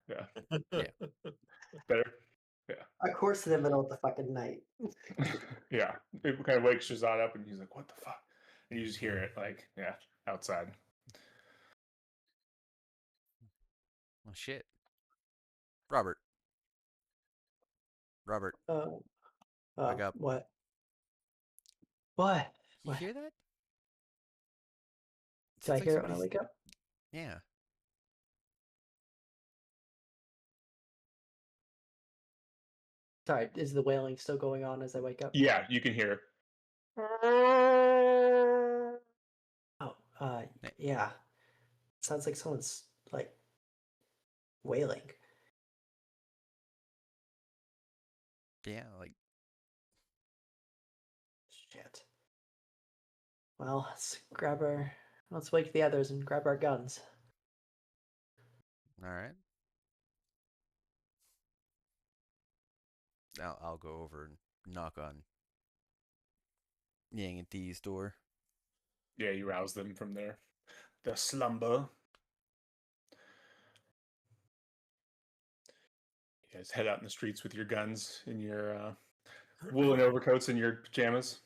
Yeah. Yeah. Better? Yeah. Of course, in the middle of the fucking night. Yeah. It kind of wakes Shazad up and he's like, what the fuck? And you just hear it like, yeah, outside. Well, shit. Robert. Robert, Oh, wake up. what? What? You What? hear that? Do I Sounds like hear it when I somebody's. wake up? Yeah. Sorry, is the wailing still going on as I wake up? Yeah, you can hear. Oh, Yeah. yeah. Sounds like someone's like wailing. Yeah, like Shit. Well, let's wake the others and grab our guns. all right. I'll go over and knock on Yang and Thee's door. Yeah, you rouse them from the slumber. You guys head out in the streets with your guns and your woolen overcoats and your pajamas.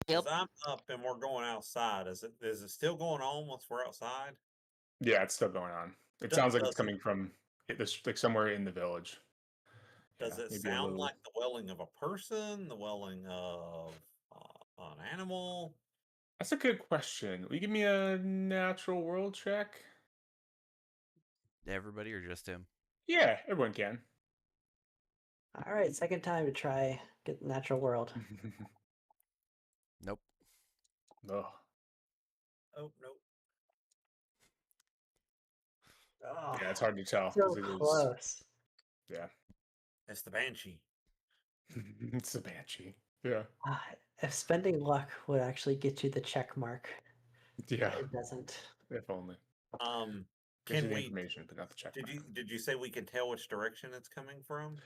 Yep. As I'm up and we're going outside, is it still going on once we're outside? Yeah, it's still going on. It Do- sounds like it's does it- coming from this like somewhere in the village. Does Yeah, it maybe a sound little. like the wailing of a person, the wailing of an animal? That's a good question. Will you give me a natural world check? Everybody or just him? Yeah, everyone can. All right, second time to try get the natural world. Nope. Ugh. Oh no. Oh, Yeah, it's hard to tell so because it is. close. Yeah, It's the banshee. it's a banshee. Yeah, Ah, if spending luck would actually get you the check mark, yeah. it doesn't. If only. Gives you Can the we? information, but not the check mark. Did you say we can tell which direction it's coming from?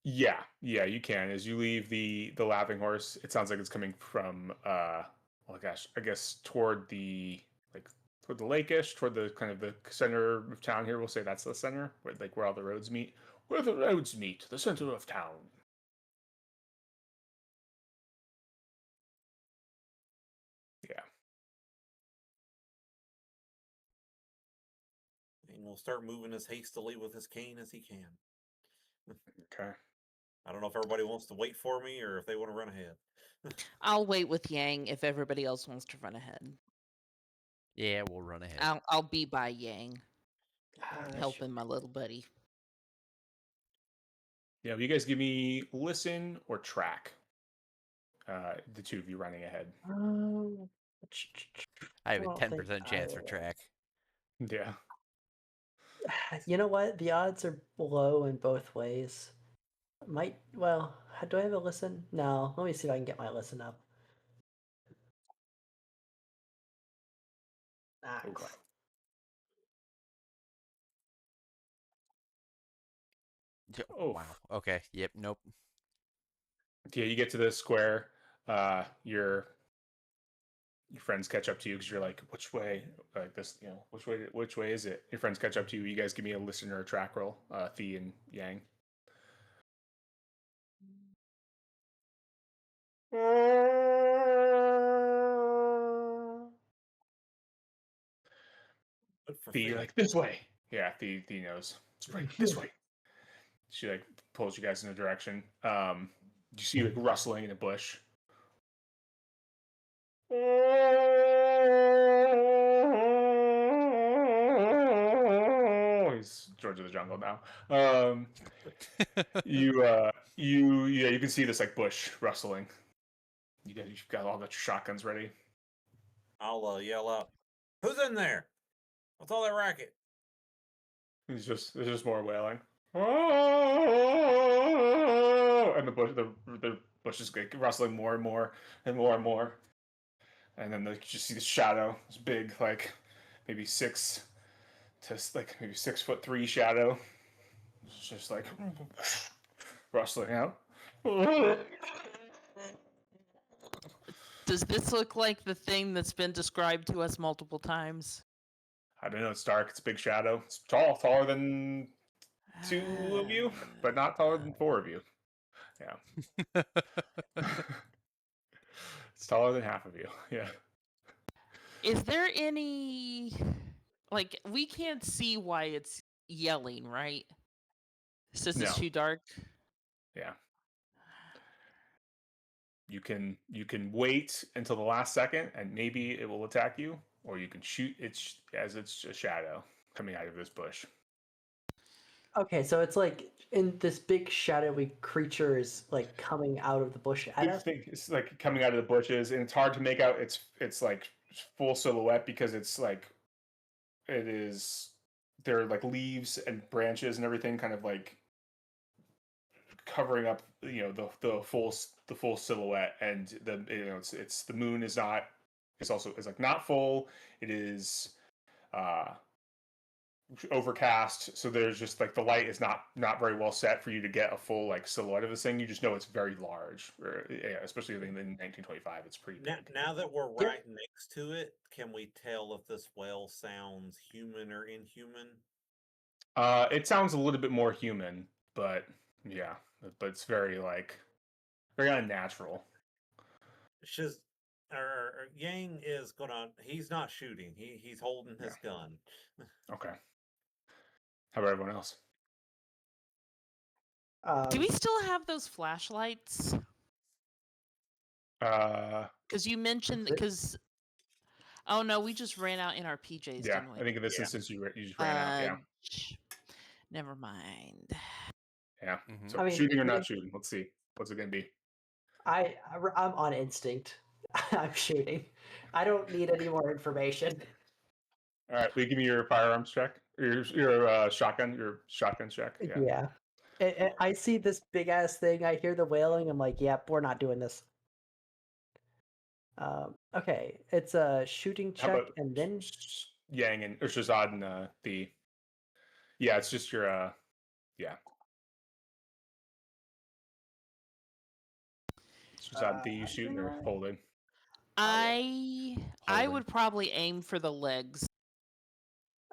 Yeah, you can. As you leave the laughing horse, it sounds like it's coming from well gosh, I guess toward the like toward the lake-ish, toward the kind of the center of town here. We'll say that's the center, where all the roads meet. Where the roads meet, the center of town. Yeah. And we'll start moving as hastily with his cane as he can. Okay. I don't know if everybody wants to wait for me or if they want to run ahead. I'll wait with Yang if everybody else wants to run ahead. Yeah, we'll run ahead. I'll be by Yang, Ah, helping my little buddy. Yeah, will you guys give me listen or track? The two of you running ahead. Um, I have a don't think 10% I chance for will. track. Yeah. You know what? The odds are low in both ways. Well, do I have a listen? No, let me see if I can get my listen up. Ah, Oof. crap. Oof. Wow. Okay. Yep. Nope. Yeah, you get to the square. Your friends catch up to you because you're like, which way? Like this, which way is it? Your friends catch up to you. You guys give me a listen or a track roll. Thea and Yang. Good for You're Thea. like, this way. Yeah, Thea knows. It's right this way. She like pulls you guys in a direction. You see like rustling in a bush. He's George of the Jungle now. You can see this like bush rustling. You've got all the shotguns ready. I'll yell out, "Who's in there? What's all that racket?" There's just more wailing. And the bush is like rustling more and more and more and more. And then you just see the shadow. It's big, like maybe 6'3" shadow. It's just like rustling out. Does this look like the thing that's been described to us multiple times? I don't know. It's dark. It's a big shadow. It's taller than 2 of you, but not taller than 4 of you. Yeah. It's taller than half of you. Yeah. Is there any like we can't see why it's yelling, right? Since it's No. too dark. Yeah. You can wait until the last second and maybe it will attack you, or you can shoot it as it's a shadow coming out of this bush. Okay, so it's like in this big shadowy creature is like coming out of the bush at Big us. thing it's like coming out of the bushes, and it's hard to make out it's like full silhouette because it's like it is there are like leaves and branches and everything kind of like covering up the full silhouette, and it's the moon is not it's like not full. It is uh overcast, so there's just like the light is not very well set for you to get a full like silhouette of this thing. You just know it's very large, especially in 1925. It's pretty big. Now that we're Yeah. right next to it, can we tell if this whale sounds human or inhuman? It sounds a little bit more human, but yeah, but it's very very unnatural. Shiz, or Yang is gonna. He's not shooting. He's holding his gun. Okay. How about everyone else? Do we still have those flashlights? Because you mentioned because oh no, we just ran out in our PJs, Yeah, didn't we? I think in this instance you just ran out. Yeah, Never mind. yeah. Mhm. So I mean, shooting or yeah. not shooting? Let's see. What's it gonna be? I'm on instinct. I'm shooting. I don't need any more information. All right, will you give me your firearms check? Your shotgun check. Yeah. Yeah. I see this big ass thing. I hear the wailing. I'm like, yep, we're not doing this. Okay, it's a shooting How check, about and then Yang and or Shazad and the? Yeah, it's just your yeah. Shazad, the you shooting or holding? I Holding. would probably aim for the legs.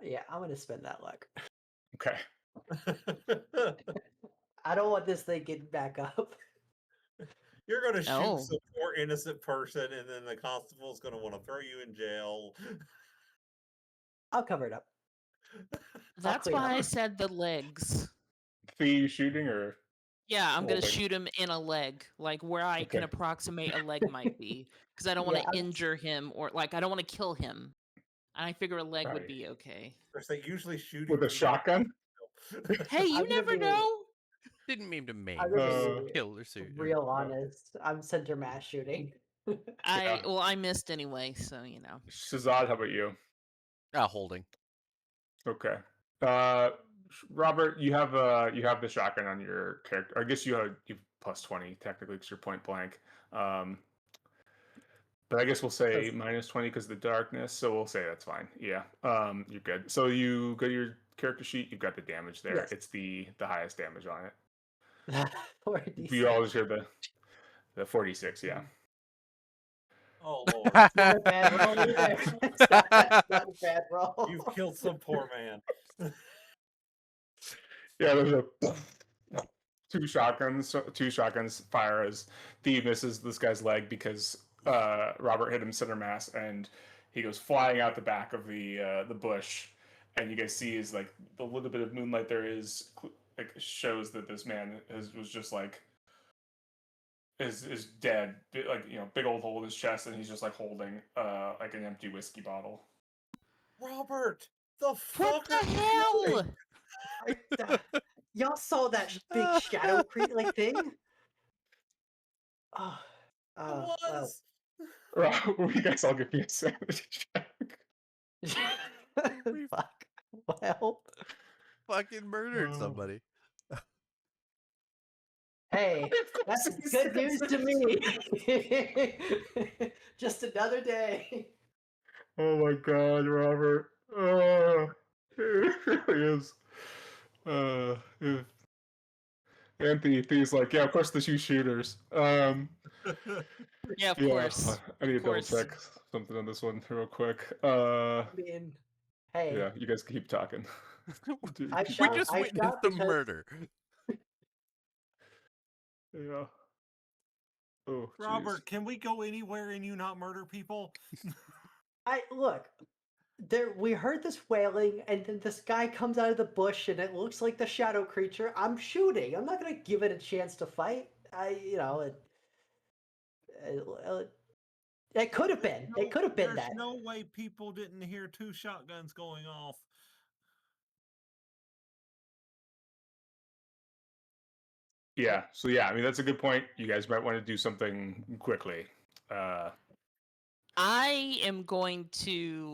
yeah, I'm gonna spend that luck. Okay. I don't want this thing getting back up. You're gonna shoot Oh. some poor innocent person, and then the constable's gonna want to throw you in jail. I'll cover it up. That's clean why I up. said the legs. The you shooting or? Yeah, I'm gonna Holding. shoot him in a leg, like where I can Okay. approximate a leg might be, because I don't want to Yeah, injure him or like I don't want to kill him. And I figure a leg would Right. be okay. Or say usually shooting With a people- shotgun? Hey, you I'm gonna never be- know. Didn't mean to maim, I'm gonna just be kill or shoot. real honest. I'm center mass shooting. I missed anyway, so you know. Shazad, how about you? Holding. Okay. Robert, you have the shotgun on your character. I guess you've plus 20 technically because you're point blank. But I guess we'll say minus 20 because of the darkness. So we'll say that's fine. Yeah. You're good. So you go to your character sheet. You've got the damage there. Yes. It's the highest damage on it. 4d6. You always hear the 46. Yeah. Oh Lord, Not a bad roll either. It's not a bad roll. you've killed some poor man. Yeah. There's two shotguns fire as Thie misses this guy's leg because Robert hit him center mass and he goes flying out the back of the bush and you guys see is like the little bit of moonlight there is like shows that this man was just like is dead, like big old hole in his chest, and he's just like holding like an empty whiskey bottle. Robert, the What fuck the are you doing? hell? Y'all saw that big shadow like thing? Oh, It well. Will you guys all give me a sanity check? Fuck. Well. Fucking murdered Oh. somebody. Hey, Of course that's he's good news to sensitive. me. Just another day. Oh my God, Robert. It really is. If Anthony's like, yeah, of course the shooters. Yeah, of Yeah, course. I need to Of double course. check something on this one real quick. I mean, hey, Yeah, you guys keep talking. Dude, I keep We shot. going. just I witnessed shot the because murder. Yeah. Oh, jeez. Robert, can we go anywhere and you not murder people? look. There, we heard this wailing, and then this guy comes out of the bush, and it looks like the shadow creature. I'm shooting. I'm not gonna give it a chance to fight. It could have been. It could have been There's that. no way people didn't hear 2 shotguns going off. Yeah. So yeah, I mean that's a good point. You guys might want to do something quickly. I am going to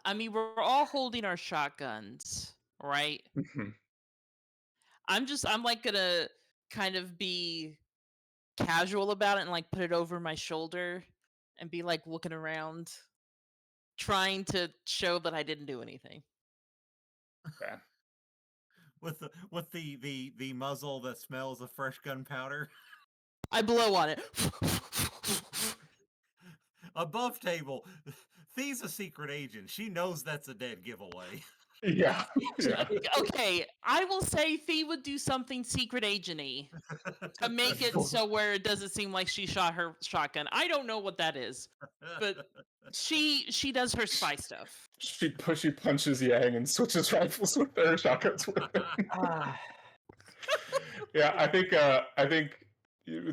I mean, we're all holding our shotguns, right? I'm like gonna kind of be casual about it and like put it over my shoulder and be like looking around, trying to show that I didn't do anything. Okay. With the muzzle that smells of fresh gunpowder. I blow on it. Above table, Thee's a secret agent. She knows that's a dead giveaway. Yeah. Yeah. Okay, I will say Thee would do something secret agent-y to make it so where it doesn't seem like she shot her shotgun. I don't know what that is, but she does her spy stuff. She punches Yang and switches rifles with her shotguns with him. Yeah, I think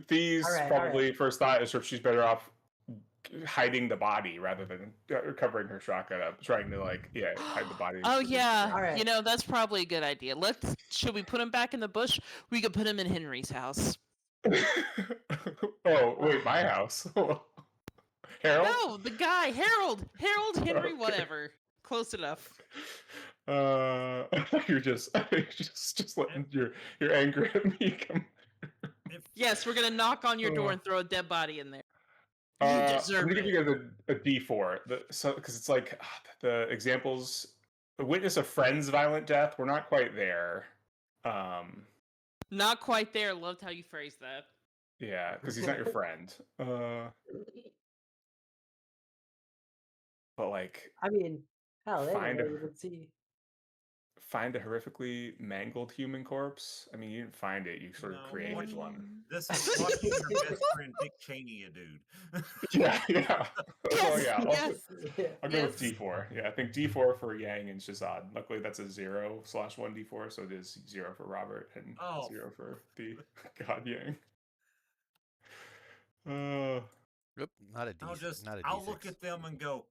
Thee's All right, probably first thought is she's better off hiding the body rather than covering her shotgun up, trying to hide the body. Oh yeah, All right. that's probably a good idea. Should we put him back in the bush? We could put him in Henry's house. Oh wait, my house. Harold? No, the guy, Harold, Henry, Okay. whatever. Close enough. You're just letting your anger at me come. Yes, we're gonna knock on your door and throw a dead body in there. You I'm deserve gonna give it. you guys a D4. Because it's like the examples. The witness a friend's violent death. We're not quite there. Not quite there. Loved how you phrased that. Yeah, because he's not your friend. But like, I mean, hell, they Find don't a- even see. find a horrifically mangled human corpse. I mean, you didn't find it. You sort of No, created one. This is watching your best friend Dick Cheney a dude. Yeah, yeah. Well, Yes, yeah. yes. I'll go with D4. Yeah, I think D4 for Yang and Shazad. Luckily, that's a 0/1 D4, so it is 0 for Robert and 0 for the God Yang. Yep, not a D. Not a I'll D6. look at them and go,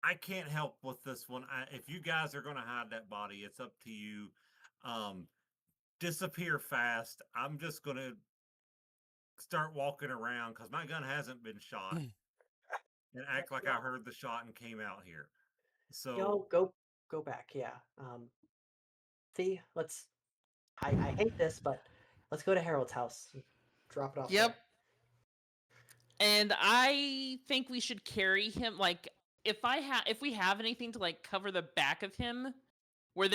I can't help with this one. If you guys are going to hide that body, it's up to you. Disappear fast. I'm just going to start walking around because my gun hasn't been shot and act like I heard the shot and came out here. So Go back. Yeah. See, let's. I hate this, but let's go to Harold's house. And drop it off. Yep. And I think we should carry him. Like, if we have anything to like cover the back of him, where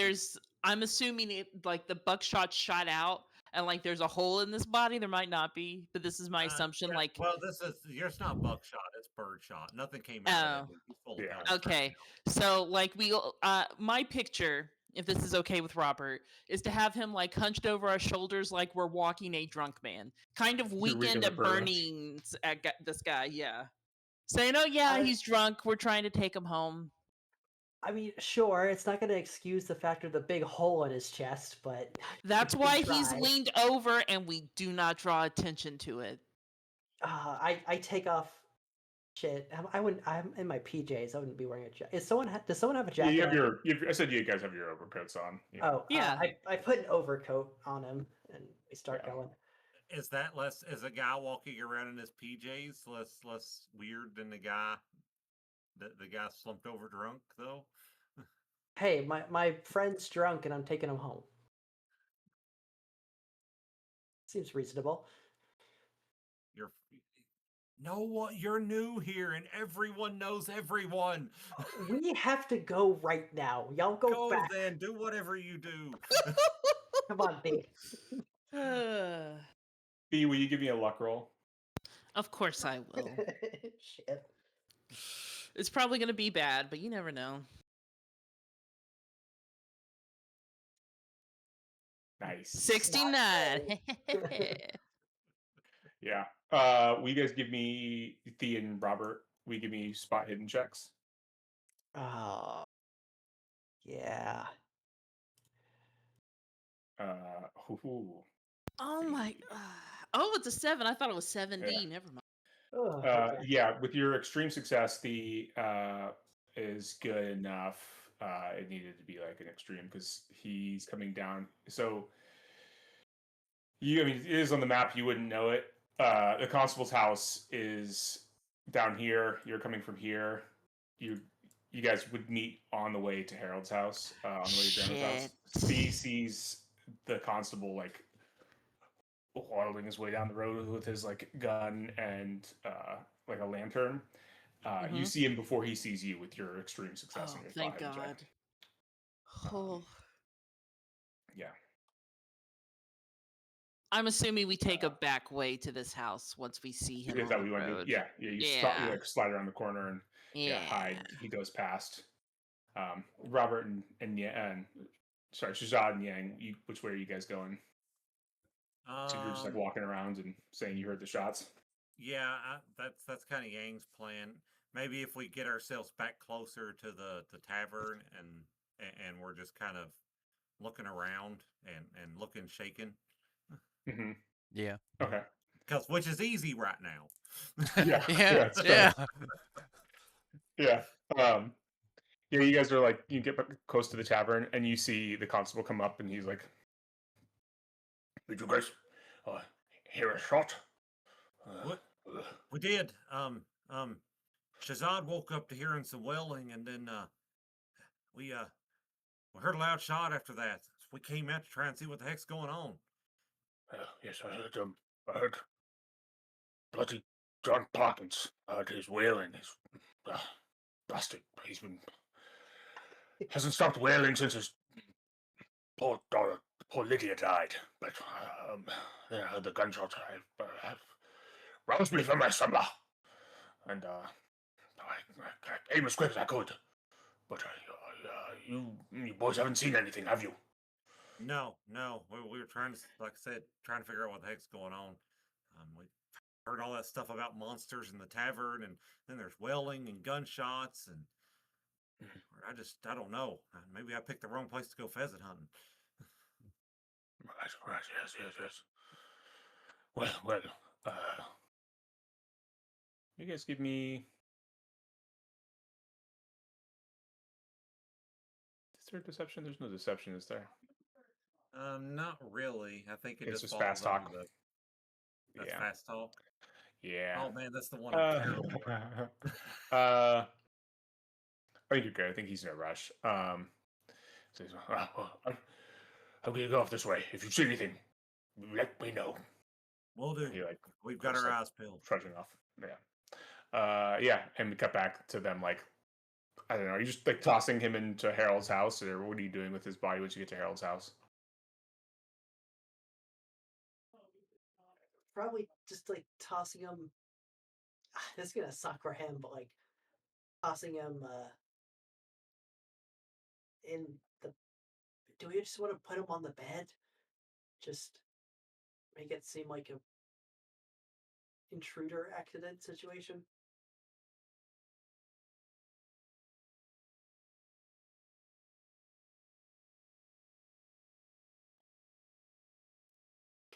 I'm assuming like the buckshot shot out, and like there's a hole in this body. There might not be, but this is my assumption. Yeah, like, well, it's not buckshot, it's birdshot. Nothing came out of that dude. He's full of guns. Okay, so like my picture, if this is okay with Robert, is to have him like hunched over our shoulders like we're walking a drunk man. Kind of Weekend at Bernie's at this guy, yeah. Saying, "Oh yeah, I- he's drunk. We're trying to take him home." I mean, sure, it's not going to excuse the fact of the big hole in his chest, but That's we can why he's try. leaned over, and we do not draw attention to it. I take off. Shit, I wouldn't. I'm in my PJs. I wouldn't be wearing a jacket. Does someone have a Yeah, jacket? you have on? I said you guys have your overcoats on. Yeah. Oh, Yeah. I put an overcoat on him, and we start Yeah. going. Is that less? Is a guy walking around in his PJs less weird than the guy slumped over drunk though? Hey, my friend's drunk, and I'm taking him home. Seems reasonable. You're no what you're new here and everyone knows everyone. We have to go right now. Y'all go Go back. then, do whatever you do. Come on, B. B, will you give me a luck roll? Of course I will. Shit. It's probably going to be bad, but you never know. Nice. 69. Yeah. Will you guys give me Thea and Robert? Will you give me spot hidden checks? Oh. Yeah. Ooh. Oh my. Oh, it's a 7. I thought it was 7D. Yeah. Never mind. Oh, okay. Yeah, with your extreme success, the is good enough. It needed to be like an extreme because he's coming down. So I mean, it is on the map. You wouldn't know it. The constable's house is down here. You're coming from here. You guys would meet on the way to Harold's house. On the way to Grandma's house. B sees the constable like waddling his way down the road with his like gun and like a lantern. You see him before he sees you with your extreme success Oh, on your thank spot hidden God. check. Oh. Yeah. I'm assuming we take a back way to this house once we see him Is on that the what you want to road. do? Yeah. You Yeah. like slide around the corner and Yeah. hide. He goes past. Robert and sorry, Shazad and Yang. Which way are you guys going? So you're just like walking around and saying you heard the shots. Yeah, that's kind of Yang's plan. Maybe if we get ourselves back closer to the tavern and we're just kind of looking around and looking shaken. Mm-hmm. Yeah. Okay. Because which is easy right now. Yeah. Yeah. It's Yeah. yeah. Yeah, you guys are like, you get close to the tavern and you see the constable come up and he's like, "Did you guys hear a shot?" What? We did. Shazad woke up to hearing some wailing, and then we heard a loud shot after that. So we came out to try and see what the heck's going on. Yes, I heard bloody John Parkins. I heard his wailing. He's bastard. Hasn't stopped wailing since his poor daughter, poor Lydia died. But then I heard the gunshots. Have roused me from my slumber, and I came as quick as I could. But you boys haven't seen anything, have you? No. We were trying to, like I said, trying to figure out what the heck's going on. We heard all that stuff about monsters in the tavern, and then there's wailing and gunshots, and I don't know. Maybe I picked the wrong place to go pheasant hunting. Right, yes. Well, you guys give me. Is there deception? There's no deception, is there? Not really. I think it It's just just falls fast under talk. that's Yeah. fast talk. Yeah. Oh man, that's the one I'm terrible at. I think you're good. I think he's in a rush. So he's, I'm gonna go off this way. If you see anything, let me know. We'll do. He like We've got just, our like, eyes peeled. trudging off. Yeah. Yeah, and we cut back to them like I don't know. Are you just like tossing him into Harold's house, or what are you doing with his body once you get to Harold's house? Probably just like tossing him. This is gonna suck for him, but like tossing him in the. Do we just want to put him on the bed? Just make it seem like a intruder accident situation.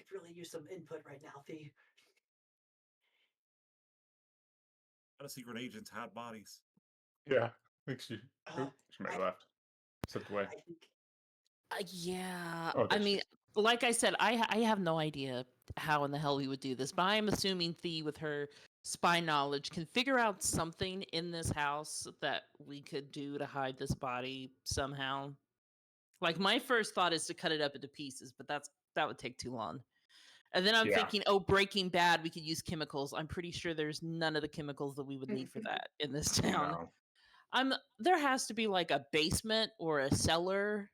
could really use some input right now, Thee. How do secret agents hide bodies? Yeah, makes you. Uh, She might I- have left. Stepped away. I think Yeah. Oh, I there she mean, is. like I said, I have no idea how in the hell we would do this, but I am assuming Thea, with her spy knowledge, can figure out something in this house that we could do to hide this body somehow. Like, my first thought is to cut it up into pieces, but that would take too long. And then I'm Yeah. thinking, oh, Breaking Bad, we could use chemicals. I'm pretty sure there's none of the chemicals that we would need for that in this town. No, There has to be like a basement or a cellar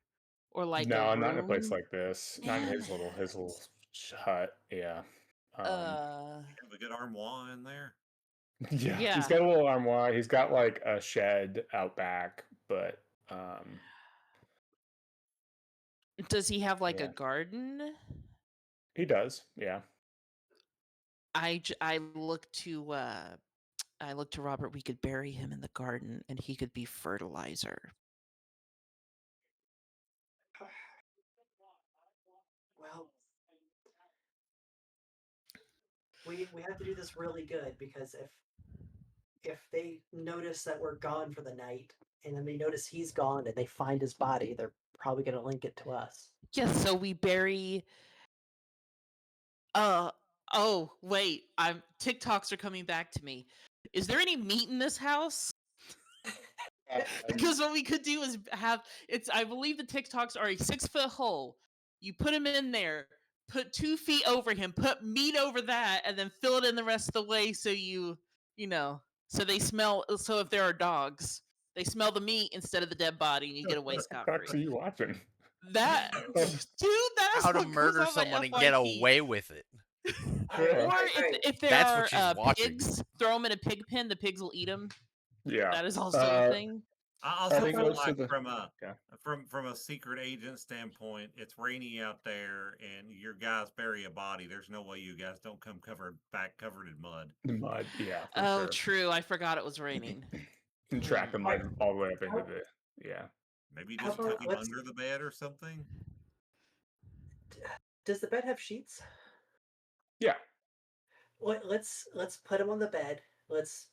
or like a no, not in a place room. like this. Not in Damn his little it. hut. Yeah. Have a good armoire in there. Yeah. He's Yeah. got a little armoire. He's got like a shed out back, but Does he have like a yeah, garden? he does. Yeah. I look to Robert. We could bury him in the garden, and he could be fertilizer. well, we have to do this really good because if they notice that we're gone for the night and then they notice he's gone and they find his body, they're probably going to link it to us. Yes. So we bury. Oh wait. TikToks are coming back to me. Is there any meat in this house? Because what we could do is have I believe the TikToks are a 6-foot hole. You put him in there, put 2 feet over him, put meat over that, and then fill it in the rest of the way so so they smell. So if there are dogs, they smell the meat instead of the dead body, and you get away What scot TikToks are free. you watching? That dude, that is How to what goes murder on my someone and get FYP. away with it. Yeah. Or if there That's are what she's watching. pigs, throw them in a pig pen. The pigs will eat them. Yeah. That is also a thing. I I also think feel most of like the- from a yeah. from a secret agent standpoint, it's rainy out there, and your guys bury a body. There's no way you guys don't come covered in mud. The mud. Yeah. For Oh, sure. true. I forgot it was raining. And track the mud all the way up into the. Yeah. Maybe How just about tuck him let's- under the bed or something. Does the bed have sheets? Yeah. Let's put him on the bed. Let's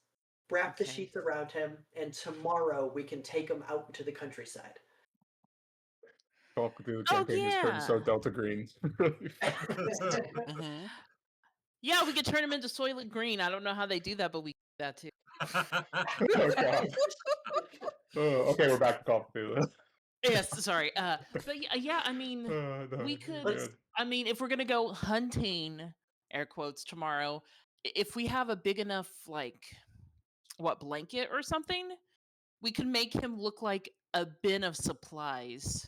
wrap the Okay. sheets around him, and tomorrow we can take him out into the countryside. Call of Cthulhu Oh, campaign just turned so yeah. Delta Green. Really fast. Mm-hmm. Yeah, we could turn him into Soylent Green. I don't know how they do that, but we do that too. Oh god. Oh, okay, we're back to Call of Cthulhu. Yes, sorry. But yeah, I mean, No, we you're could. good. I mean, if we're gonna go hunting, air quotes, tomorrow, if we have a big enough blanket or something, we could make him look like a bin of supplies,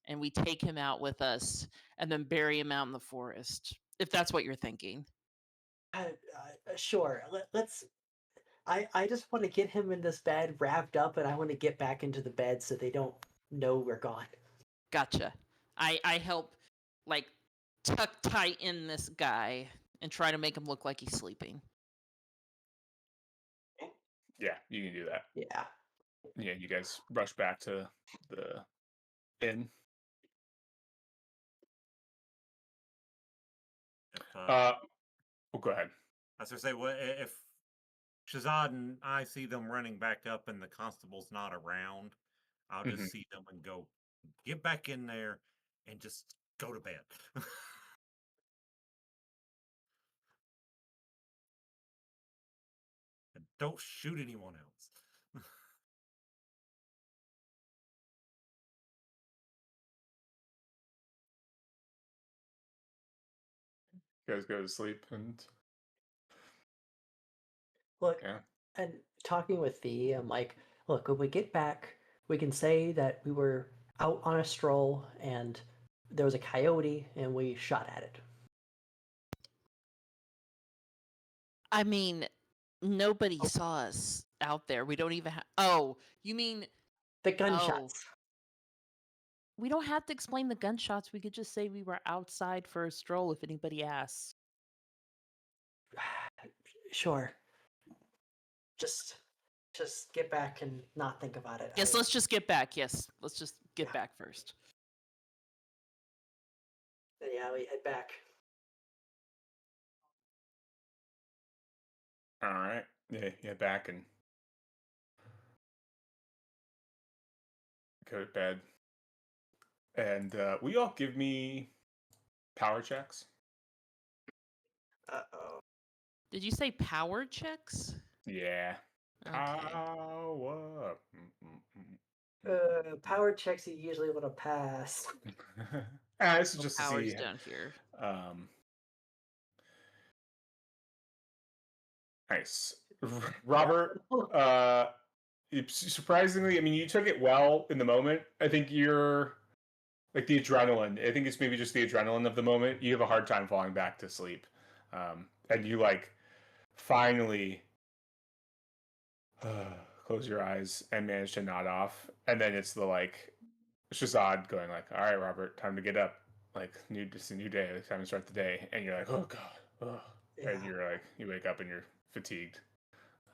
and we take him out with us, and then bury him out in the forest. If that's what you're thinking. Sure. Let's. I just want to get him in this bed wrapped up, and I want to get back into the bed so they don't know we're gone. Gotcha. I help tuck tight in this guy and try to make him look like he's sleeping. Yeah, you can do that. Yeah. Yeah, you guys rush back to the inn. Oh, go ahead. I was gonna say, what if Shazad and I see them running back up and the constable's not around? I'll just Mhm. see them and go, get back in there and just go to bed. And don't shoot anyone else. You guys go to sleep and Look, yeah. and talking with Thee, I'm like, look, when we get back, we can say that we were out on a stroll and there was a coyote and we shot at it. I mean, nobody saw us out there. We don't even have. Oh, you mean The gunshots. we don't have to explain the gunshots? We could just say we were outside for a stroll if anybody asks. Sure. Just get back and not think about it. Yes, let's just get back. Yes, let's just get Yeah. back first. Yeah, we head back. All right. Yeah, yeah, back and go to bed. And will you all give me power checks? Uh-oh. Did you say power checks? Yeah. Okay. Power. Power checks you usually want to pass. This is No just to powers see. down here. Um, nice. Robert, surprisingly, I mean, you took it well in the moment. I think you're like the adrenaline. I think it's maybe just the adrenaline of the moment. You have a hard time falling back to sleep. And you like finally close your eyes and manage to nod off. And then it's the like Shazad going like, "All right, Robert, time to get up. Like, it's a new day. It's time to start the day." And you're like, "Oh God," Yeah. and you're like, you wake up and you're fatigued,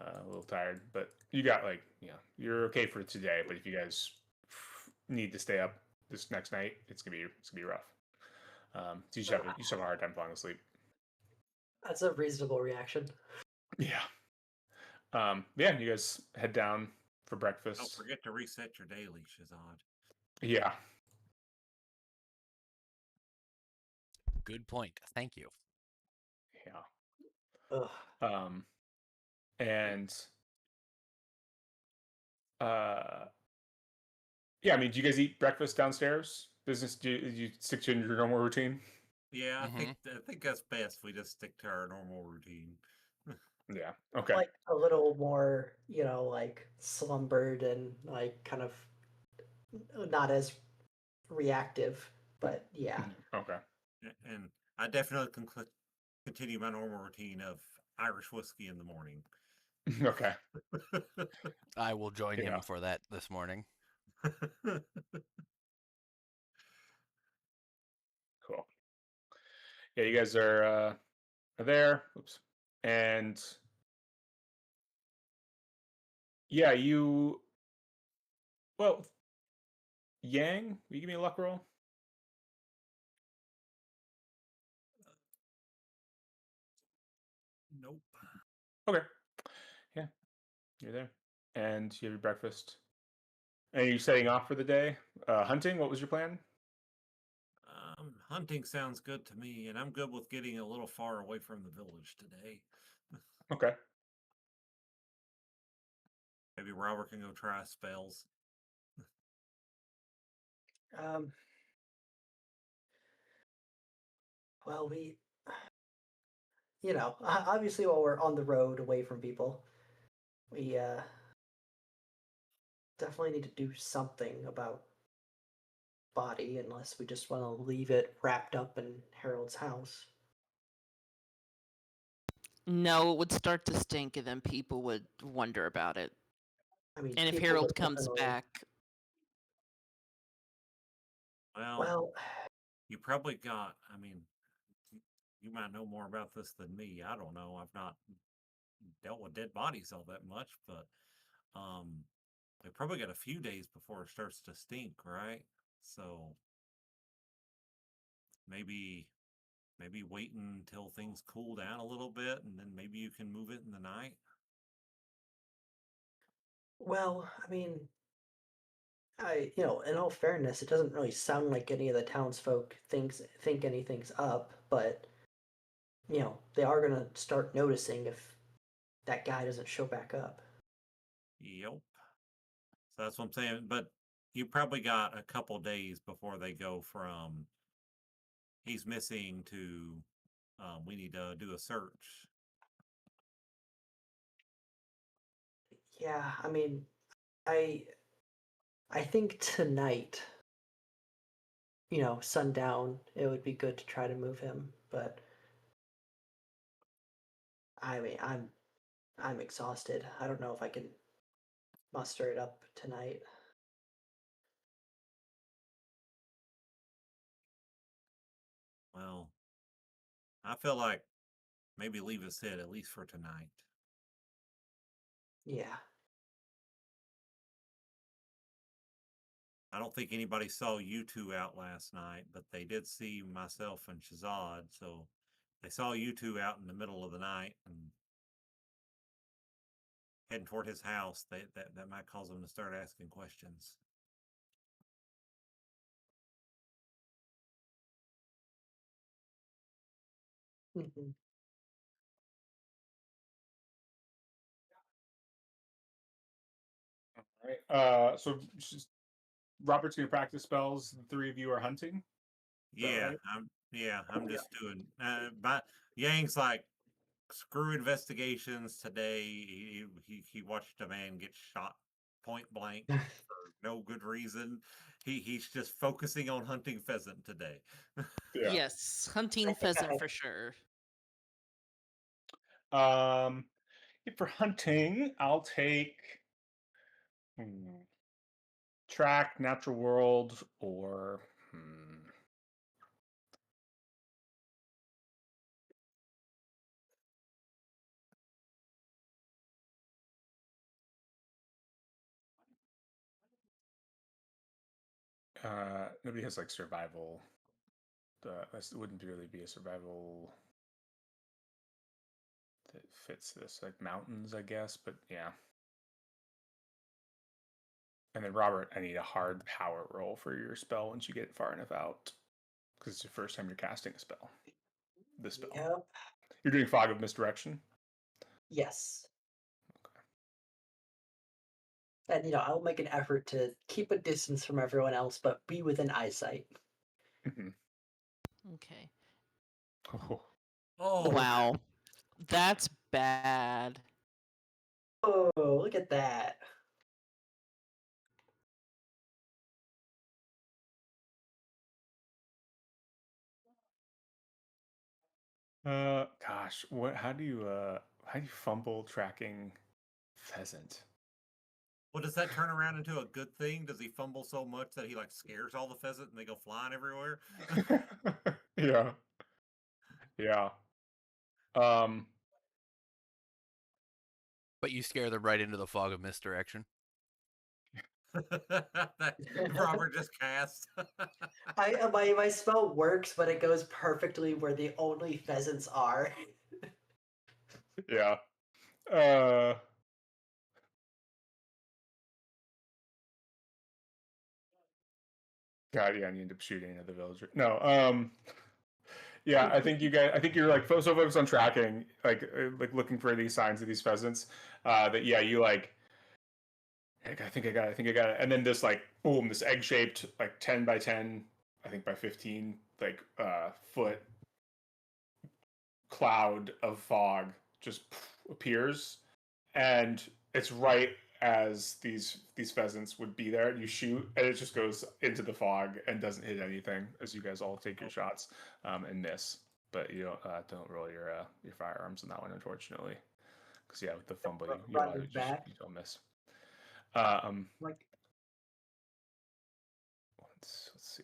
a little tired, but you got like, you're okay for today. But if you guys need to stay up this next night, it's gonna be rough. So you just have a hard time falling asleep. That's a reasonable reaction. Yeah. Yeah. You guys head down for Don't breakfast. forget to reset your daily, Shazad. Yeah. Good point. Thank you. Yeah. Ugh. And uh yeah, I mean, do you guys eat breakfast downstairs? Do you stick to your normal routine? Yeah, I Mhm. think that's best. We just stick to our normal routine. Yeah. Okay. Like a little more, like slumbered and like kind of not as reactive, but yeah. Okay. And I definitely continue my normal routine of Irish whiskey in the morning. Okay. I will join Yeah. him for that this morning. Cool. Yeah, you guys are there. Oops. And yeah, well, Yang, will you give me a luck roll? Nope. Okay. Yeah, you're there. And you have your breakfast. And are you setting off for the day? Hunting? What was your plan? Hunting sounds good to me, and I'm good with getting a little far away from the village today. Okay. Maybe Robert can go try spells. Um, well, obviously while we're on the road away from people, we definitely need to do something about body unless we just want to leave it wrapped up in Harold's house. No, it would start to stink, and then people would wonder about it. I mean, And if people Harold would comes definitely. back, Well, Well, you probably got. I mean, you might know more about this than me. I don't know. I've not dealt with dead bodies all that much, but they probably got a few days before it starts to stink, right? So maybe wait until things cool down a little bit, and then maybe you can move it in the night. I mean, in all fairness, it doesn't really sound like any of the townsfolk think anything's up, but they are gonna start noticing if that guy doesn't show back up. Yep. So that's what I'm saying. But you probably got a couple days before they go from he's missing to we need to do a search. Yeah, I mean, I I think tonight, sundown, it would be good to try to move him, but I mean, I'm exhausted. I don't know if I can muster it up tonight. Well, I feel like maybe leave us hit at least for tonight. Yeah. I don't think anybody saw you two out last night, but they did see myself and Shazad. So they saw you two out in the middle of the night, and heading toward his house, that might cause him to start asking questions. Mhm. All right. So Robert's gonna practice spells. The three of you are hunting. Is that right? I'm just doing. But Yang's like, screw investigations today. He watched a man get shot point blank for no good reason. He's just focusing on hunting pheasant today. Yeah. Yes, hunting I think pheasant I- for sure. For hunting, I'll take track, natural world, or nobody has like survival. This wouldn't really be a survival that fits this, like mountains, I guess. But yeah. And then Robert, I need a hard power roll for your spell once you get far enough out, because it's the first time you're casting a spell. This spell. Yep. You're doing Fog of Misdirection. Yes. And I'll make an effort to keep a distance from everyone else, but be within eyesight. Mm-hmm. Okay. Oh. Oh, Wow. That's bad. Oh, look at that. Gosh, what? How do you fumble tracking pheasant? well, does that turn around into a good thing? Does he fumble so much that he like scares all the pheasant and they go flying everywhere? Yeah, yeah. Um, But you scare them right into the fog of misdirection. That Robert just cast. My spell works, but it goes perfectly where the only pheasants are. yeah. Uh, God, yeah, I end up shooting at the villager. No, yeah, I think you guys. I think you're like so focused on tracking, like looking for these signs of these pheasants. That yeah, you like. I think I got it. I think I got it. And then this like boom, this egg shaped like 10 by 10, I think by 15 like foot cloud of fog just appears, and it's right as these pheasants would be there. You shoot, and it just goes into the fog and doesn't hit anything as you guys all take your shots and miss. But you don't roll your firearms in that one, unfortunately, because yeah, with the fumble, Running back. you don't miss. Um, Like, let's see.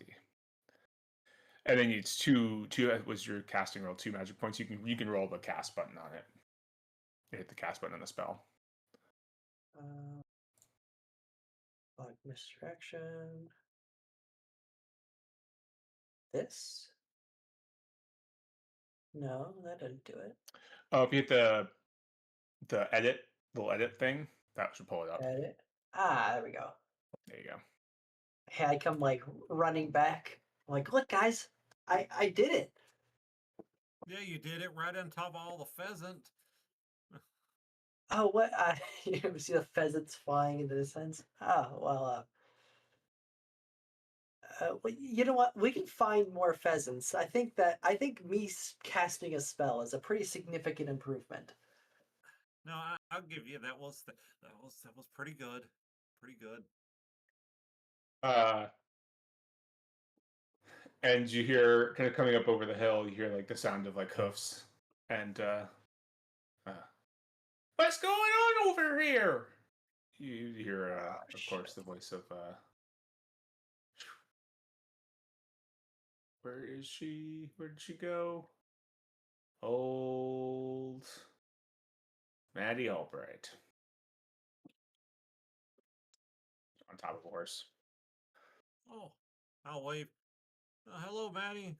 And then it's two was your casting roll, 2 magic points. You can roll the cast button on it. You hit the cast button on the spell. like misdirection. This? No, that didn't do it. Oh, if you hit the little edit thing, that should pull it up. Edit. Ah, there we go. There you go. Hey, I come like running back. I'm like, look, guys, I did it. Yeah, you did it right on top of all the pheasant. Oh, what? You see the pheasants flying in the distance. Oh, well, you know what? We can find more pheasants. I think me casting a spell is a pretty significant improvement. No, I'll give you that was pretty good, pretty good. Uh, and you hear kind of coming up over the hill. You hear like the sound of like hoofs, and what's going on over here? You hear, of course, the voice of where is she? Where did she go? Old Maddie Albright on top of a horse. Oh, I'll wave. Hello, Maddie.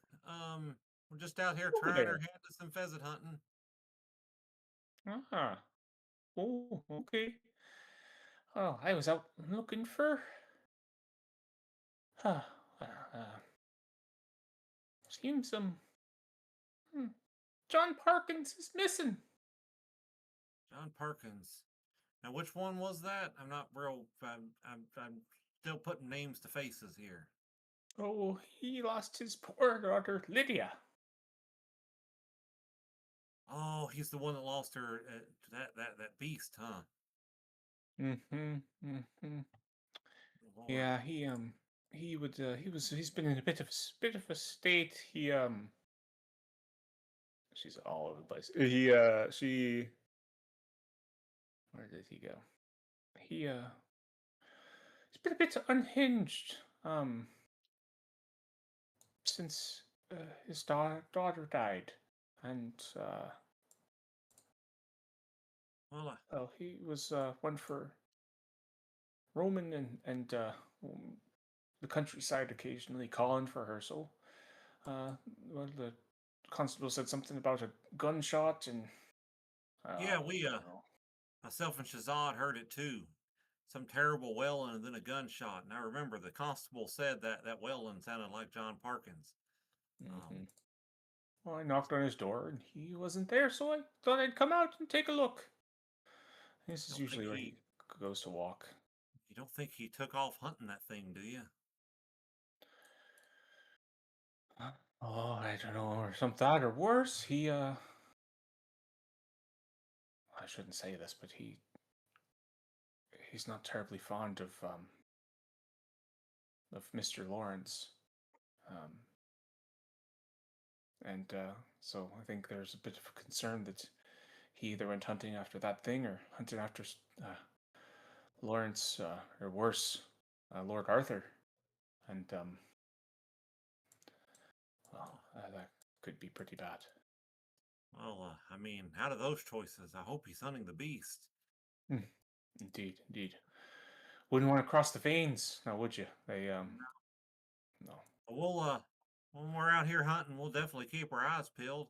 We're just out here Over trying our there. hand at some pheasant hunting. Ah, Oh, okay. Oh, I was out looking for. Uh, seems hmm, John Parkins is missing. John Perkins. Now, which one was that? I'm not real. I'm still putting names to faces here. Oh, he lost his poor daughter Lydia. Oh, he's the one that lost her to that beast, huh? Mm-hmm. Mm-hmm. Lord. Yeah, he's been in a bit of a state. She's all over the place. Where did he go? He's been a bit unhinged. Since his daughter died, and Well, well, he was one for roaming and the countryside occasionally calling for her. So, well, the constable said something about a gunshot, and yeah, I we don't know. myself and Shazad heard it too. Some terrible wailing and then a gunshot. And I remember the constable said that wailing sounded like John Parkins. Hmm. Well, I knocked on his door, and he wasn't there, so I thought I'd come out and take a look. This is Don't think usually where he he goes to walk. you don't think he took off hunting that thing, do you? Oh, I don't know, or some that, or worse. I shouldn't say this, but he's not terribly fond of Mr. Lawrence, um, and so I think there's a bit of a concern that he either went hunting after that thing or hunting after Lawrence, or worse, Lord Arthur, and well, that could be pretty bad. Well, I mean, out of those choices, I hope he's hunting the beast. Hmm. Indeed, indeed. Wouldn't want to cross the veins, now would you? They no. But when we're out here hunting, we'll definitely keep our eyes peeled.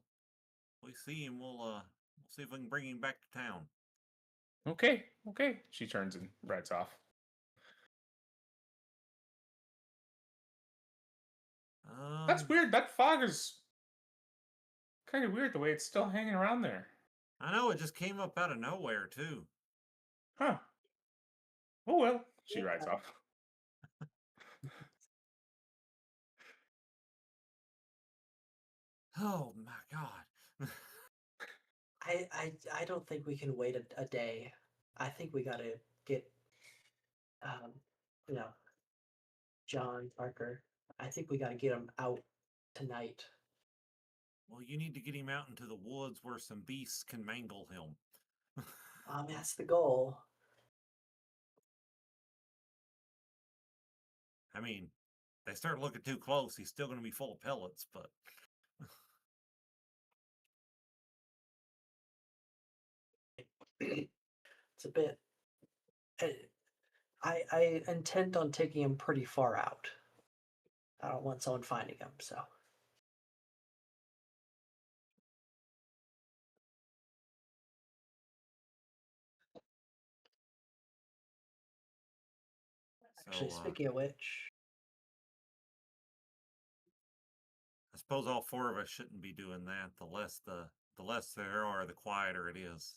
If we see him, we'll see if we can bring him back to town. Okay, okay. She turns and rides off. That's Um, weird. That fog is kind of weird the way it's still hanging around there. I know it just came up out of nowhere too. Huh. Oh well. She rides Yeah. off. Oh my God. I don't think we can wait a day. I think we gotta get um, you know, John Parker. I think we gotta get him out tonight. Well, you need to get him out into the woods where some beasts can mangle him. That's the goal. I mean, they start looking too close, he's still going to be full of pellets, but It's a bit. uh, I intend on taking him pretty far out. I don't want someone finding him, so. Actually, so speaking of which, I suppose all four of us shouldn't be doing that. The less there are, the quieter it is.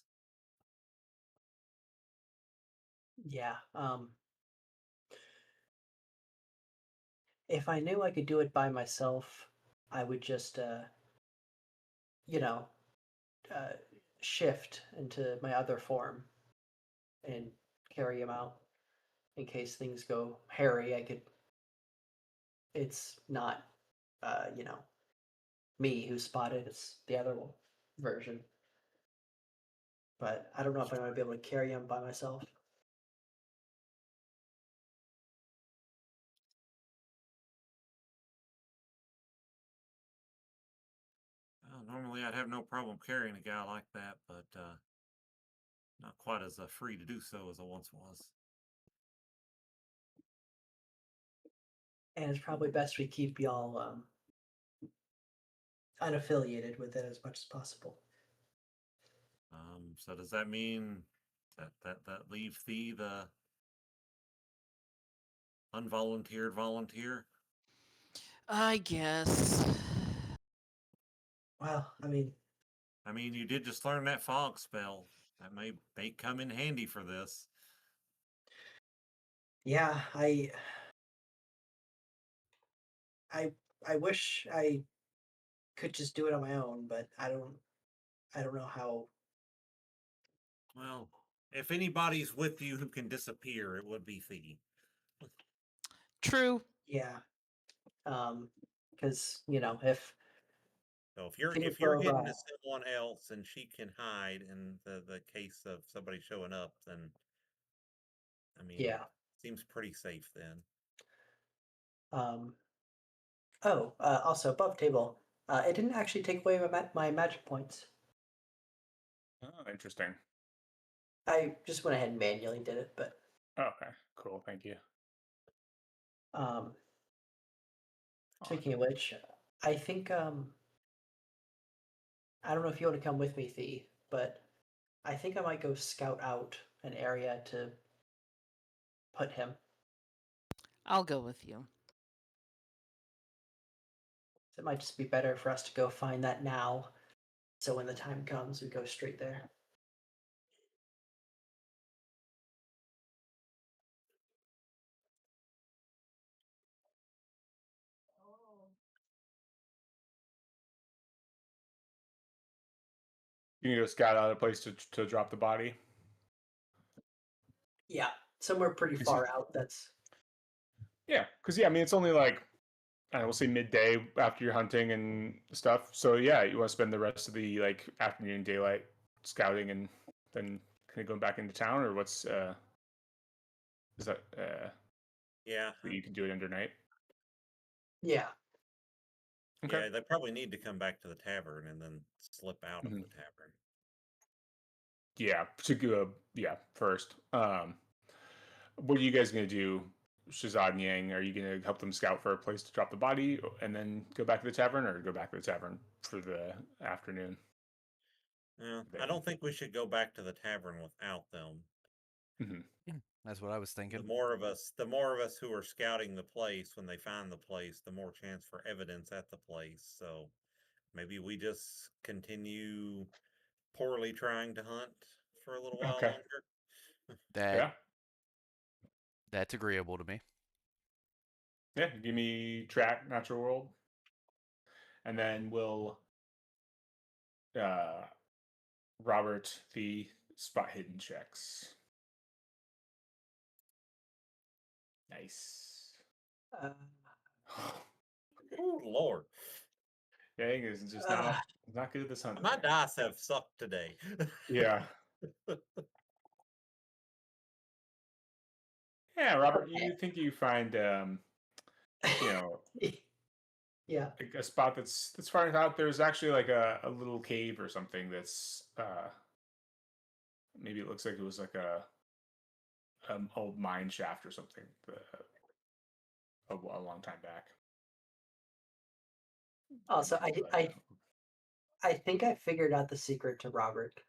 yeah, if I knew I could do it by myself, I would just, you know, uh, shift into my other form and carry him out in case things go hairy. I could. It's not, you know, me who spotted. It's the other version. But I don't know if I'm gonna be able to carry him by myself. Well, normally I'd have no problem carrying a guy like that, but not quite as free to do so as I once was. And it's probably best we keep y'all unaffiliated with it as much as possible. So does that mean That leave Thee the unvolunteered volunteer. I guess. Well, I mean, you did just learn that fog spell. That may come in handy for this. yeah, I wish I could just do it on my own, but I don't know how. Well, if anybody's with you who can disappear, it would be Thee. True. Yeah, because if So things if you're go hidden awry, to someone else and she can hide in the case of somebody showing up, then I mean, yeah. seems pretty safe then. Um. Oh, also above table, it didn't actually take away my magic points. Oh, interesting. I just went ahead and manually did it, but Okay, cool. Thank you. um. Awesome. Speaking of which, I think I don't know if you want to come with me, Thee, but I think I might go scout out an area to put him. I'll go with you. It might just be better for us to go find that now, so when the time comes, we go straight there. You need to scout out a place to drop the body. Yeah, somewhere pretty Is it- far out. That's Yeah, because I mean, it's only like I will say midday after you're hunting and stuff. So yeah, you want to spend the rest of the like afternoon daylight scouting and then kind of going back into town, or what's is that Yeah, you can do it under night? yeah. Okay. yeah, they probably need to come back to the tavern and then slip out of Mhm. the tavern. Yeah, to go. Yeah, first. What are you guys gonna do, Shazad and Yang? Are you gonna help them scout for a place to drop the body and then go back to the tavern, or go back to the tavern for the afternoon? Yeah, I Day? don't think we should go back to the tavern without them. Mm-hmm. That's what I was thinking. The more of us who are scouting the place, when they find the place, the more chance for evidence at the place. So maybe we just continue poorly trying to hunt for a little while Okay. longer. That Yeah. that's agreeable to me. Yeah. Give me track natural world, and then we'll uh Robert the spot hidden checks. Nice. Uh, Oh Lord, Yang is just uh, not good at this hunting my thing. dice have sucked today. Yeah. Yeah, Robert, okay. you think you find you know, Yeah. like a spot that's far out. There's actually like a little cave or something that's maybe it looks like it was like a old mine shaft or something a long time back. Also, Maybe, but I think I figured out the secret to Robert.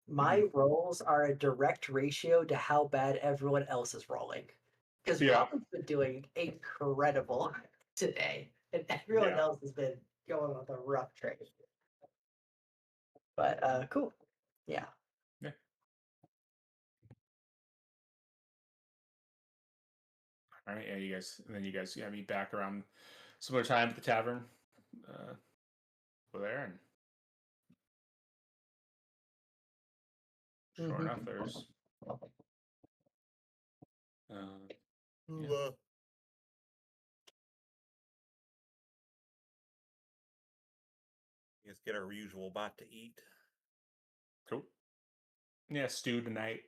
My mhm. rolls are a direct ratio to how bad everyone else is rolling. Because Yeah, Robert's been doing incredible today, and everyone yeah. else has been going on the rough trade. But cool. Yeah. Yeah. All right, yeah, you guys, and then you guys, yeah, meet back around similar time at the tavern. Over there, and sure enough, Mhm. there's yeah, Well, just get our usual bite to eat. cool. Yeah, stew tonight.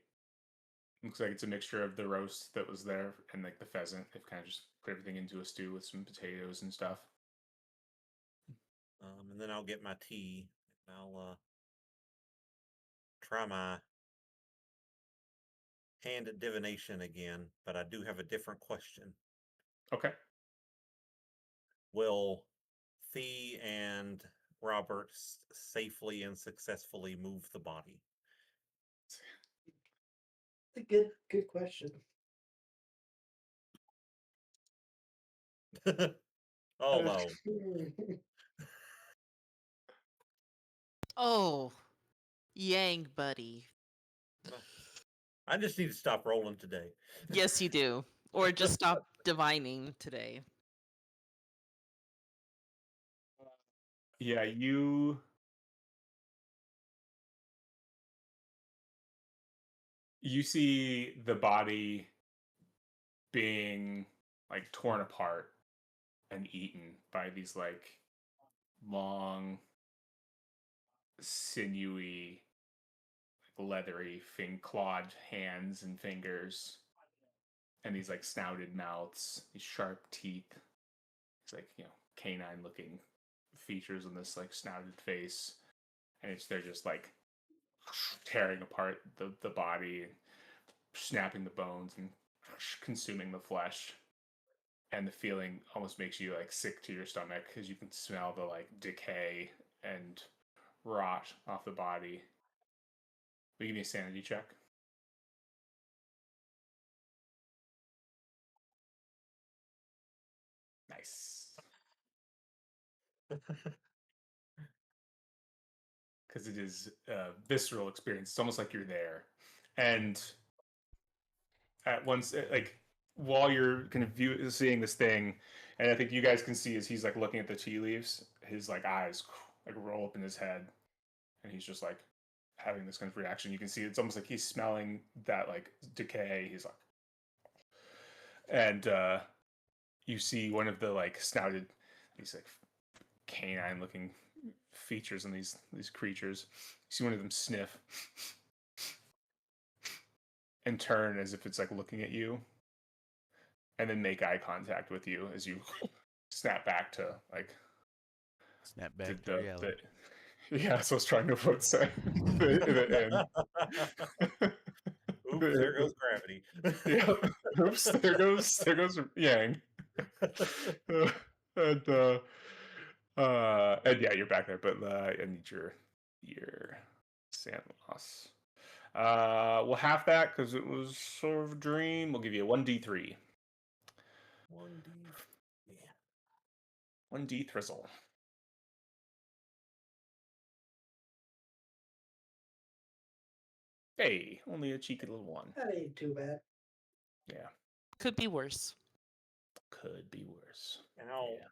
Looks like it's a mixture of the roast that was there and like the pheasant. They've kind of just put everything into a stew with some potatoes and stuff. And then I'll get my tea. And I'll try my hand at divination again, but I do have a different question. Okay. Will Thea and Robert safely and successfully move the body? It's a good question. Oh no. Oh, Yang, buddy. I just need to stop rolling today. Yes, you do. Or just stop divining today. Yeah, you see the body being like torn apart and eaten by these like long, sinewy, leathery, clawed hands and fingers, and these like snouted mouths, these sharp teeth. It's like canine looking features on this like snouted face, and they're just like tearing apart the body, snapping the bones, and consuming the flesh. And the feeling almost makes you like sick to your stomach because you can smell the like decay and rot off the body. But give me a sanity check. Nice. Because it is a visceral experience. It's almost like you're there. And at once, like, while you're kind of seeing this thing, and I think you guys can see as he's like looking at the tea leaves, his like eyes like roll up in his head, and he's just like having this kind of reaction. You can see it's almost like he's smelling that like decay. He's like, and you see one of the like snouted, these like canine looking features in these creatures. You see one of them sniff and turn as if it's like looking at you, and then make eye contact with you as you snap back to like Snap back to reality. Yeah, so I was trying to put say the end. Oops, there goes gravity. Yeah. Oops, there goes Yang. and and yeah, you're back there, but I need your sand loss. We'll half that because it was sort of a dream. We'll give you a 1d3. 1D. Yeah. 1d thrizzle. Hey, only a cheeky little one. That ain't too bad. Yeah, Could be worse. could be worse. And Yeah.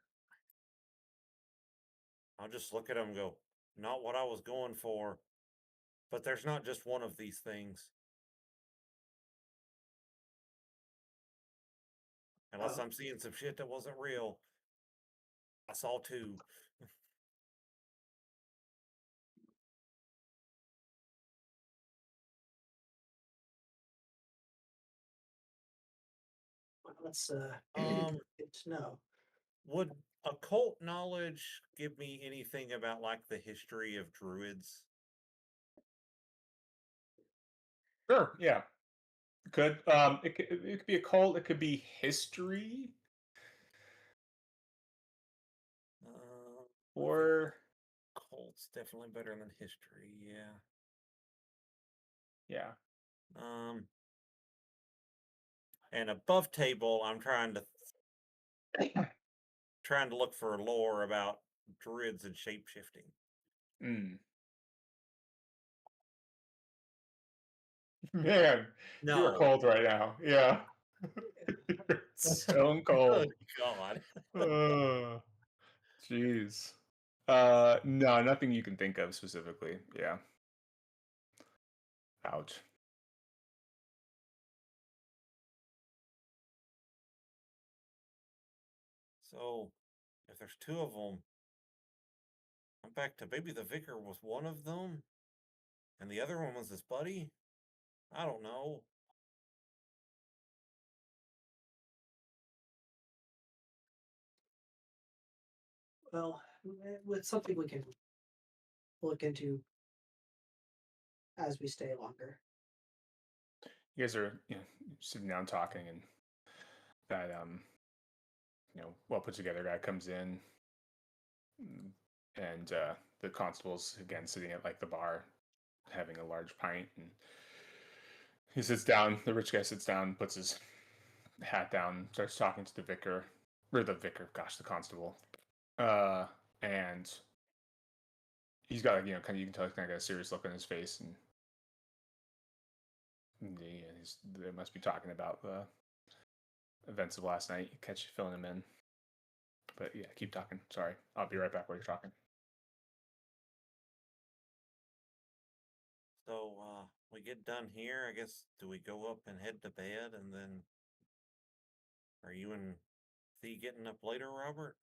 I'll just look at him and go, not what I was going for. But there's not just one of these things. Unless I'm seeing some shit that wasn't real. I saw two. That's Um, good to know. Would occult knowledge give me anything about like the history of druids? Sure. Yeah. Could it could be a cult. It could be history, I think or cult's definitely better than history. Yeah. yeah. And above table, I'm trying to look for lore about druids and shapeshifting. Mm. Man, you are No. cold right now. Yeah. You're stone cold. Good God. Jeez. No, nothing you can think of specifically. Yeah. Ouch. So, if there's two of them, I'm back to maybe the vicar was one of them, and the other one was his buddy. I don't know. Well, with something we can look into as we stay longer. You guys are sitting down talking, and that well put together guy comes in, and the constable's again sitting at like the bar having a large pint, and He sits down. The rich guy sits down, puts his hat down, starts talking to the vicar, or the vicar. Gosh, the constable. And he's got like kind of you can tell he's kind of got a serious look on his face, and they must be talking about the events of last night. You catch you filling him in. But yeah, keep talking. Sorry, I'll be right back while you're talking. So, we get done here. I guess, do we go up and head to bed and then are you and Thee getting up later, Robert?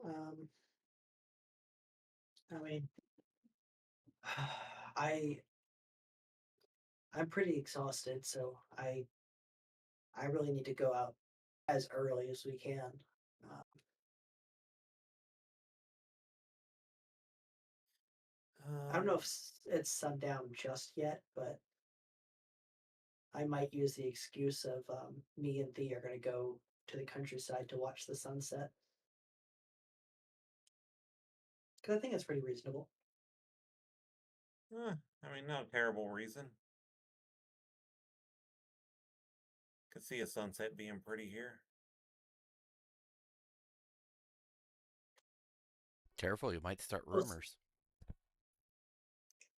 Um, I mean, I I'm pretty exhausted, so I really need to go out as early as we can. Uh, I don't know if it's sundown just yet, but I might use the excuse of me and Thea are going to go to the countryside to watch the sunset. Because I think that's pretty reasonable. I mean, not a terrible reason. Could see a sunset being pretty here. Careful, you might start Well, rumors.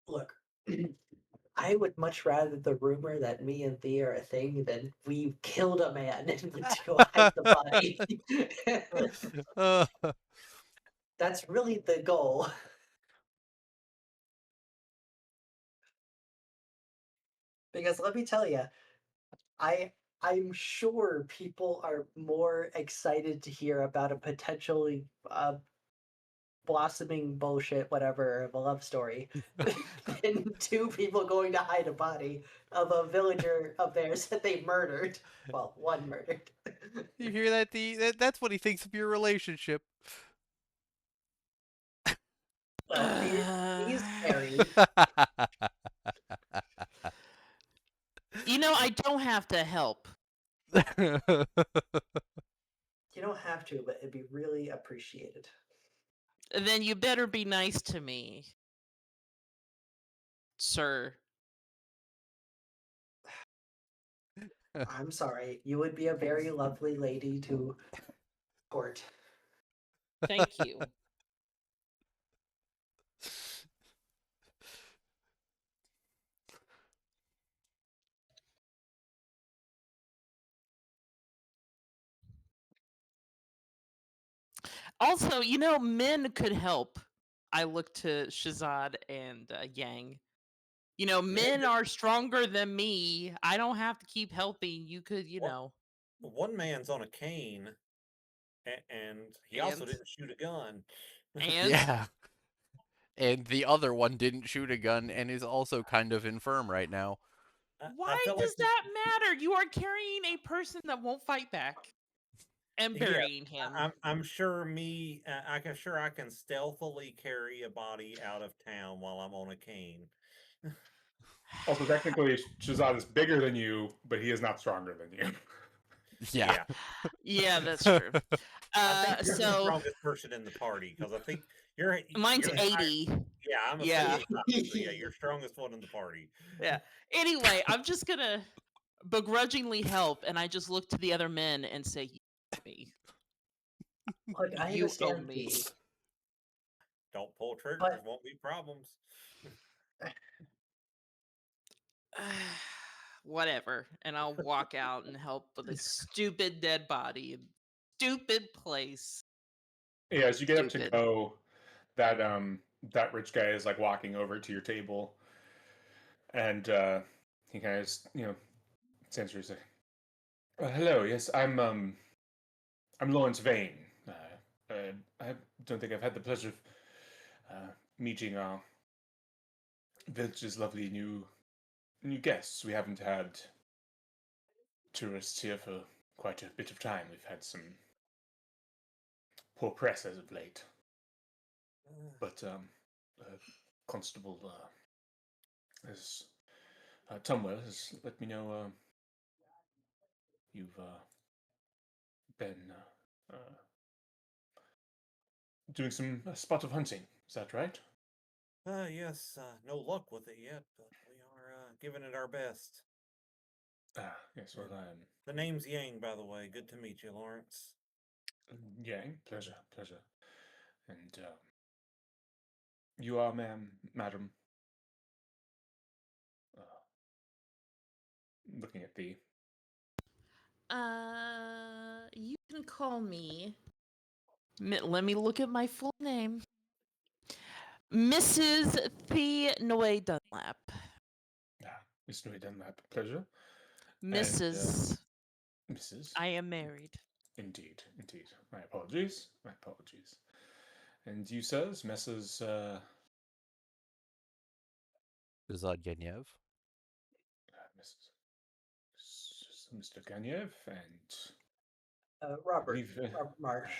look, I would much rather the rumor that me and Thea are a thing than we killed a man and went to go hide the body. That's really the goal. Because let me tell you, I'm sure people are more excited to hear about a potentially blossoming bullshit, whatever, of a love story than two people going to hide a body of a villager of theirs that they murdered. Well, one murdered. You hear that, that's what he thinks of your relationship. Well, he's married. I don't have to help. You don't have to, but it'd be really appreciated. Then you better be nice to me, sir. I'm sorry. You would be a very lovely lady to court. Thank you. Also, men could help. I look to Shazad and Yang. Men are stronger than me. I don't have to keep helping. You could, One man's on a cane, and he also And didn't shoot a gun. and Yeah. And the other one didn't shoot a gun and is also kind of infirm right now. I why felt does like that matter? You are carrying a person that won't fight back and yeah, burying him. I'm sure I can stealthily carry a body out of town while I'm on a cane. Also, technically, Shazad is bigger than you, but he is not stronger than you. Yeah. Yeah, that's true. I think you're the So strongest person in the party because I think mine's you're the higher, 80. yeah, I'm a Yeah. 75, so yeah, you're strongest one in the party. Yeah. Anyway, I'm just gonna begrudgingly help, and I just look to the other men and say, "You owe me. Look, I You owe understand me." the, Don't pull triggers, but won't be problems. Whatever. And I'll walk out and help with a stupid dead body. Stupid place. Yeah, as you get up to Stupid. go, that rich guy is like walking over to your table, and he kind of stands for a second. Hello, yes, I'm Lawrence Vane. I don't think I've had the pleasure of meeting our village's lovely new guests. We haven't had tourists here for quite a bit of time. We've had some poor press as of late. But Constable has Tumwell has let me know you've been doing some spot of hunting. Is that right? Yes, no luck with it yet, but we are giving it our best. Ah, yes. Well, The name's Yang, by the way. Good to meet you, Lawrence. Yang, pleasure, pleasure. And you are, ma'am, madam. Uh, looking at the. You can call me. Let me look at my full name. Mrs. Noe Dunlap. Ah, Miss Nui Dunlap, pleasure. Mrs. Mrs. I am married. Indeed, indeed. My apologies. My apologies. And you, sirs, Messrs. Zadyev. Mr. Ganyev and I Robert. believe, Robert Marsh.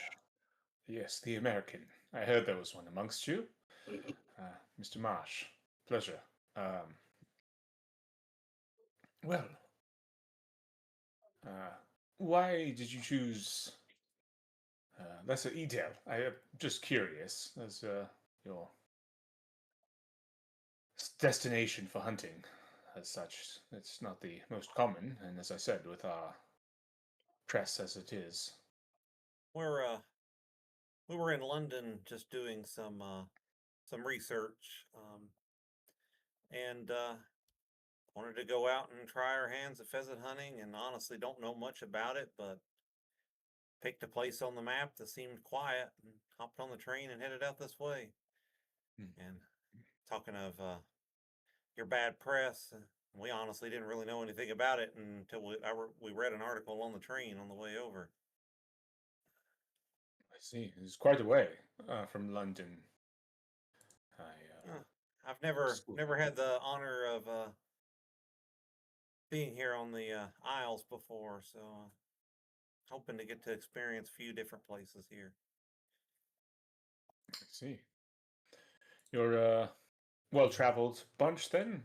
yes, the American. I heard there was one amongst you. Mr. Marsh, pleasure. Well, why did you choose Lesser Edel? I am just curious as your destination for hunting as such. It's not the most common, and as I said, with our press as it is. We were in London just doing some research, and wanted to go out and try our hands at pheasant hunting, and honestly don't know much about it, but picked a place on the map that seemed quiet and hopped on the train and headed out this way. And talking of your bad press, we honestly didn't really know anything about it until we read an article on the train on the way over. I see. It's quite a way from London. I've never had the honor of being here on the Isles before, so hoping to get to experience a few different places here. I see. You're a well-traveled bunch, then.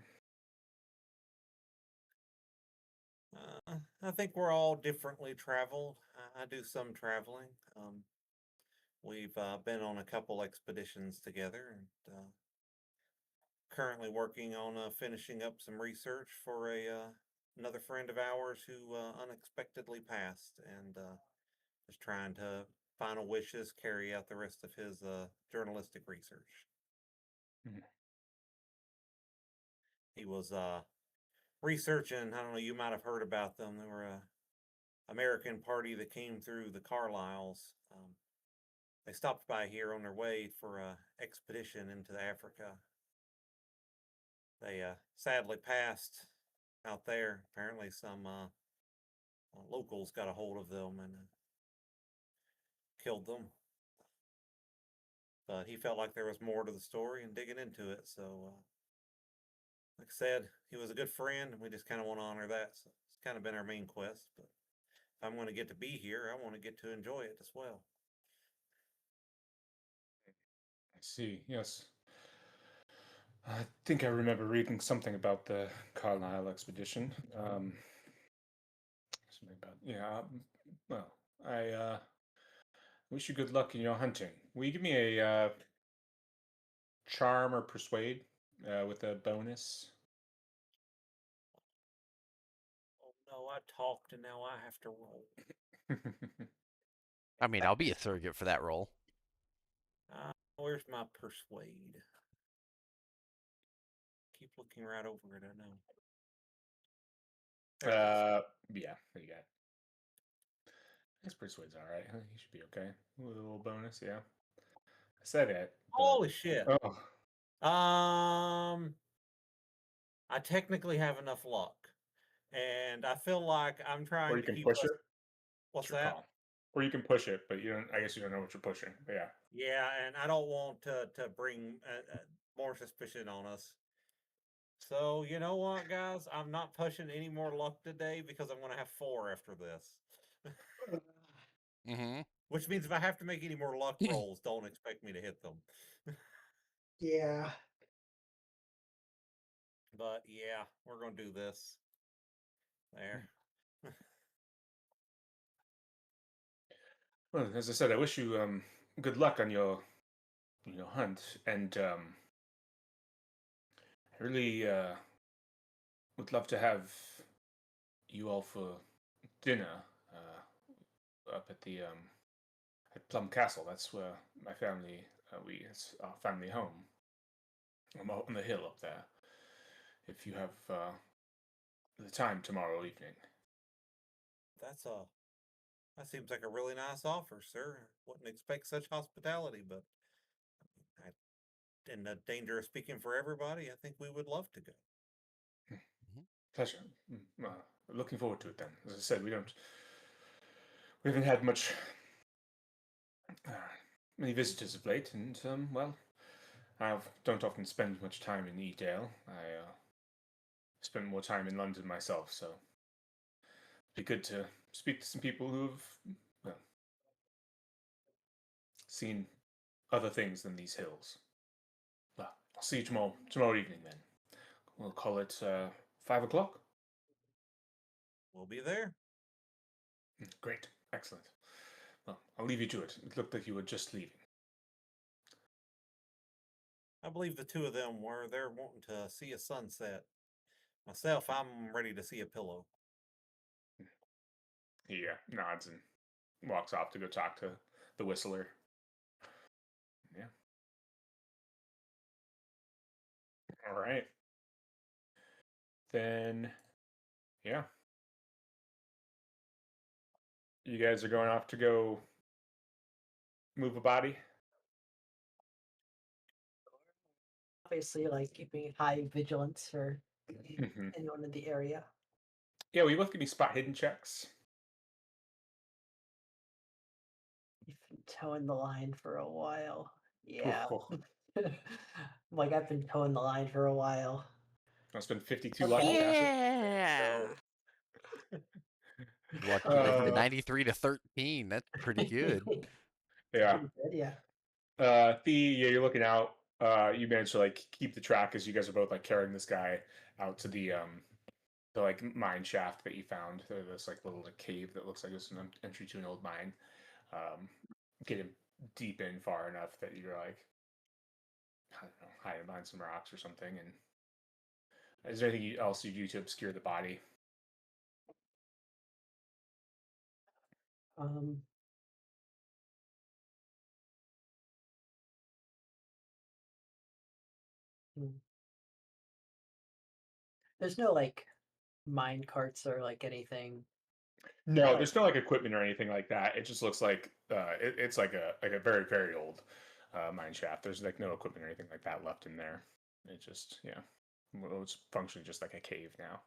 I think we're all differently traveled. I do some traveling. We've been on a couple expeditions together, and currently working on finishing up some research for another friend of ours who unexpectedly passed, and is trying to final wishes, carry out the rest of his journalistic research. Mhm. He was researching. I don't know. You might have heard about them. They were a American party that came through the Carlisles. They stopped by here on their way for a expedition into Africa. They sadly passed out there. Apparently, some locals got a hold of them and killed them. But he felt like there was more to the story and digging into it. So, like I said, he was a good friend, and we just kind of want to honor that. So it's kind of been our main quest. But if I'm going to get to be here, I want to get to enjoy it as well. I see. Yes. I think I remember reading something about the Carlisle expedition. Something about well, I wish you good luck in your hunting. Will you give me a charm or persuade with a bonus? Oh no, I talked and now I have to roll. I mean, I'll be a surrogate for that role. Where's my persuade? Keep looking right over it, I know. There it is. Yeah, there you go. I guess persuade's all right. He should be okay with a little bonus. Yeah, I said it. But... Holy shit! Oh, I technically have enough luck, and I feel like I'm or trying you to can keep push us. it. What's Your that? call. Or you can push it, but you don't. I guess you don't know what you're pushing. But yeah. Yeah, and I don't want to bring more suspicion on us. So you know what, guys? I'm not pushing any more luck today because I'm going to have 4 after this. Mm-hmm. Which means if I have to make any more luck rolls, don't expect me to hit them. Yeah. But yeah, we're going to do this. There. Well, as I said, I wish you good luck on your hunt, and I really would love to have you all for dinner up at the at Plum Castle. That's where my family it's our family home. I'm out on the hill up there. If you have the time tomorrow evening. That's that seems like a really nice offer, sir. Wouldn't expect such hospitality, but in the danger of speaking for everybody, I think we would love to go. Pleasure. Looking forward to it then. As I said, we haven't had uh, many visitors of late, and well, I don't often spend much time in Edale. I spend more time in London myself, so it'd be good to speak to some people who've well, seen other things than these hills. Well, I'll see you tomorrow evening then. We'll call it 5 o'clock. We'll be there. Great, excellent. Well, I'll leave you to it. It looked like you were just leaving. I believe the two of them were there wanting to see a sunset. Myself, I'm ready to see a pillow. He nods and walks off to go talk to the whistler. Yeah. All right. Then, yeah. You guys are going off to go move a body? Obviously, like keeping high vigilance for Mm-hmm. anyone in the area. Yeah, well, you both give me spot hidden checks. You've been towing the line for a while. Yeah. Oh, Like I've been towing the line for a while. I spent 52 Okay. luck. Yeah. Luck, you made it to Uh, 93 to 13. That's pretty good. Yeah. Pretty good, yeah. Yeah, you're looking out. You manage to like keep the track as you guys are both like carrying this guy out to the like mine shaft that you found. This like little like, cave that looks like it's an entry to an old mine. Get him deep in far enough that you're like, I don't know, hiding behind some rocks or something. And is there anything else you do to obscure the body? Um, hmm. There's no like mine carts or like anything. No, Like, there's no like equipment or anything like that. It just looks like it's like a very very old mine shaft. There's like no equipment or anything like that left in there. It just well, it's functioning just like a cave now.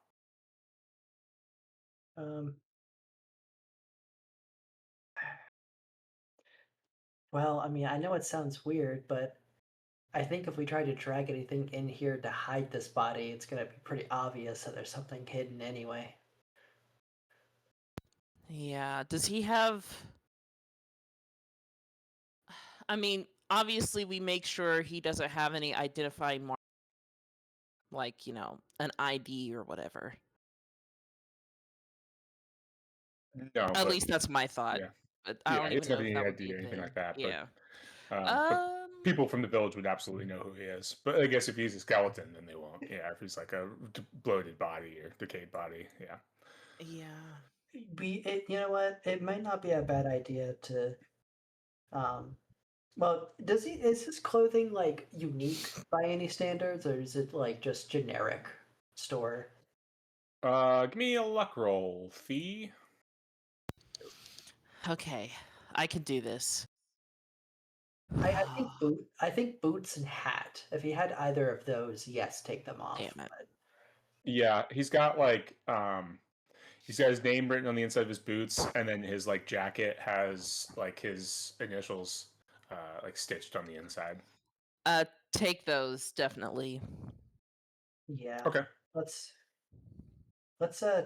um, well, I mean, I know it sounds weird, but I think if we try to drag anything in here to hide this body, it's gonna be pretty obvious that there's something hidden anyway. Yeah. Does he have? I mean, obviously, we make sure he doesn't have any identifying mark, like an ID or whatever. No, At but least that's my thought. yeah, But I yeah, don't he even doesn't know have if any that would be ID a or anything thing. like that. Yeah. But people from the village would absolutely know who he is. But I guess if he's a skeleton, then they won't. Yeah, if he's like a bloated body or decayed body, yeah. Yeah. You know what? It might not be a bad idea to, um, well, is his clothing like unique by any standards, or is it like just generic store? Give me a luck roll, Fee. Okay, I can do this. I think boots and hat. If he had either of those, yes, take them off. Damn it. But Yeah, he's got his name written on the inside of his boots, and then his like jacket has like his initials like stitched on the inside. Take those definitely. yeah, Okay. let's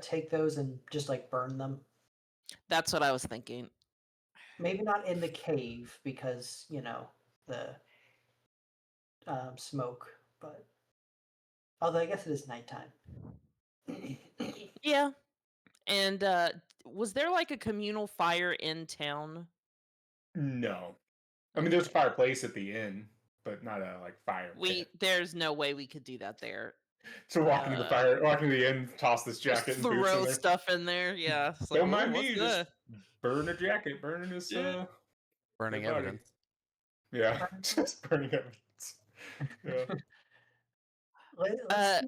take those and just like burn them. That's what I was thinking. Maybe not in the cave because the smoke, but although I guess it is nighttime. Yeah. And was there like a communal fire in town? No, I mean there's a Okay. fireplace at the inn. but not a like fire pit. There's no way we could do that there. So walk into the fire, walk into the inn, toss this Just jacket and boots in throw there. stuff in there. Yeah. It's like, Don't mind what's me, that? just burn a jacket, burning his Yeah. Burning dead body. evidence. Yeah, just burning evidence. Yeah. Let's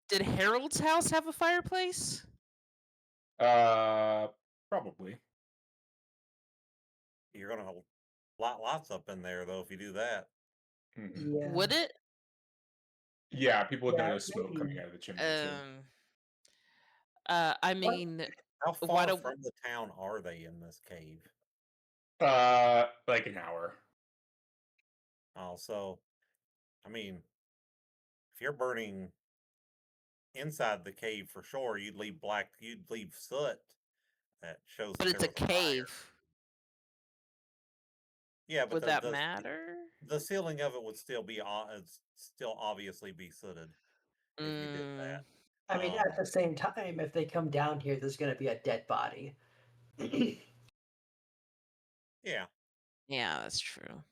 Did Harold's house have a fireplace? Probably. You're gonna light lots up in there though if you do that. Mhm. yeah. Would it? Yeah, people would Yeah, notice smoke coming maybe. out of the chimney too. I mean, How why far don't from the town are they in this cave? Like an hour. Oh, so I mean, if you're burning inside the cave for sure, you'd leave soot that shows but that it's there a was a fire. cave. Yeah, but Would that matter? the ceiling of it would still be still obviously be sooted if you did that. I mean, at the same time, if they come down here, there's going to be a dead body. Yeah. Yeah, that's true.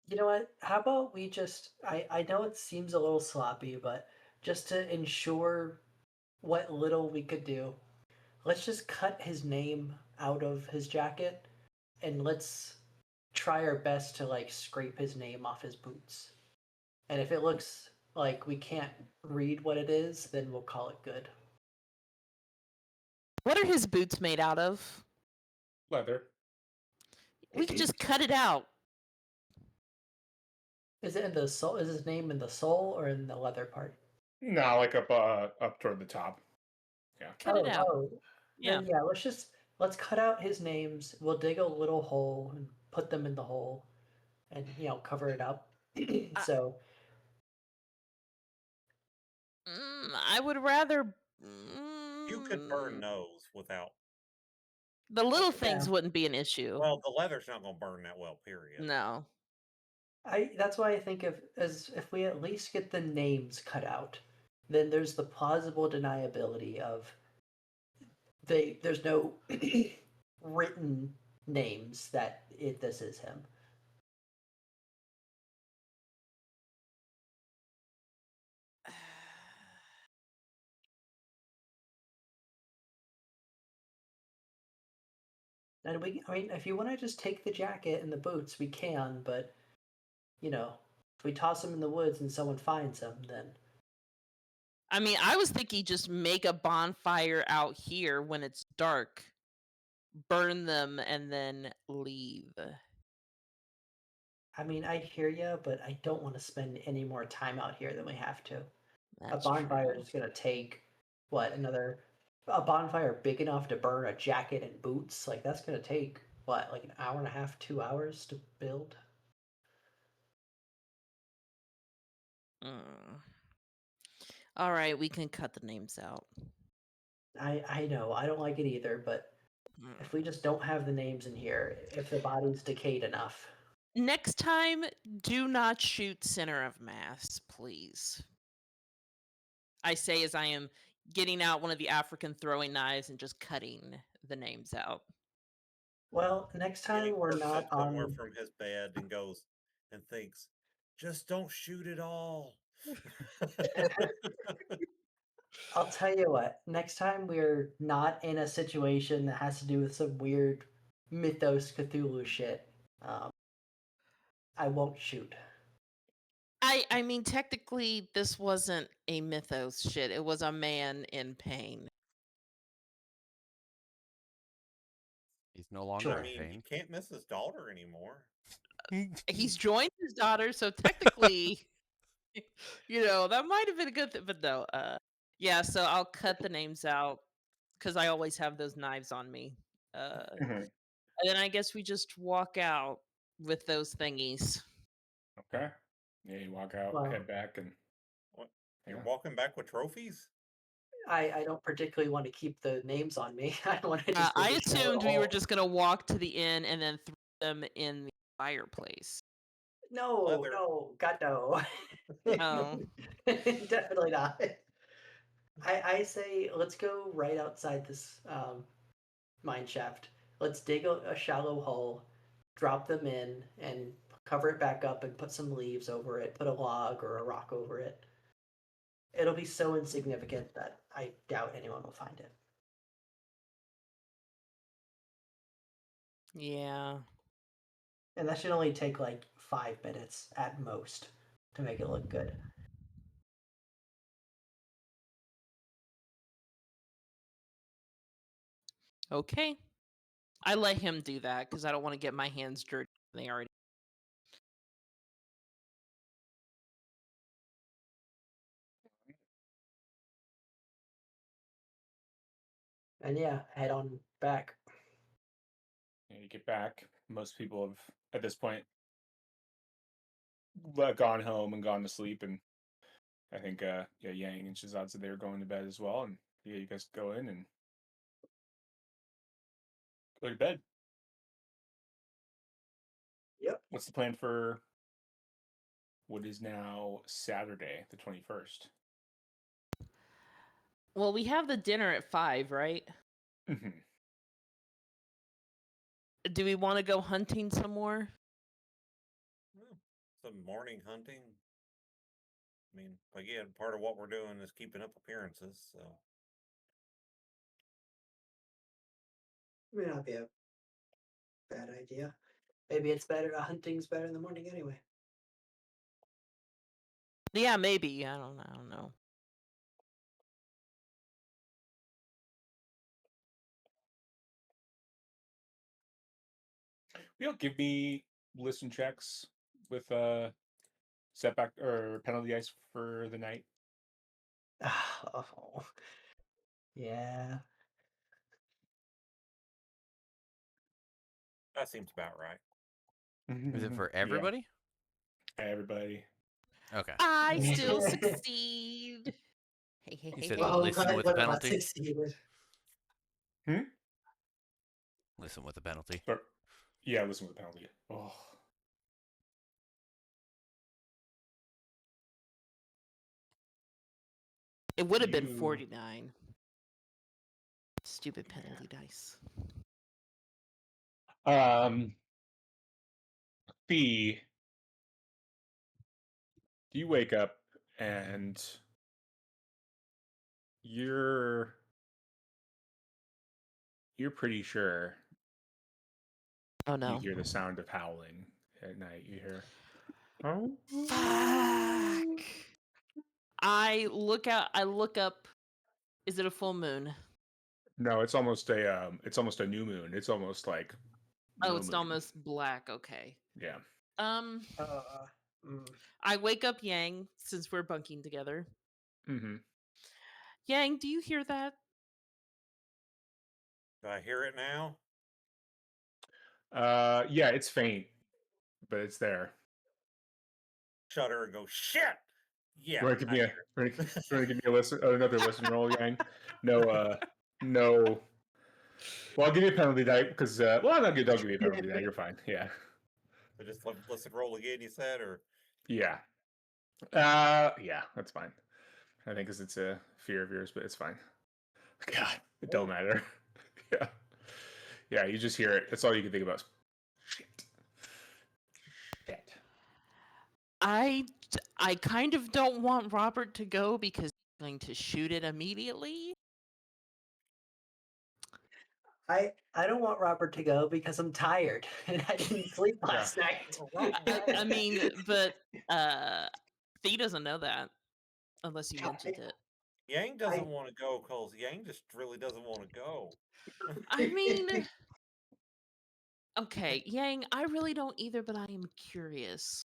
You know what? How about we just I know it seems a little sloppy, but just to ensure what little we could do, let's just cut his name out of his jacket and let's try our best to like scrape his name off his boots. And if it looks like we can't read what it is, then we'll call it good. What are his boots made out of? Leather. We could just cut it out. Is it in the sole? Is his name in the sole or in the leather part? No, like up toward the top. Yeah. Cut it out. Yeah. Then let's cut out his names. We'll dig a little hole and put them in the hole, and cover it up. So I would rather. You could burn those without. The little things wouldn't be an issue. Well, the leather's not going to burn that well. Period. No. that's why I think if we at least get the names cut out, then there's the plausible deniability of there's no written names that this is him. And I mean, if you want to just take the jacket and the boots, we can, but if we toss them in the woods and someone finds them, then I mean, I was thinking just make a bonfire out here when it's dark, burn them, and then leave. I mean, I hear you, but I don't want to spend any more time out here than we have to. That's A bonfire true. is going to take a bonfire big enough to burn a jacket and boots. Like that's going to take like an hour and a half, 2 hours to build. All right, we can cut the names out. I know, I don't like it either, but if we just don't have the names in here, if the body's decayed enough. Next time, do not shoot center of mass, please. I say as I am getting out one of the African throwing knives and just cutting the names out. Well, next time we're not somewhere on from his bed and goes and thinks, just don't shoot it all. I'll tell you what, next time we're not in a situation that has to do with some weird mythos Cthulhu shit, I won't shoot. I mean, technically, this wasn't a mythos shit. It was a man in pain. He's no longer Sure. I mean, he can't miss his daughter anymore. He's joined his daughter, so technically, that might have been a good thing. But no, yeah. So I'll cut the names out because I always have those knives on me. And then I guess we just walk out with those thingies. Okay. Yeah, you walk out, Well, head back, and What? Yeah. You're walking back with trophies? I don't particularly want to keep the names on me. I want to just. I assumed we were just gonna walk to the inn and then throw them in the fireplace. No, Leather. no, God no. Oh. Definitely not. I say let's go right outside this mine shaft. Let's dig a shallow hole, drop them in, and cover it back up and put some leaves over it, put a log or a rock over it. It'll be so insignificant that I doubt anyone will find it. Yeah. And that should only take like 5 minutes at most to make it look good. Okay. I let him do that because I don't want to get my hands dirty. They already. And yeah, head on back. You get back. Most people have, at this point, gone home and gone to sleep, and I think yeah, Yang and Shazad said they were going to bed as well, and yeah, you guys go in and go to bed. Yep. What's the plan for what is now Saturday, the 21st? Well, we have the dinner at 5, right? Mm-hmm. Do we want to go hunting some more? Well, some morning hunting. I mean, again, part of what we're doing is keeping up appearances. So May not be a bad idea. Maybe it's better. Hunting's better in the morning anyway. Yeah, maybe. I don't know. You know, give me listen checks with setback or penalty dice for the night. Oh, yeah. that seems about right. Is it for Yeah, everybody? everybody. Okay. I still succeed. Hey. You said Well, I'm listen glad with the one of us penalty. succeeded. Listen with the penalty. But yeah, listen with the penalty. Oh. It would have been You- 49. Stupid penalty dice. Fee, do you wake up and you're pretty sure Oh you no. hear the sound of howling at night. You hear, oh, Fuck. I look up. Is it a full moon? no, it's almost a new moon. It's almost like Oh, no it's moon. almost black. Okay. Yeah. Um, Mm. I wake up Yang since we're bunking together. Mm-hmm. Yang, do you hear that? Do I hear it now? Yeah, it's faint, but it's there. Shudder and go, shit! Yeah. You want to give I me a, hear you want to give me a listen, another listen roll, Yang? No, no. Well, I'll give you a penalty die because, well, I'll give you a penalty die. You're fine. Yeah. So just listen roll again, you said, or Yeah. Yeah, that's fine. I think because it's a fear of yours, but it's fine. God, it don't matter. Yeah. Yeah, you just hear it. That's all you can think about. Shit. Shit. I kind of don't want Robert to go because he's going to shoot it immediately. I don't want Robert to go because I'm tired and I didn't sleep last night. I mean, but Fee doesn't know that unless you mentioned it. Yang doesn't want to go because Yang just really doesn't want to go. I mean, okay, Yang, I really don't either, but I am curious.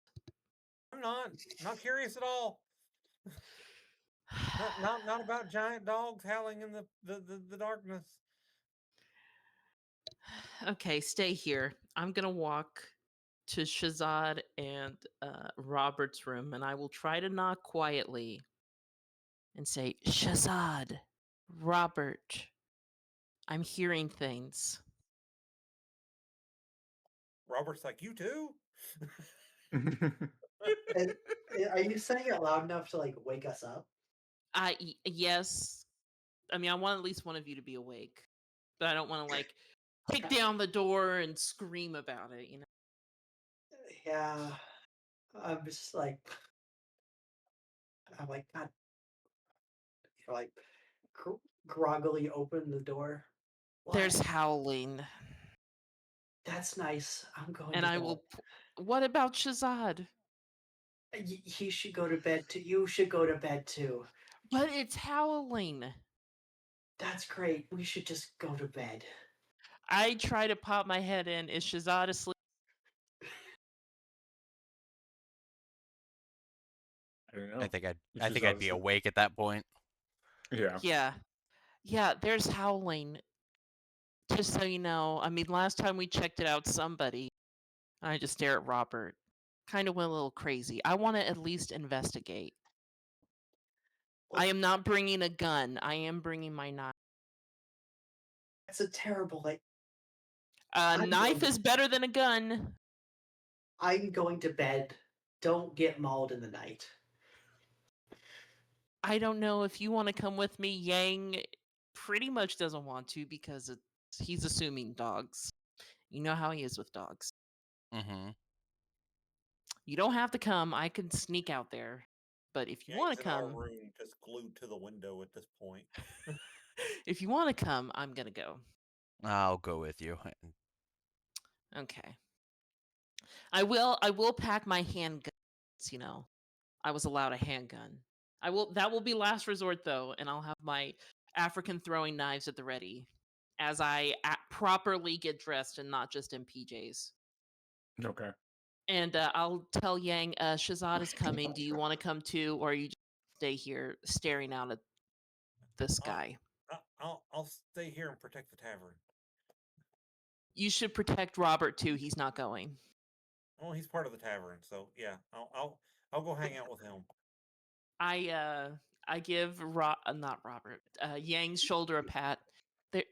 I'm not curious at all. Not about giant dogs howling in the darkness. Okay, stay here. I'm gonna walk to Shazad and Robert's room, and I will try to knock quietly and say, Shazad, Robert, I'm hearing things. Robert's like, you too? And, are you saying it loud enough to like wake us up? Yes. I mean, I want at least one of you to be awake, but I don't want to like kick down the door and scream about it, you know. Yeah, I'm just like, I'm like, God, like, groggily open the door. There's What? howling, That's nice. I'm going and to I bed. will. What about Shazad? He should go to bed too. You should go to bed too. But it's howling. That's great. We should just go to bed. I try to pop my head in. Is Shazad asleep? I don't know. I think I'd If I she's think I'd be obviously- awake at that point. Yeah. Yeah. Yeah, there's howling. Just so you know, I mean, last time we checked it out, somebody, I just stare at Robert, kind of went a little crazy. I want to at least investigate. I am not bringing a gun. I am bringing my knife. That's a terrible. Like, A I'm knife going is better than a gun. I'm going to bed. Don't get mauled in the night. I don't know if you want to come with me. Yang pretty much doesn't want to because he's assuming dogs. You know how he is with dogs. Mm-hmm. You don't have to come. I can sneak out there. But if you want Yang's to in our come, room, just glued to the window at this point. if you want to come, I'm gonna go. I'll go with you. Okay. I will pack my handguns, you know. I was allowed a handgun. That will be last resort though, and I'll have my African throwing knives at the ready as I properly get dressed and not just in PJs. Okay. And I'll tell Yang, Shazad is coming. Do you want to come too, or you just stay here staring out at the sky? I'll stay here and protect the tavern. You should protect Robert too. He's not going. Oh, he's part of the tavern, so yeah, I'll go hang out with him. I give not Robert Yang's shoulder a pat. There,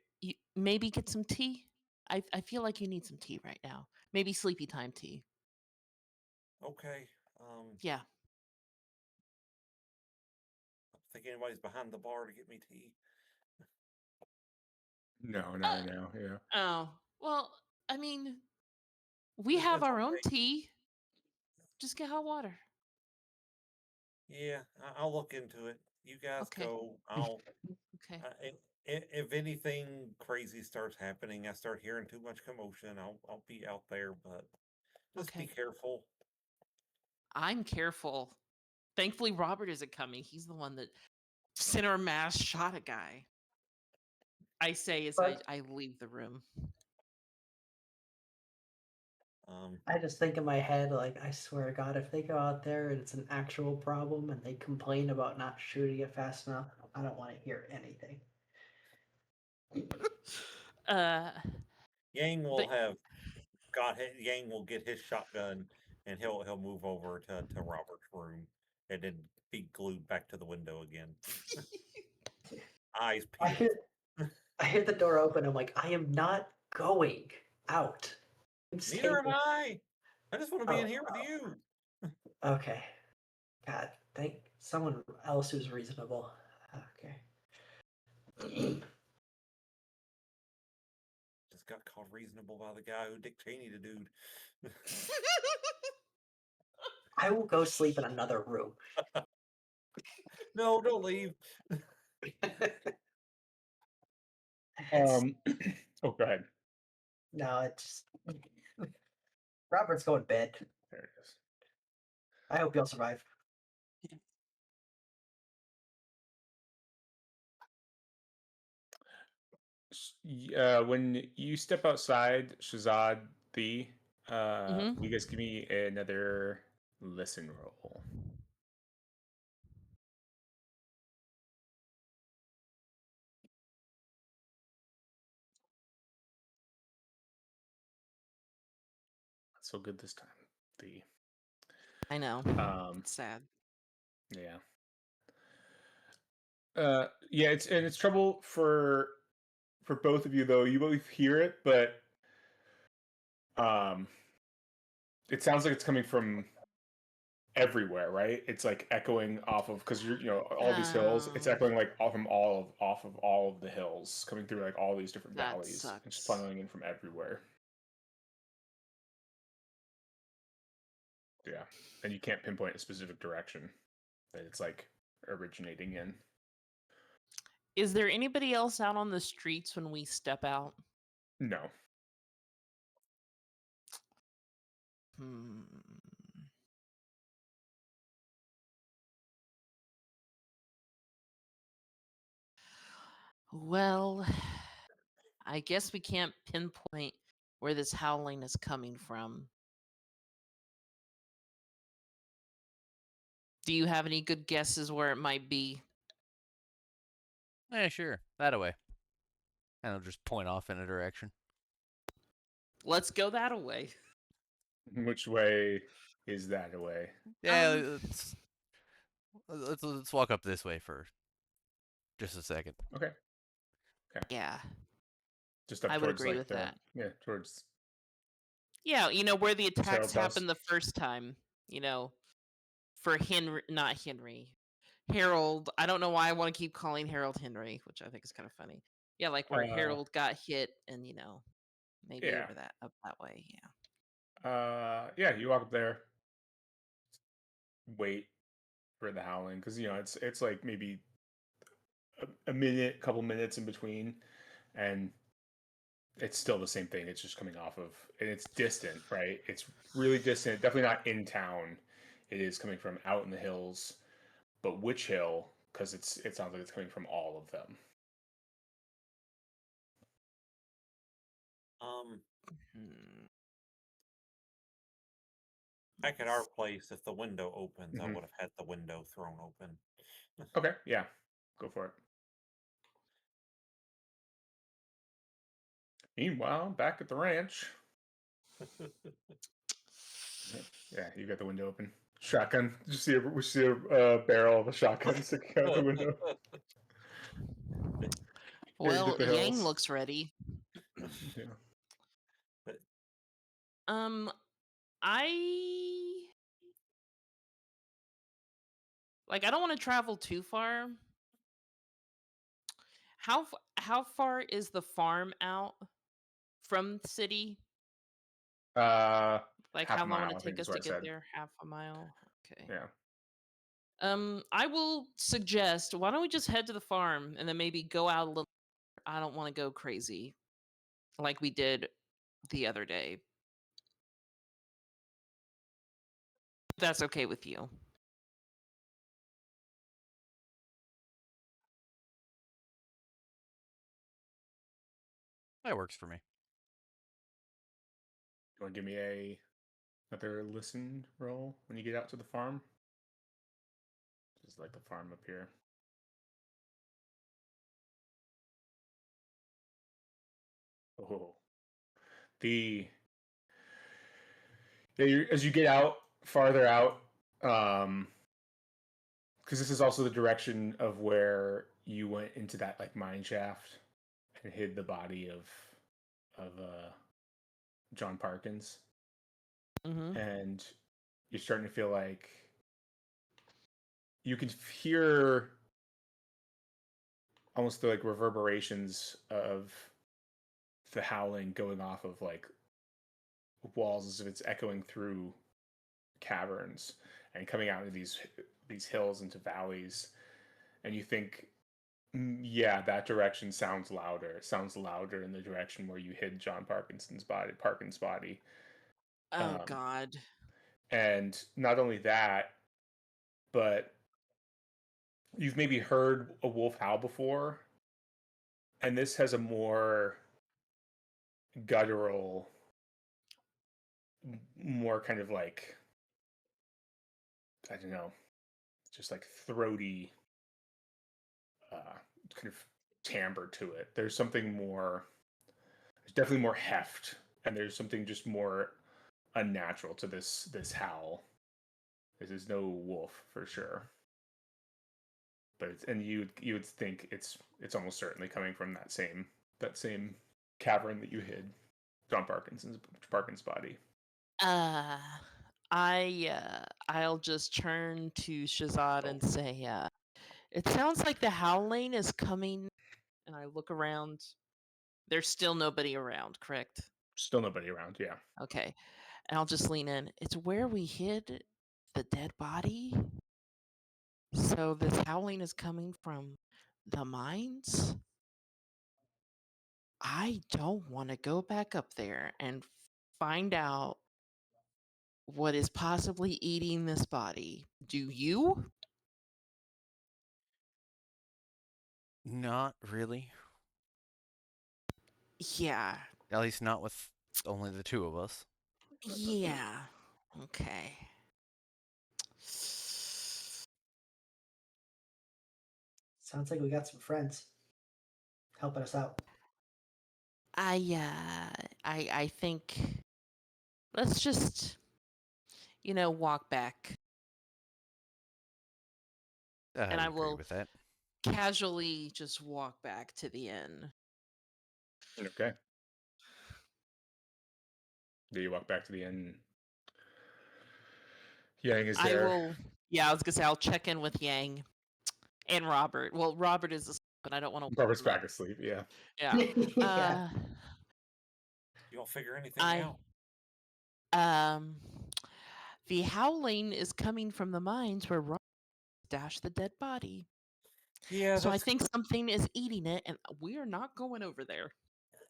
maybe get some tea. I feel like you need some tea right now. Maybe sleepy time tea. Okay. Yeah. I don't think anybody's behind the bar to get me tea. No, yeah. Oh well, I mean, we It's have our own okay. tea. Just get hot water. Yeah, I'll look into it. You guys Okay. go. I'll. Okay. If anything crazy starts happening, I start hearing too much commotion. I'll be out there, but just be Okay. careful. I'm careful. Thankfully, Robert isn't coming. He's the one that center mass shot a guy. I say as But I leave the room. I just think in my head, like, I swear to God, if they go out there and it's an actual problem and they complain about not shooting it fast enough, I don't want to hear anything. Yang will But have Yang will get his shotgun and he'll move over to Robert's room and then be glued back to the window again. Eyes I peeled. I hear the door open. I'm like, I am not going out. I'm Neither am staying. I. I just want to be in Oh, here with you. okay. God, thank someone else who's reasonable. Okay. Just got called reasonable by the guy who Dick Cheney the dude. I will go sleep in another room. No, don't leave. It's, Oh, go ahead. no, it's Robert's going to bed. There it is. I hope you'll survive. When you step outside, Shazad, will you guys give me another listen roll? Not so good this time. I know. Um, It's sad. yeah. Yeah, it's trouble for both of you though. You both hear it, but it sounds like it's coming from everywhere, right? It's like echoing off of because you're all these hills. It's echoing like off of all of the hills, coming through like all these different That valleys, and just sucks. funneling in from everywhere. Yeah, and you can't pinpoint a specific direction that it's like originating in. Is there anybody else out on the streets when we step out? No. Hmm. Well, I guess we can't pinpoint where this howling is coming from. Do you have any good guesses where it might be? Yeah, sure. That away. And I'll just point off in a direction. Let's go that away. Which way is that away? Yeah, Um, let's walk up this way for just a second. Okay. Yeah, Just up I would towards agree like with the that. towards Yeah, where the attacks Harold's house? happened the first time, for Henry, not Henry. Harold, I don't know why I want to keep calling Harold Henry, which I think is kind of funny. Yeah, like where Harold got hit and, maybe Yeah. over up that way, yeah. Yeah, you walk up there, wait for the howling because it's like maybe a minute, couple minutes in between, and it's still the same thing. It's just coming off of, and it's distant, right? It's really distant. Definitely not in town. It is coming from out in the hills, but which hill? Because it sounds like it's coming from all of them. Hmm. Back at our place, if the window opens, I Mhm. would have had the window thrown open. Okay, yeah, go for it. Meanwhile, back at the ranch, yeah, you got the window open. Shotgun. We see a barrel of a shotgun sticking out the window. Here's Well, the Yang hills. looks ready. Yeah. I I don't want to travel too far. How far is the farm out from the city? Like Half how a long would mile, it I think take is us what to I get said. there? Half a mile. Okay. Yeah. I will suggest why don't we just head to the farm and then maybe go out a little. I don't want to go crazy like we did the other day. If that's okay with you. That works for me. You want to give me another listen roll when you get out to the farm? Just like the farm up here. Oh, the yeah. As you get out farther out, because this is also the direction of where you went into that like mine shaft and hid the body of John Parkins, Mm-hmm. and you're starting to feel like you can hear almost the like reverberations of the howling going off of like walls as if it's echoing through caverns and coming out of these hills into valleys, and you think, yeah, that direction sounds louder. It sounds louder in the direction where you hid John Parkins' body. Oh Um, God. and not only that, but you've maybe heard a wolf howl before, and this has a more guttural, more kind of like, I don't know, just like throaty kind of timbre to it. There's something more. There's definitely more heft, and there's something just more unnatural to this howl. This is no wolf for sure, but and you would think it's almost certainly coming from that same cavern that you hid John Parkins' body. Uh I'll just turn to Shazad and say, it sounds like the howling is coming, and I look around. There's still nobody around, correct? Still nobody around. Yeah. Okay. And I'll just lean in. It's where we hid the dead body. So this howling is coming from the mines. I don't want to go back up there and find out what is possibly eating this body. Do you? Not really. Yeah. At least not with only the two of us. Yeah. Okay. Sounds like we got some friends helping us out. I think let's just walk back, I and would I agree will with that. casually just walk back to the inn. Okay. Do you walk back to the inn? Yang is I there. will. Yeah, I was gonna say I'll check in with Yang and Robert. Well, Robert is asleep, but I don't want to. Robert's back asleep. Yeah. Yeah. Yeah. You don't figure anything I out. the howling is coming from the mines where Robert stashed the dead body. Yeah, So I that's think something is eating it, and we are not going over there.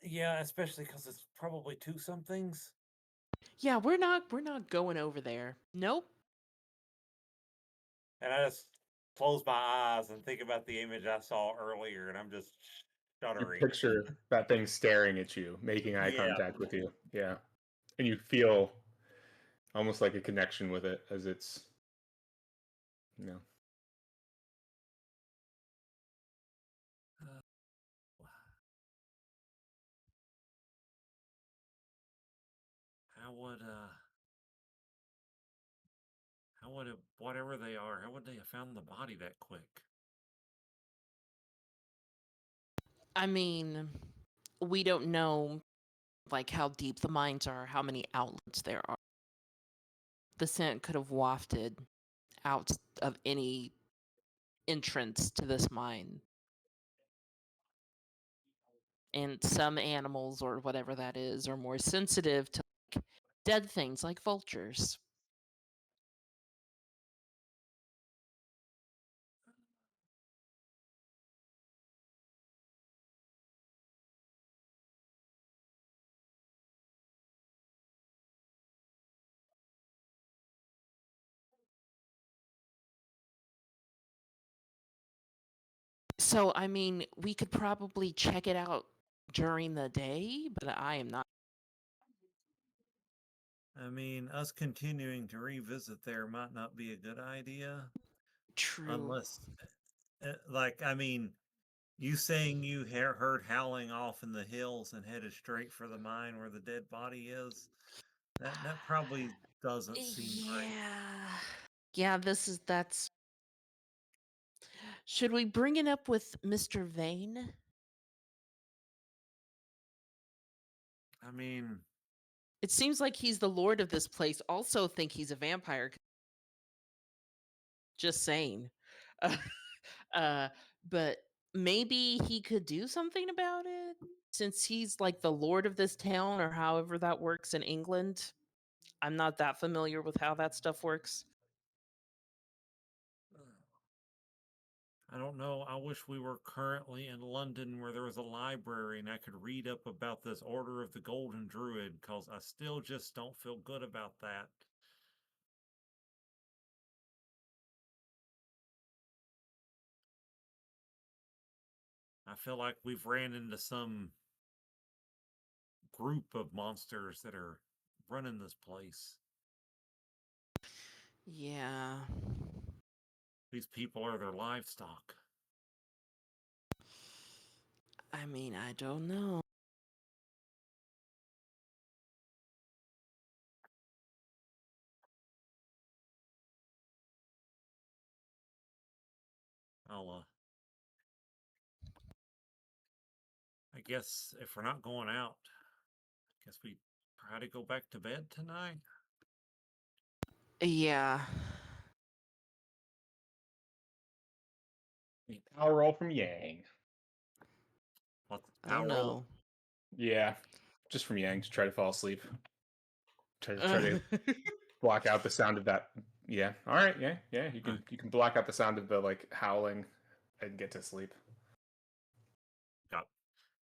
yeah, especially because it's probably two somethings. Yeah, we're not going over there. Nope. And I just close my eyes and think about the image I saw earlier, and I'm just You shuddering. picture that thing staring at you, making eye Yeah. contact with you. Yeah. And you feel almost like a connection with it as it's, you know. How would it, whatever they are, how would they have found the body that quick? I mean, we don't know like how deep the mines are, how many outlets there are. The scent could have wafted out of any entrance to this mine. And some animals or whatever that is are more sensitive to like, dead things like vultures. So, I mean, we could probably check it out during the day, but I am not I mean, us continuing to revisit there might not be a good idea true. unless, like, I mean, you saying you heard howling off in the hills and headed straight for the mine where the dead body is, that probably doesn't seem great. Yeah. Yeah, that's. Should we bring it up with Mr. Vane? I mean, It seems like he's the lord of this place. Also, think he's a vampire. Just saying. Uh, but maybe he could do something about it since he's like the lord of this town or however that works in England. I'm not that familiar with how that stuff works. I don't know. I wish we were currently in London where there was a library and I could read up about this Order of the Golden Druid because I still just don't feel good about that. I feel like we've ran into some group of monsters that are running this place. Yeah. These people are their livestock. I mean, I don't know. I'll, I guess if we're not going out, I guess we try to go back to bed tonight. Yeah. Power roll from Yang. What's Oh power roll? no. Yeah. Just from Yang to try to fall asleep. Try to block out the sound of that. Yeah. All right. Yeah. Yeah. You can block out the sound of the like howling and get to sleep.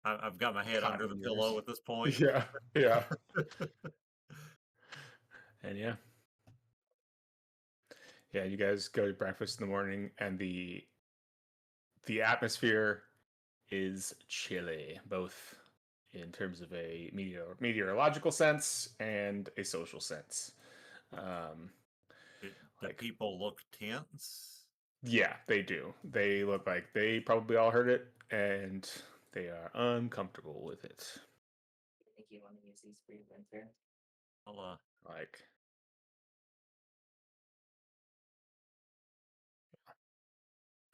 I've got my head Hot under the in pillow yours. at this point. Yeah. Yeah. And yeah. Yeah, you guys go to breakfast in the morning, and the atmosphere is chilly, both in terms of a meteorological sense and a social sense. Um, The like, people look tense. yeah, they do. They look like they probably all heard it, and they are uncomfortable with it. I think you want to use these for your winter. I'll Like,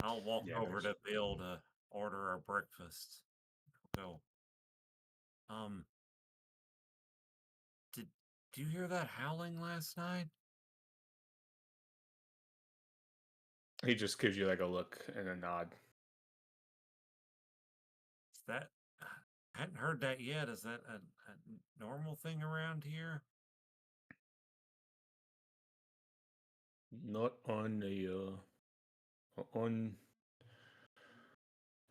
I'll walk Yeah, over there's- to Bill to order our breakfast. Go. Did you hear that howling last night? he just gives you like a look and a nod. Is that I hadn't heard that yet. Is that a normal thing around here? Not on the on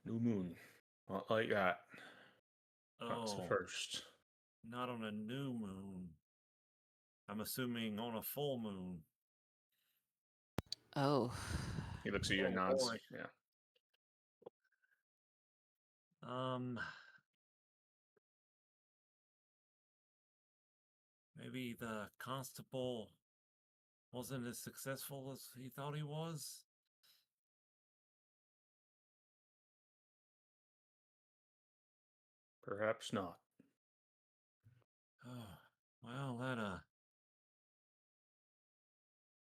new moon. Not like that. That's the Oh, first. not on a new moon. I'm assuming on a full moon. Oh. He looks at you and Oh nods. boy. Yeah. Maybe the constable wasn't as successful as he thought he was. Perhaps not. Oh, well, that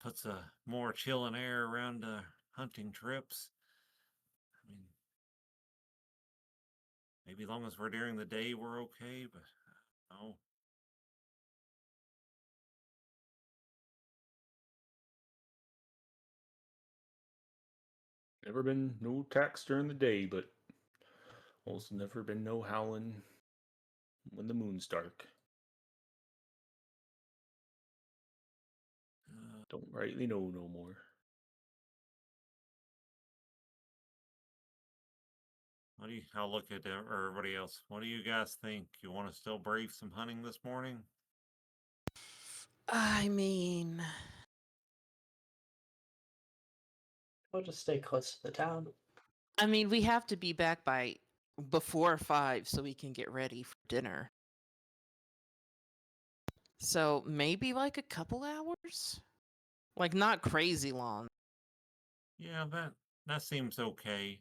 puts a more chilling air around hunting trips. I mean, maybe as long as we're during the day, we're okay. But oh, Never been no attacks during the day, but also never been no howling when the moon's dark. Don't rightly know no more. what do you? I'll look at everybody else. What do you guys think? You want to still brave some hunting this morning? I mean, We'll just stay close to the town. we have to be back by before 5 so we can get ready for dinner. So maybe like a couple hours? Like not crazy long. Yeah, that seems okay.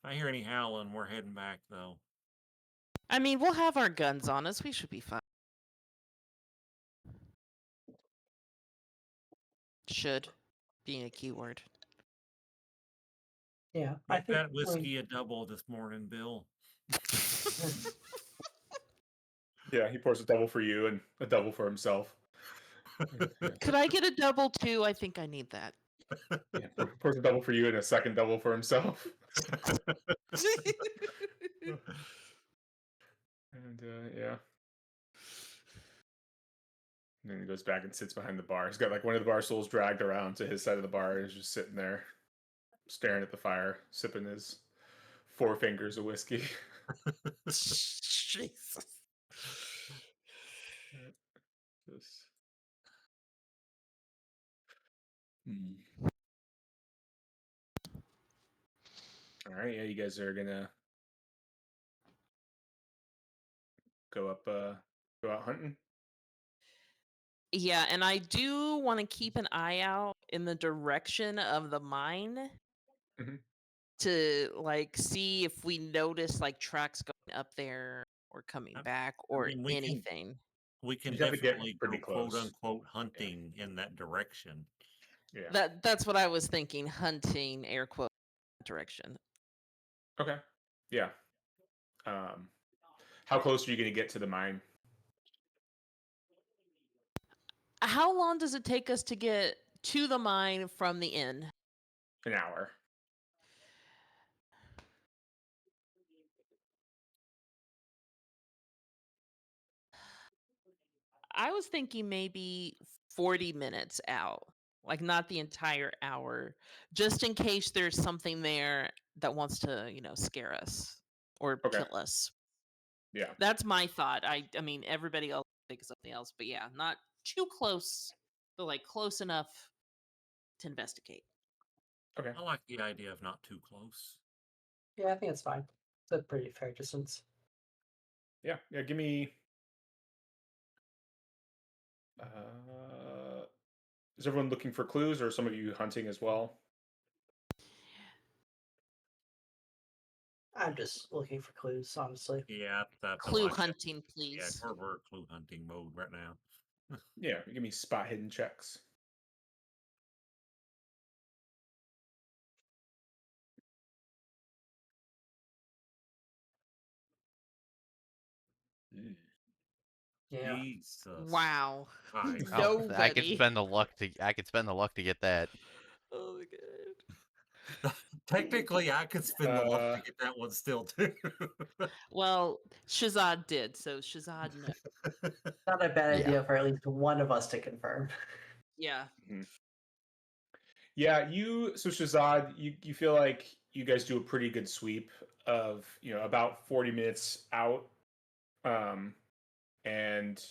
If I hear any howling, we're heading back though. We'll have our guns on us. We should be fine. Should being a keyword. Yeah, I Make think that whiskey a double this morning, Bill. Yeah, he pours a double for you and a double for himself. Yeah, Could I get a double too? I think I need that. yeah, pours a double for you and a second double for himself. And yeah. And then he goes back and sits behind the bar. He's got like one of the bar stools dragged around to his side of the bar. And he's just sitting there, staring at the fire, sipping his 4 fingers of whiskey. Jesus. Just... Hmm. All right, yeah, you guys are gonna go out hunting. Yeah, and I do want to keep an eye out in the direction of the mine Mhm. to like see if we notice like tracks going up there or coming I- back or mean, we can- anything. We can You'd have to get definitely pretty go quote close. unquote hunting in that direction. Yeah. That's what I was thinking. Hunting, air quote direction. Okay. Yeah. How close are you gonna get to the mine? How long does it take us to get to the mine from the inn? An hour. I was thinking maybe 40 minutes out, like not the entire hour, just in case there's something there that wants to, scare us or Okay. kill us. Yeah. That's my thought. I mean, everybody else thinks something else, but yeah, not too close, but like close enough to investigate. Okay. I like the idea of not too close. Yeah, I think it's fine. It's a pretty fair distance. Yeah. Yeah. Give me. Uh, is everyone looking for clues, or some of you hunting as well? I'm just looking for clues, honestly. Yeah, I feel Clue like it. hunting, Yeah, please. we're clue hunting mode right now. Yeah. Give me spot hidden checks. Mm. Yeah. Jesus. Wow. Hi. Oh, I could Nobody. spend the luck to get that. Oh my god. Technically, I could spin the luck to get that one still too. Well, Shazad did, so Shazad no. Not a bad Yeah. idea for at least one of us to confirm. Yeah. Yeah, so Shazad, you feel like you guys do a pretty good sweep of, about 40 minutes out. And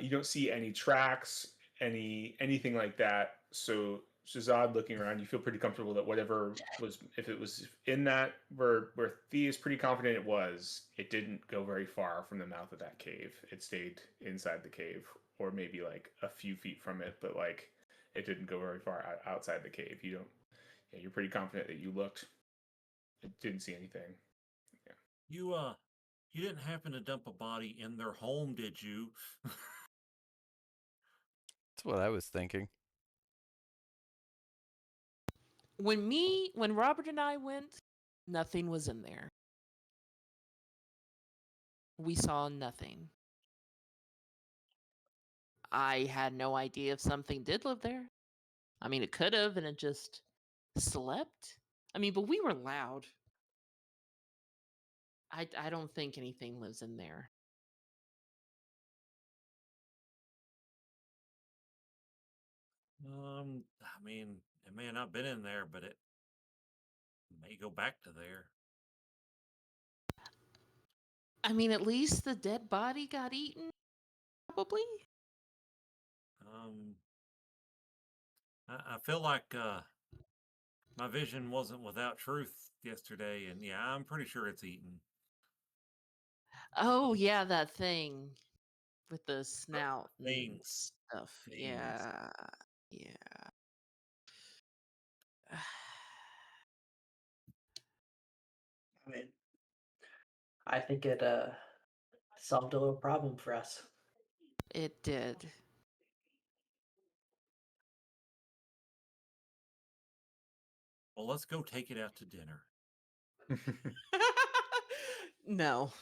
you don't see any tracks, anything like that. So Shazad, looking around, you feel pretty comfortable that whatever was, if it was in that where Thea is pretty confident it didn't go very far from the mouth of that cave. It stayed inside the cave, or maybe like a few feet from it, but like it didn't go very far outside the cave. You don't. Yeah, you're pretty confident that you looked. It didn't see anything. Yeah. You didn't happen to dump a body in their home, did you? That's what I was thinking. When Robert and I went, nothing was in there. We saw nothing. I had no idea if something did live there. I mean, it could have, and it just slept. I mean, but we were loud. I don't think anything lives in there. I mean, it may have not been in there, but it may go back to there. I mean, at least the dead body got eaten, probably. Um, I feel like my vision wasn't without truth yesterday, and yeah, I'm pretty sure it's eaten. Oh yeah, that thing with the snout and Things. stuff. Things. Yeah, yeah. I mean, I think it solved a little problem for us. It did. Well, let's go take it out to dinner. No.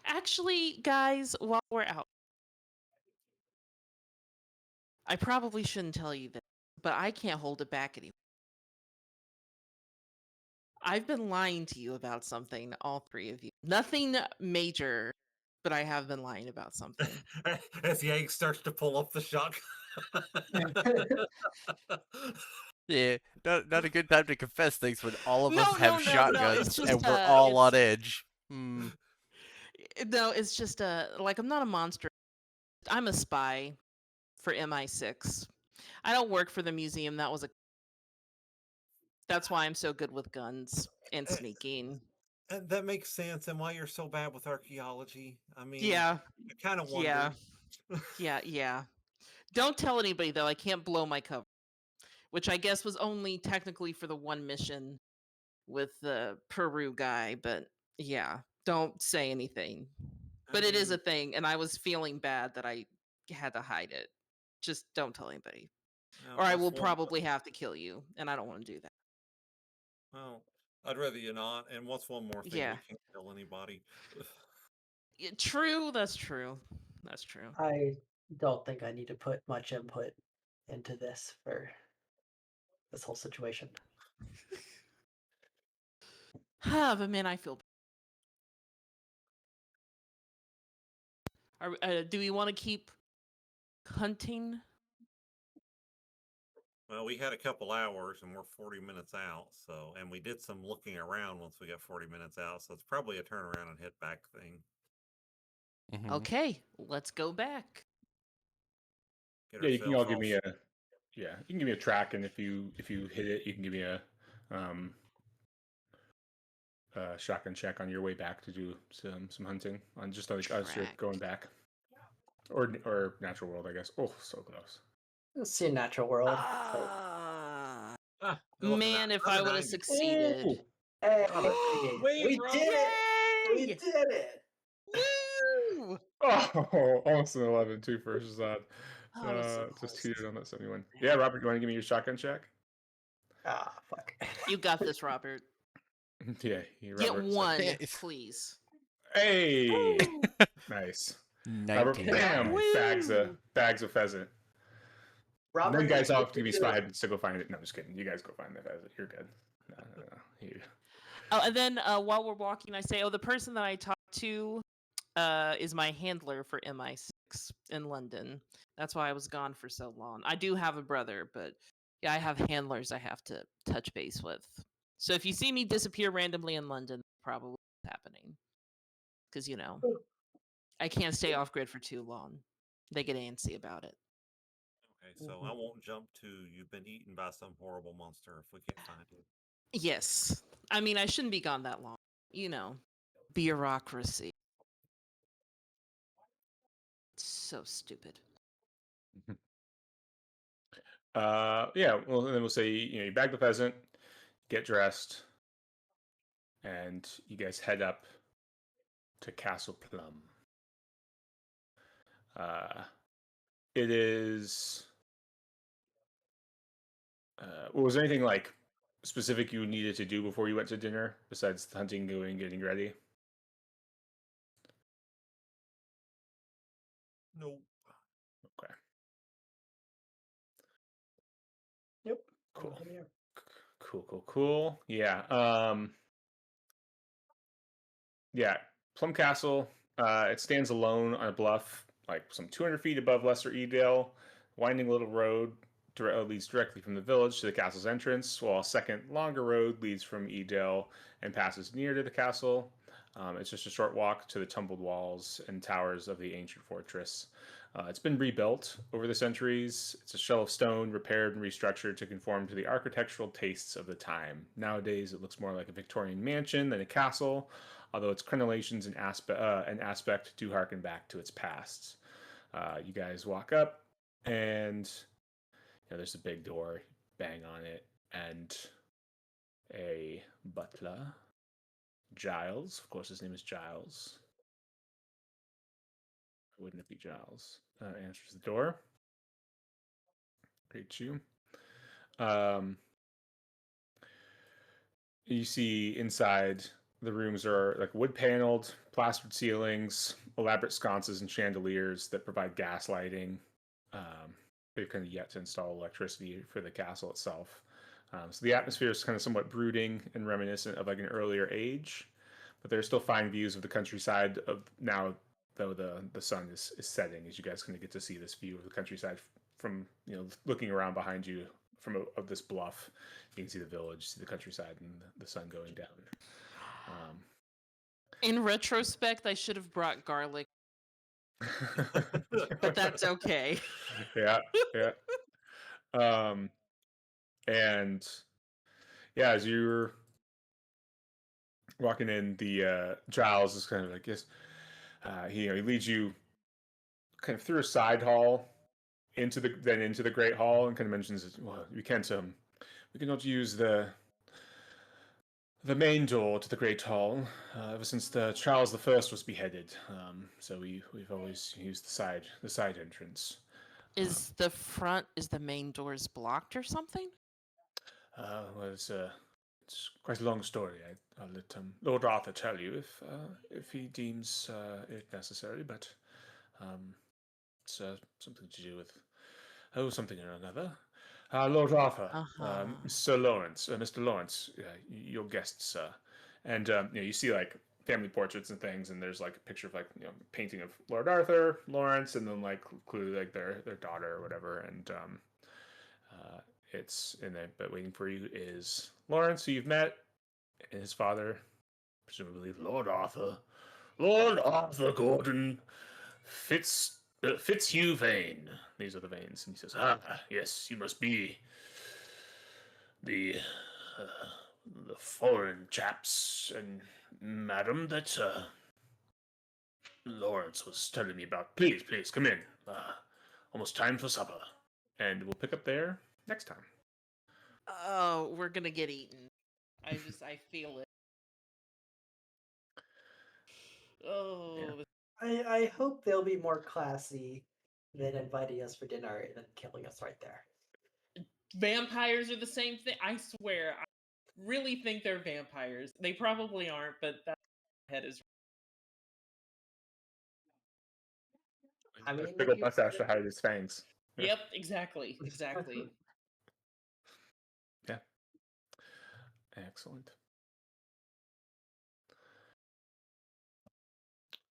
Actually, guys, while we're out, I probably shouldn't tell you this, but I can't hold it back anymore. I've been lying to you about something, all three of you. Nothing major, but I have been lying about something. As Yank starts to pull up the shotgun. Yeah, not a good time to confess things when all of us No, have no, no, no. shotguns It's just and we're all it's on edge. no, it's just like I'm not a monster. I'm a spy for MI6. I don't work for the museum. That's why I'm so good with guns and sneaking. And that makes sense. And why you're so bad with archaeology. I mean, Yeah, I kind of yeah, wondered. yeah. Don't tell anybody though. I can't blow my cover, which I guess was only technically for the one mission with the Peru guy. But yeah, don't say anything. But it is a thing, and I was feeling bad that I had to hide it. Just don't tell anybody, or I will probably have to kill you, and I don't want to do that. Well, I'd rather you not. And what's one more thing? Yeah. We can't kill anybody. Yeah, true. That's true. That's true. I don't think I need to put much input into this for this whole situation. But man, I feel. Do we want to keep hunting? Well, we had a couple hours and we're 40 minutes out. So, and we did some looking around once we got 40 minutes out. So it's probably a turn around and hit back thing. Mhm. Okay, let's go back. Get Yeah, you can all ourselves give me all a you can give me a track, and if you hit it, you can give me a um shotgun check on your way back to do some hunting on just like as you're Track. going back, or natural world, I guess. Oh, so close. Let's see a natural world. Ah, look at man, that. if I would have 190. succeeded. Ooh. Hey, Sweet, we bro. did it! We Yay! did it! Woo! Oh, almost an 11 too for Shazad. Oh, it was so Just close. heated on that 71. Yeah, Robert, you want to give me your shotgun check? Ah, fuck. You got this, Robert. Yeah, Get Robert. one, Yes. please. Hey, Woo! nice. Robert, 19. bam, Nice. bags of pheasant. And Robert, then guys, you I'll have to give you did spy it. hidden to go find it. No, I'm just kidding. You guys go find the pheasant. You're good. No. You. Oh, and then while we're walking, I say, "Oh, the person that I talked to is my handler for MI6 in London. That's why I was gone for so long. I do have a brother, but yeah, I have handlers I have to touch base with. So if you see me disappear randomly in London, probably what's happening. Because I can't stay off grid for too long. They get antsy about it. Okay, so I won't jump to you've been eaten by some horrible monster if we can't find it. Yes, I mean I shouldn't be gone that long. Bureaucracy. So stupid. Yeah. Well, then we'll say you bag the pheasant, get dressed, and you guys head up to Castle Plum. It is. Was there anything like specific you needed to do before you went to dinner besides hunting, going, getting ready? No. Okay. Yep. Cool. Yeah. Cool. Yeah. Yeah. Plum Castle. It stands alone on a bluff, like some 200 feet above Lesser Edale. Winding little road leads directly from the village to the castle's entrance, while a second, longer road leads from Edale and passes near to the castle. It's just a short walk to the tumbled walls and towers of the ancient fortress. It's been rebuilt over the centuries. It's a shell of stone, repaired and restructured to conform to the architectural tastes of the time. Nowadays, it looks more like a Victorian mansion than a castle, although its crenellations and aspect do harken back to its past. You guys walk up, and there's a big door. Bang on it, and a butler, Giles. Of course, his name is Giles. Wouldn't it be Giles? Answers the door. Greets you. You see inside the rooms are like wood paneled, plastered ceilings, elaborate sconces and chandeliers that provide gas lighting. They've kind of yet to install electricity for the castle itself. So the atmosphere is kind of somewhat brooding and reminiscent of like an earlier age, but there's still fine views of the countryside of now, though the sun is setting, as you guys kind of get to see this view of the countryside from looking around behind you of this bluff. You can see the village, see the countryside, and the sun going down. In retrospect, I should have brought garlic, but that's okay. Yeah. And yeah, as you're walking in, the Giles is kind of like, yes, he leads you kind of through a side hall into the great hall, and kind of mentions, well, we cannot use the main door to the great hall ever since Charles I was beheaded. So we've always used the side entrance. Is the main doors blocked or something? Well, it's quite a long story. I'll let Lord Arthur tell you if he deems it necessary, but it's something to do with something or another. Lord Arthur, Uh-huh. Sir Lawrence, Mr. Lawrence, your guest, sir. And you see like family portraits and things, and there's like a picture of like painting of Lord Arthur, Lawrence, and then like clearly like their daughter or whatever. And it's in there, but waiting for you is Lawrence, who you've met, and his father, presumably Lord Arthur Gordon Fitzhugh Vane. These are the Vanes, and he says, "Ah, yes, you must be the foreign chaps and madam that Lawrence was telling me about. Please, please, come in. Almost time for supper." And we'll pick up there next time. Oh, we're gonna get eaten. I feel it. Oh, I hope they'll be more classy than inviting us for dinner and then killing us right there. vampires are the same thing. I swear, I really think they're vampires. They probably aren't, but that head is. I mean, Big if old you mustache to hide his fangs. Yeah. Yep, exactly, exactly. Yeah. Excellent.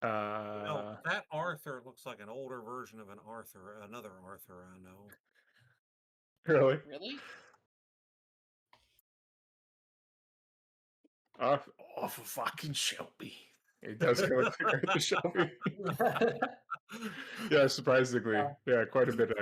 That Arthur looks like an older version of another Arthur I know. Really? Really? For fucking Shelby. It does go with Shelby. Yeah, surprisingly. Yeah, quite a bit.